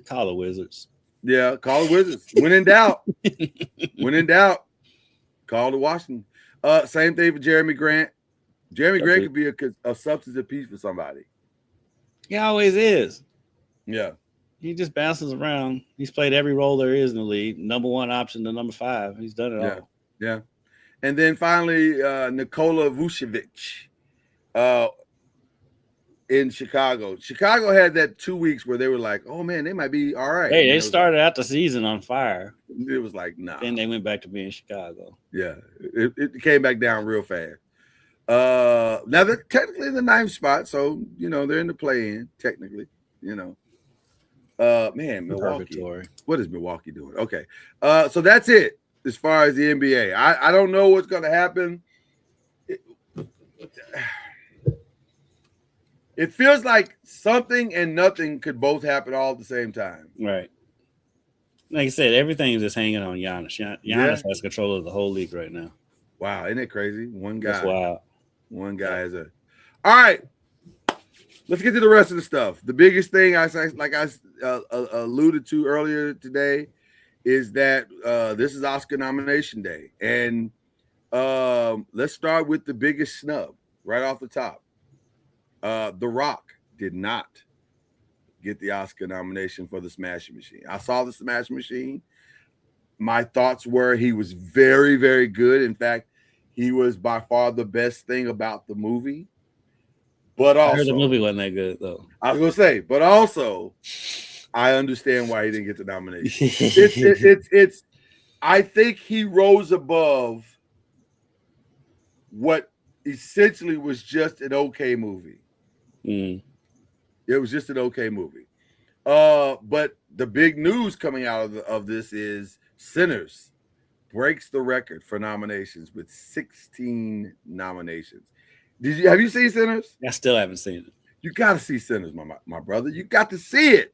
call the Wizards. Yeah, call the Wizards. When in doubt, call the Washington. Same thing for Jeremy Grant. Jeremy Grant could be a substantive piece for somebody. He always is. Yeah. He just bounces around. He's played every role there is in the league. Number 1 option to number 5. He's done it all. Yeah. And then finally, Nikola Vucevic in Chicago. Chicago had that 2 weeks where they were like, oh, man, they might be all right. Hey, they started out the season on fire. It was like, nah. Then they went back to being Chicago. Yeah, it came back down real fast. Now they're technically in the 9th spot, so they're in the play-in technically. Man, Milwaukee. What is Milwaukee doing? Okay, so that's it as far as the NBA. I don't know what's going to happen. It feels like something and nothing could both happen all at the same time. Right. Like I said, everything is just hanging on Giannis. Giannis has control of the whole league right now. Wow, isn't it crazy? One guy. That's wild. One guy has a. All right, let's get to the rest of the stuff. The biggest thing I alluded to earlier today is that this is Oscar nomination day, and let's start with the biggest snub right off the top. The Rock did not get the Oscar nomination for The Smashing Machine. I saw The Smashing Machine. My thoughts were he was very, very good. In fact, he was by far the best thing about the movie. But also, I heard the movie wasn't that good, though. I was going to say, but also, I understand why he didn't get the nomination. I think he rose above what essentially was just an okay movie. It was just an okay movie. But the big news coming out of this is Sinners breaks the record for nominations with 16 nominations. Have you seen Sinners? I still haven't seen it. You got to see Sinners, my brother. You got to see it.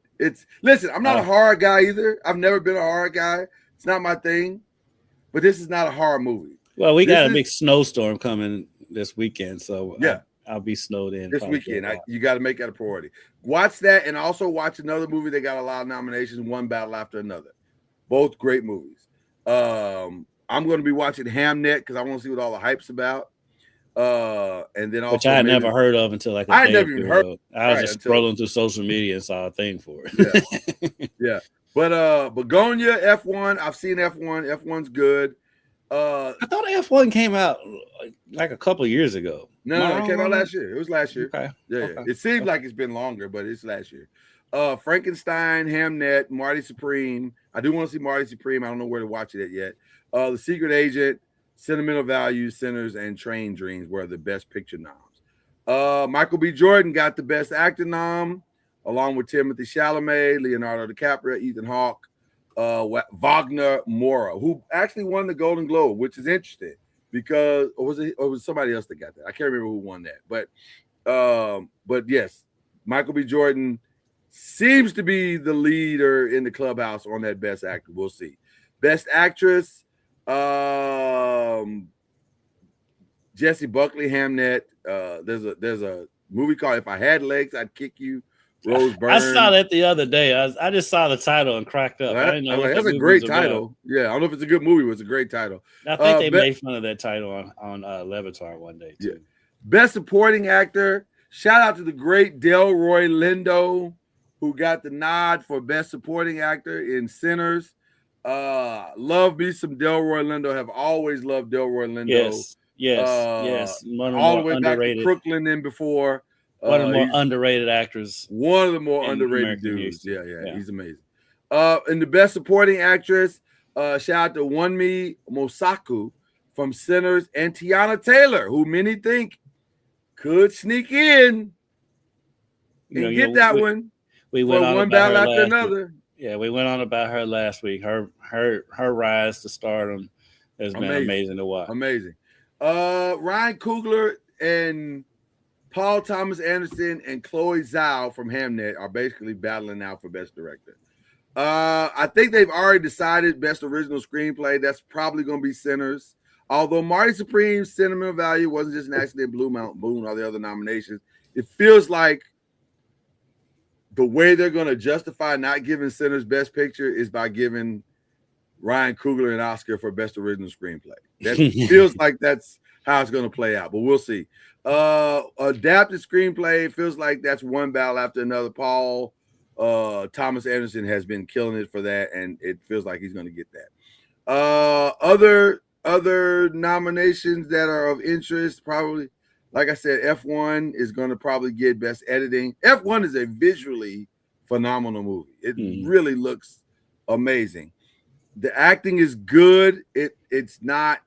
Listen, I'm not a horror guy either. I've never been a horror guy. It's not my thing. But this is not a horror movie. Well, we got a big snowstorm coming this weekend, so yeah. I'll be snowed in this weekend. You got to make that a priority. Watch that, and also watch another movie that got a lot of nominations, One Battle After Another. Both great movies. I'm going to be watching Hamnet because I want to see what all the hype's about. And then also, which I had never heard of until like I had never even heard. I was just scrolling through social media and saw a thing for it. Yeah. But Begonia F1. I've seen F1. F1's good. I thought F1 came out like a couple of years ago. No, it came out last year. It was last year. Okay. Yeah. Okay. It seems like it's been longer, but it's last year. Frankenstein, Hamnet, Marty Supreme. I do want to see Marty Supreme. I don't know where to watch it yet. The Secret Agent, Sentimental Values, Sinners, and Train Dreams were the best picture noms. Michael B. Jordan got the best actor nom, along with Timothy Chalamet, Leonardo DiCaprio, Ethan Hawke, Wagner Moura, who actually won the Golden Globe, which is interesting because or was it somebody else that got that? I can't remember who won that, but yes, Michael B. Jordan seems to be the leader in the clubhouse on that best actor. We'll see. Best actress, Jessie Buckley, Hamnet. There's a movie called If I Had Legs, I'd Kick You. Rose Byrne. I saw that the other day. I just saw the title and cracked up. I didn't know that's a great title. Yeah, I don't know if it's a good movie, but it's a great title. I think they made fun of that title on Levitar one day too. Yeah. Best supporting actor. Shout out to the great Delroy Lindo, who got the nod for best supporting actor in Sinners. Love me some Delroy Lindo. Have always loved Delroy Lindo. Yes. One of all the the way underrated. back to Crooklyn and before. One of the more underrated actors. One of the more underrated dudes. Yeah, he's amazing. And the best supporting actress, shout out to Wunmi Mosaku from Sinners and Tiana Taylor, who many think could sneak in and get that one. We went on one battle after another. Yeah, we went on about her last week. Her rise to stardom has been amazing to watch. Amazing. Ryan Coogler and Paul Thomas Anderson and Chloe Zhao from Hamnet are basically battling out for Best Director. I think they've already decided Best Original Screenplay. That's probably going to be Sinners. Although Marty Supreme's Sentimental Value wasn't just an accident, Blue Mountain Boone, all the other nominations. It feels like the way they're going to justify not giving Sinners Best Picture is by giving Ryan Coogler an Oscar for Best Original Screenplay. That feels like that's how it's going to play out, but we'll see. Adapted screenplay, feels like that's One Battle After Another. Paul Thomas Anderson has been killing it for that, and it feels like he's going to get that. Other nominations that are of interest, probably, like I said, F1 is going to probably get best editing. F1 is a visually phenomenal movie. It really looks amazing. The acting is good. It's not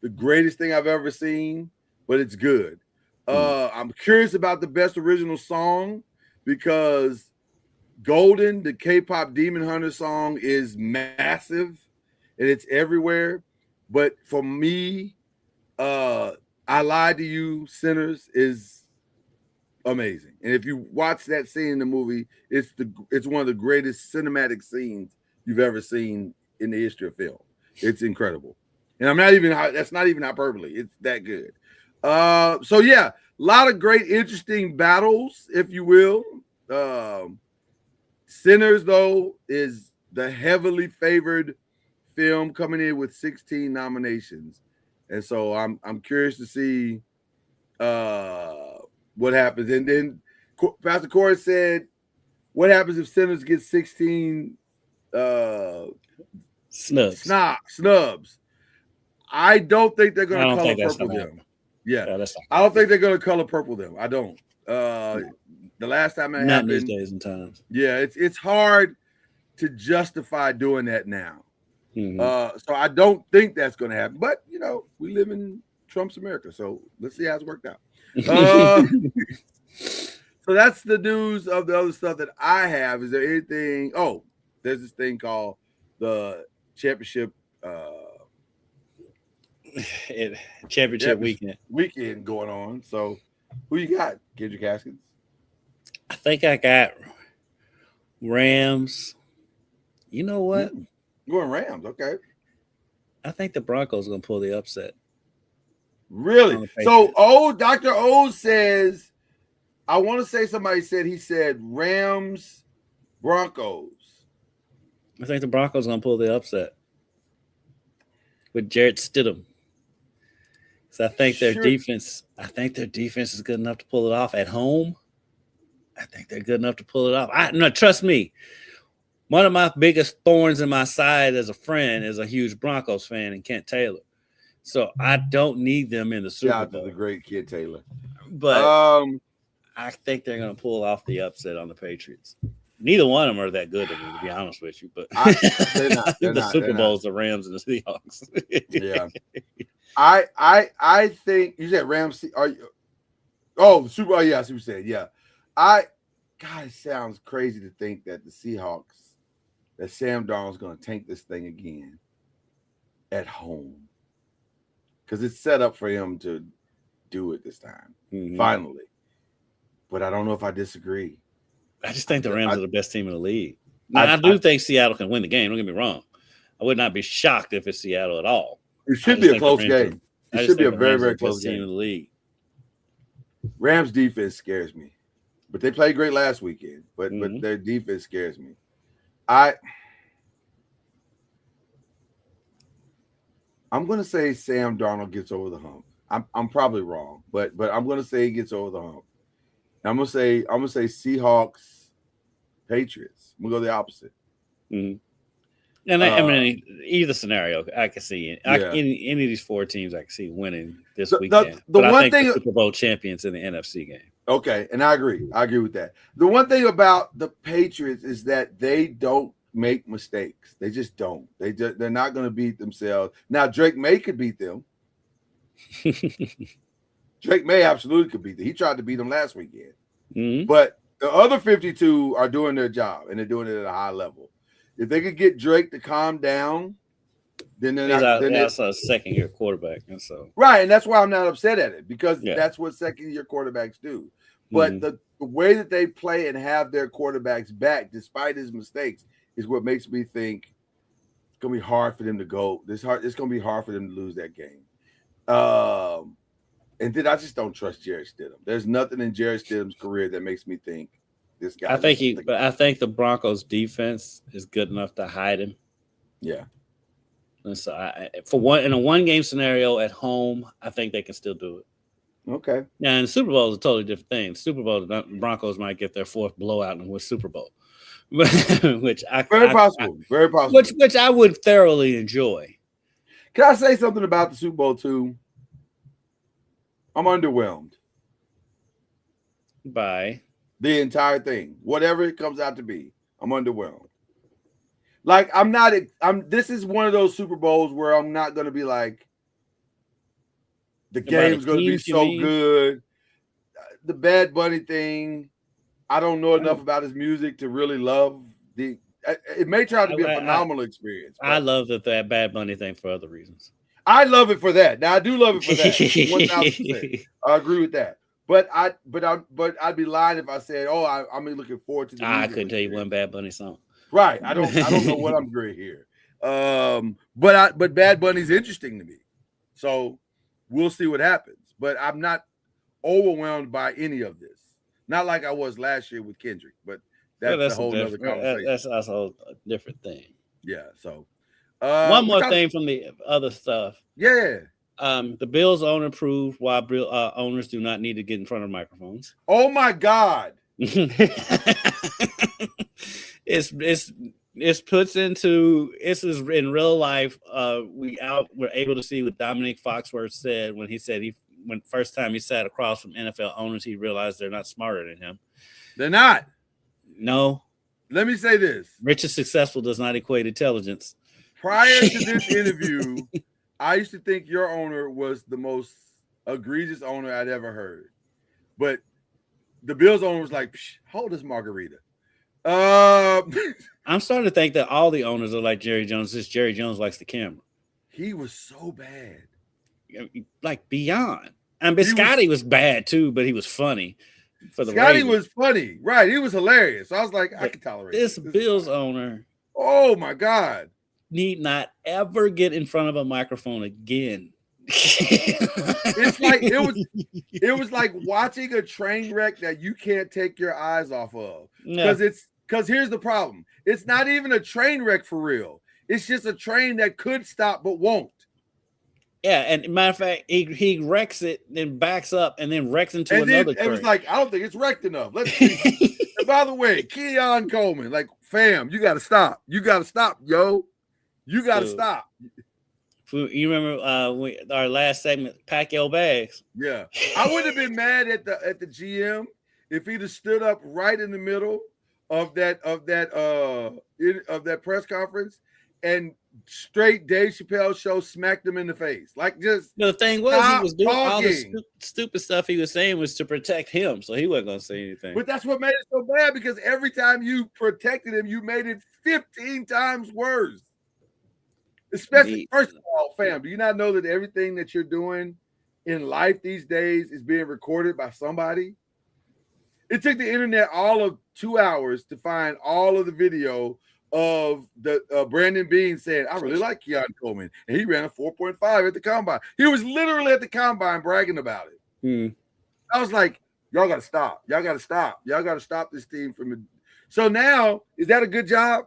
the greatest thing I've ever seen, but it's good. I'm curious about the best original song because Golden, the K-pop Demon Hunter song, is massive and it's everywhere. But for me, I Lied to You, Sinners is amazing. And if you watch that scene in the movie, it's one of the greatest cinematic scenes you've ever seen in the history of film. It's incredible. And that's not even hyperbole. It's that good. So yeah, a lot of great, interesting battles, if you will. Sinners, though, is the heavily favored film coming in with 16 nominations. And so I'm curious to see what happens. And then Pastor Corey said, what happens if Sinners get 16 snubs? I don't think they're going to color purple them. Yeah, I don't think they're going to color purple them. I don't. The last time it happened, these days and times. Yeah, it's hard to justify doing that now. So I don't think that's going to happen. But we live in Trump's America, so let's see how it's worked out. So that's the news of the other stuff that I have. Is there anything? Oh, there's this thing called the championship. Championship weekend going on. So who you got, Kendrick Haskins? I think I got Rams. You know what? Going Rams, okay. I think the Broncos are going to pull the upset. Really? So, Dr. O says, I want to say somebody said he said Rams, Broncos. I think the Broncos are going to pull the upset with Jarrett Stidham. So I think their defense is good enough to pull it off at home. I think they're good enough to pull it off. No, trust me. One of my biggest thorns in my side as a friend is a huge Broncos fan and Kent Taylor. So I don't need them in the Super Bowl. Shout out to the great Kent Taylor. But I think they're going to pull off the upset on the Patriots. Neither one of them are that good, to be honest with you. But the Super Bowl is the Rams and the Seahawks. Yeah. I think you said Rams. The Super Bowl. Yeah, I see what you said. Yeah. God, it sounds crazy to think that the Seahawks, that Sam Darnold's going to tank this thing again at home. Because it's set up for him to do it this time, finally. But I don't know if I disagree. I just think the Rams are the best team in the league. Now, I do think Seattle can win the game. Don't get me wrong. I would not be shocked if it's Seattle at all. It should be a close game. It should be a very, very close game. Team in the league. Rams defense scares me. But they played great last weekend. But their defense scares me. I'm going to say Sam Darnold gets over the hump. I'm probably wrong, but I'm going to say he gets over the hump. I'm going to say Seahawks, Patriots. I'm going to go the opposite. And I mean, either scenario, I can see it. Any of these four teams, I can see winning this weekend. I think the Super Bowl champions in the NFC game. Okay, and I agree. I agree with that. The one thing about the Patriots is that they don't make mistakes. They just don't. They're not going to beat themselves. Now, Drake May could beat them. Drake May absolutely could beat them. He tried to beat them last weekend. But the other 52 are doing their job, and they're doing it at a high level. If they could get Drake to calm down, then they're not. That's a second-year quarterback, and so right, and that's why I'm not upset at it because that's what second-year quarterbacks do. But the way that they play and have their quarterbacks back, despite his mistakes, is what makes me think it's gonna be hard for them to go. It's gonna be hard for them to lose that game. And then I just don't trust Jarrett Stidham. There's nothing in Jarrett Stidham's career that makes me think this guy. I think the Broncos defense is good enough to hide him. Yeah. And so in a one-game scenario at home, I think they can still do it. Okay. Now, in the Super Bowl is a totally different thing. Super Bowl, the Broncos might get their fourth blowout and win Super Bowl. which very possible. Which I would thoroughly enjoy. Can I say something about the Super Bowl too? I'm underwhelmed by the entire thing, whatever it comes out to be. I'm underwhelmed. Like this is one of those Super Bowls where I'm not going to be like, the game's going to be so good. The Bad Bunny thing, I don't know enough about his music to really love the. It may turn out to be a phenomenal experience. I love that Bad Bunny thing for other reasons. I love it for that. Now I do love it for that. 1,000%. I agree with that. But I'd be lying if I said, "Oh, I'm looking forward to." I couldn't tell you one Bad Bunny song. Right. I don't know what I'm doing here. But Bad Bunny's interesting to me, so we'll see what happens. But I'm not overwhelmed by any of this. Not like I was last year with Kendrick, but that's a whole other conversation. That's also a different thing. Yeah. So one more thing from the other stuff. Yeah. The Bills owner proved why owners do not need to get in front of microphones. Oh my God. It's in real life. We're able to see what Dominic Foxworth said when first time he sat across from NFL owners, he realized they're not smarter than him. They're not. No. Let me say this. Rich and successful does not equate intelligence. Prior to this interview, I used to think your owner was the most egregious owner I'd ever heard. But the Bills owner was like, hold this margarita. I'm starting to think that all the owners are like Jerry Jones. Just Jerry Jones likes the camera. He was so bad. Like beyond. And Scotty was bad too, but he was funny. Scotty was funny. Right. He was hilarious. I was like, I can tolerate this Bills owner. Oh my God. Need not ever get in front of a microphone again. It's like it was like watching a train wreck that you can't take your eyes off of. Because here's the problem. It's not even a train wreck for real. It's just a train that could stop but won't. Yeah, and matter of fact, he wrecks it, then backs up, and then wrecks into another train. It was like, I don't think it's wrecked enough. Let's see. And by the way, Keon Coleman, like, fam, you got to stop. You got to stop, yo. You got to stop. You remember our last segment, pack your bags. Yeah, I would have been mad at the GM if he'd have stood up right in the middle of that press conference and straight Dave Chappelle show smacked him in the face. Like, just the thing was, he was doing all the stupid stuff he was saying was to protect him, so he wasn't going to say anything. But that's what made it so bad, because every time you protected him, you made it 15 times worse. Especially, first of all, fam, do you not know that everything that you're doing in life these days is being recorded by somebody? It took the internet all of 2 hours to find all of the video of the Brandon Beane saying, I really like Keon Coleman, and he ran a 4.5 at the combine. He was literally at the combine bragging about it. I was like, y'all got to stop. Y'all got to stop. Y'all got to stop this team from it. So now, is that a good job?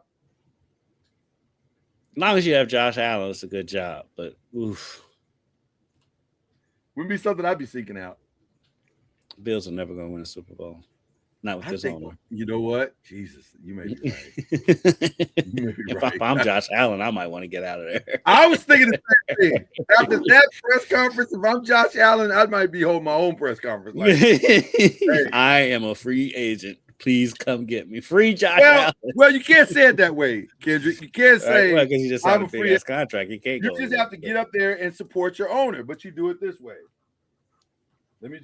As long as you have Josh Allen, it's a good job. But oof, wouldn't be something I'd be seeking out. Bills are never going to win a Super Bowl. Not with this owner. You know what? Jesus, you may be right. If I'm Josh Allen, I might want to get out of there. I was thinking the same thing. After that press conference, if I'm Josh Allen, I might be holding my own press conference. Like, hey. I am a free agent. Please come get me. Free Josh Allen. Well, you can't say it that way, Kendrick. You can't say because you just have a big ass contract. You can't. You just have to get up there and support your owner, but you do it this way. Let me.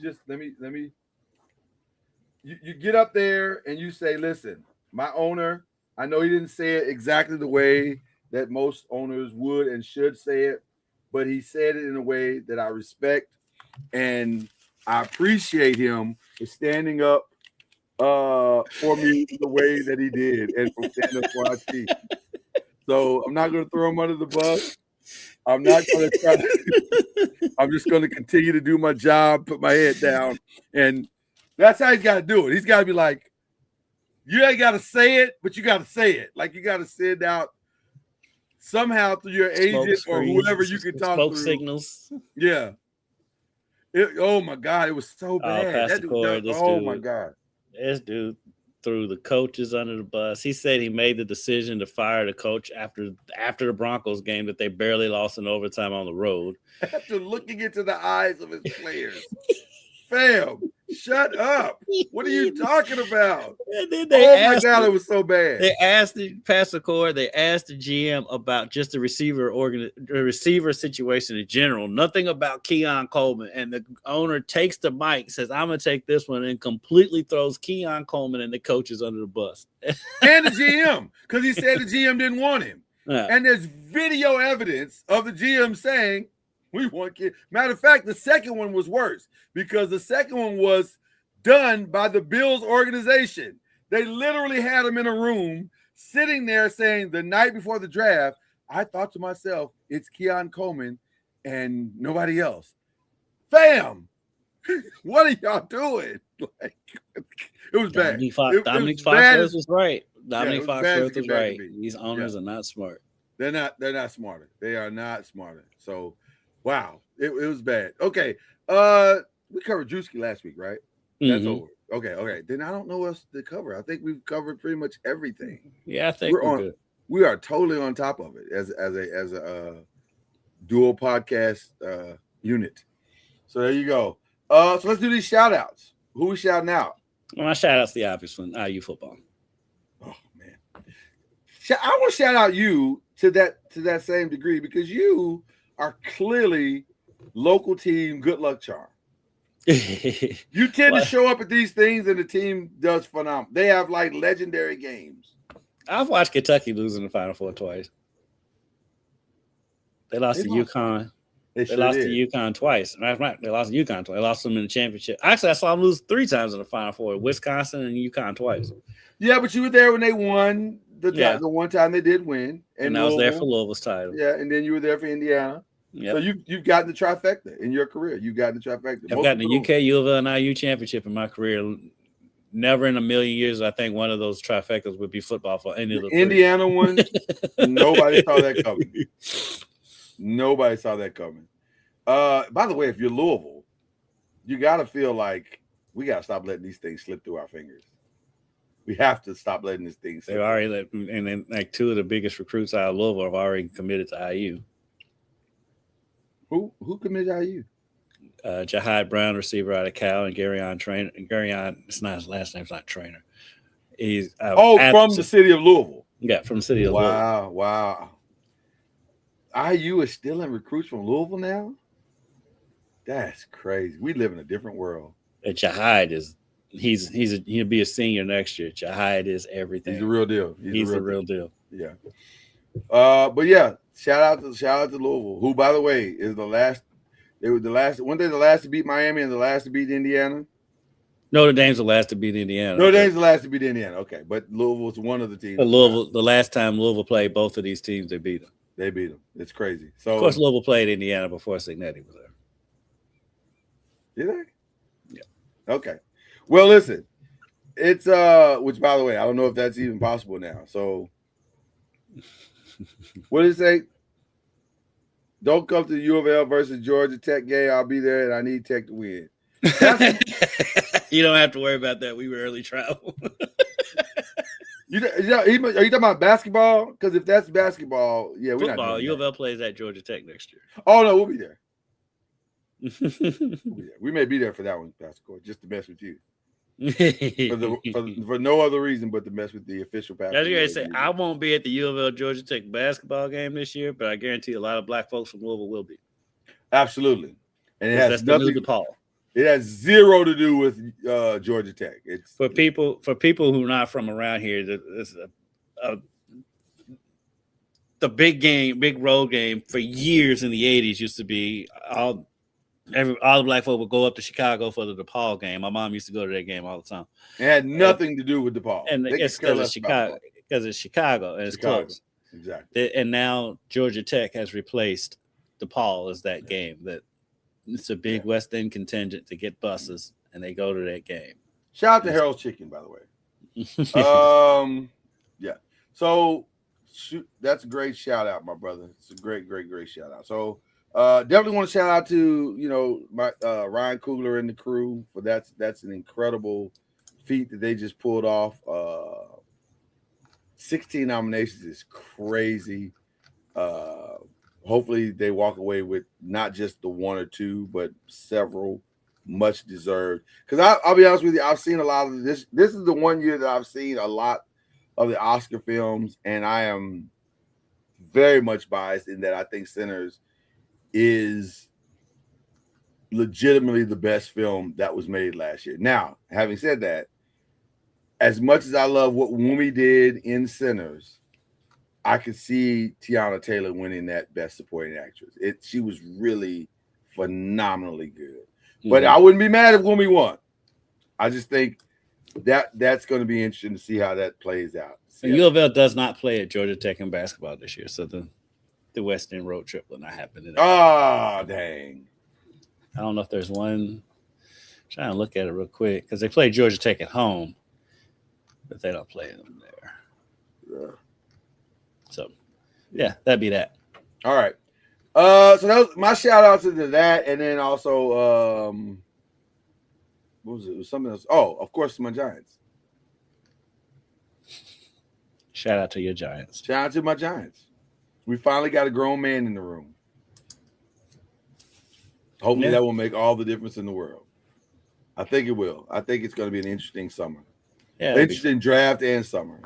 You get up there and you say, listen, my owner, I know he didn't say it exactly the way that most owners would and should say it, but he said it in a way that I respect, and I appreciate him for standing up for me the way that he did and for standing up for our team. So I'm not going to throw him under the bus. I'm not going to try. I'm just going to continue to do my job, put my head down, and that's how he's got to do it. He's got to be like, you ain't got to say it, but you got to say it. Like, you got to send out somehow through your agent or whoever you can talk to. Signals. Yeah. Oh, my God. It was so bad. My God. This dude threw the coaches under the bus. He said he made the decision to fire the coach after the Broncos game that they barely lost in overtime on the road. After looking into the eyes of his players. Fam, shut up. What are you talking about? And then my God, it was so bad. They asked the Pastor Core, they asked the GM about just the receiver situation in general, nothing about Keon Coleman. And the owner takes the mic, says, I'm going to take this one, and completely throws Keon Coleman and the coaches under the bus. And the GM, because he said the GM didn't want him. Yeah. And there's video evidence of the GM saying, we want kids. Matter of fact, the second one was worse because the second one was done by the Bills organization. They literally had him in a room sitting there saying the night before the draft, I thought to myself, it's Keon Coleman and nobody else. Fam, what are y'all doing? Like, it was bad. Dominique Foxworth was right. Dominique Foxworth was right. These owners are not smart. They're not smarter. They are not smarter. So, wow, it was bad. Okay, we covered Drewski last week, right? That's over. Okay. Then I don't know what else to cover. I think we've covered pretty much everything. Yeah, I think we are totally on top of it as a dual podcast unit. So there you go. So let's do these shout outs. Who we shouting out? Well, my shout out's the obvious one, IU football. Oh man. I want to shout out you to that same degree because you are clearly local team good luck charm. You tend to show up at these things and the team does phenomenal. They have like legendary games. I've watched Kentucky lose in the Final Four twice. They lost to UConn. They lost to UConn twice. Right. They lost to UConn twice. They lost them in the championship. Actually, I saw them lose 3 times in the Final Four. Wisconsin and UConn twice. Yeah, but you were there when they won the one time they did win. And I was there for Louisville's title. Yeah, and then you were there for Indiana. Yep. So you've gotten the trifecta in your career. You've gotten the trifecta. I've gotten the UK, U of L, and IU championship in my career. Never in a million years, I think one of those trifectas would be football for any of the Indiana one. Nobody saw that coming. Nobody saw that coming. By the way, if you're Louisville, you got to feel like we got to stop letting these things slip through our fingers. We have to stop letting these things slip. They've already let, and then like 2 of the biggest recruits out of Louisville have already committed to IU. Who committed to IU? Jahad Brown, receiver out of Cal, and Garyon Trainer. Garyon, it's not his last name. It's not Trainer. He's from the city of Louisville. Yeah, from the city of Louisville. Wow. IU is still in recruits from Louisville now. That's crazy. We live in a different world. Jahad is he'll be a senior next year. Jahad is everything. He's the real deal. He's the real deal. Yeah. But yeah, shout out to Louisville, who by the way is the last. They were the last. Weren't they the last to beat Miami and the last to beat Indiana? Notre Dame's the last to beat Indiana. Notre Dame's the last to beat Indiana. Okay, but Louisville's one of the teams. The last time Louisville played both of these teams, they beat them. They beat them. It's crazy. So of course, Louisville played Indiana before Signetti was there. Did they? Yeah. Okay. Well, listen, it's which by the way, I don't know if that's even possible now. So, what did it say? Don't come to the U of L versus Georgia Tech game. I'll be there, and I need Tech to win. You don't have to worry about that. We rarely travel. Are you talking about basketball? Because if that's basketball, yeah, we're football. Not U of L plays at Georgia Tech next year. Oh no, we'll be there. We may be there for that one, Pastor Court, just to mess with you. for no other reason but to mess with the official pastor. That's what I say. I won't be at the U of L Georgia Tech basketball game this year, but I guarantee a lot of black folks from Louisville will be. Absolutely, and it has nothing. DePaul. It has zero to do with Georgia Tech. It's for people who are not from around here. The big road game for years in the 80s used to be all the black folk would go up to Chicago for the DePaul game. My mom used to go to that game all the time. It had nothing to do with DePaul. And it's because it's Chicago and it's close. Exactly. And now Georgia Tech has replaced DePaul as that game. That it's a big West End contingent to get buses, and they go to that game. Shout out to Harold's Chicken, by the way. Yeah. So that's a great shout out, my brother. It's a great shout out. So definitely want to shout out to my Ryan Coogler and the crew for that's an incredible feat that they just pulled off. 16 nominations is crazy. Hopefully they walk away with not just the one or two, but several, much deserved. Because I'll be honest with you, I've seen a lot of this. This is the one year that I've seen a lot of the Oscar films, and I am very much biased in that I think Sinners is legitimately the best film that was made last year. Now, having said that, as much as I love what Wumi did in Sinners, I could see Tiana Taylor winning that Best Supporting Actress. She was really phenomenally good. But I wouldn't be mad if Wumi won. I just think that's going to be interesting to see how that plays out. U of L does not play at Georgia Tech in basketball this year, so the West End road trip will not happen. Oh, dang. I don't know if there's one. I'm trying to look at it real quick because they play Georgia Tech at home, but they don't play them there. Yeah. So, yeah, that'd be that. All right. So that was my shout outs to that, and then also what was it? It was something else. Oh, of course, my Giants. Shout out to your Giants. Shout out to my Giants. We finally got a grown man in the room. Hopefully that will make all the difference in the world. I think it will. I think it's going to be an interesting summer. Yeah, interesting draft and summer.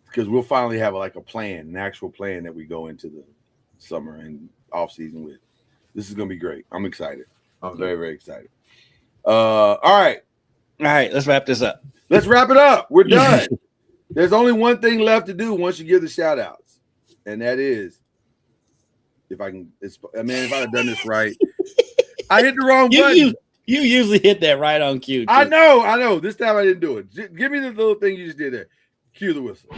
Because we'll finally have a plan, an actual plan that we go into the summer and off season with. This is going to be great. I'm excited. I'm very, very excited. All right. Let's wrap this up. Let's wrap it up. We're done. There's only one thing left to do once you give the shout outs, and that is if I had done this right. I hit the wrong button. You usually hit that right on cue. Too. I know. This time I didn't do it. Give me the little thing you just did there. Cue the whistle.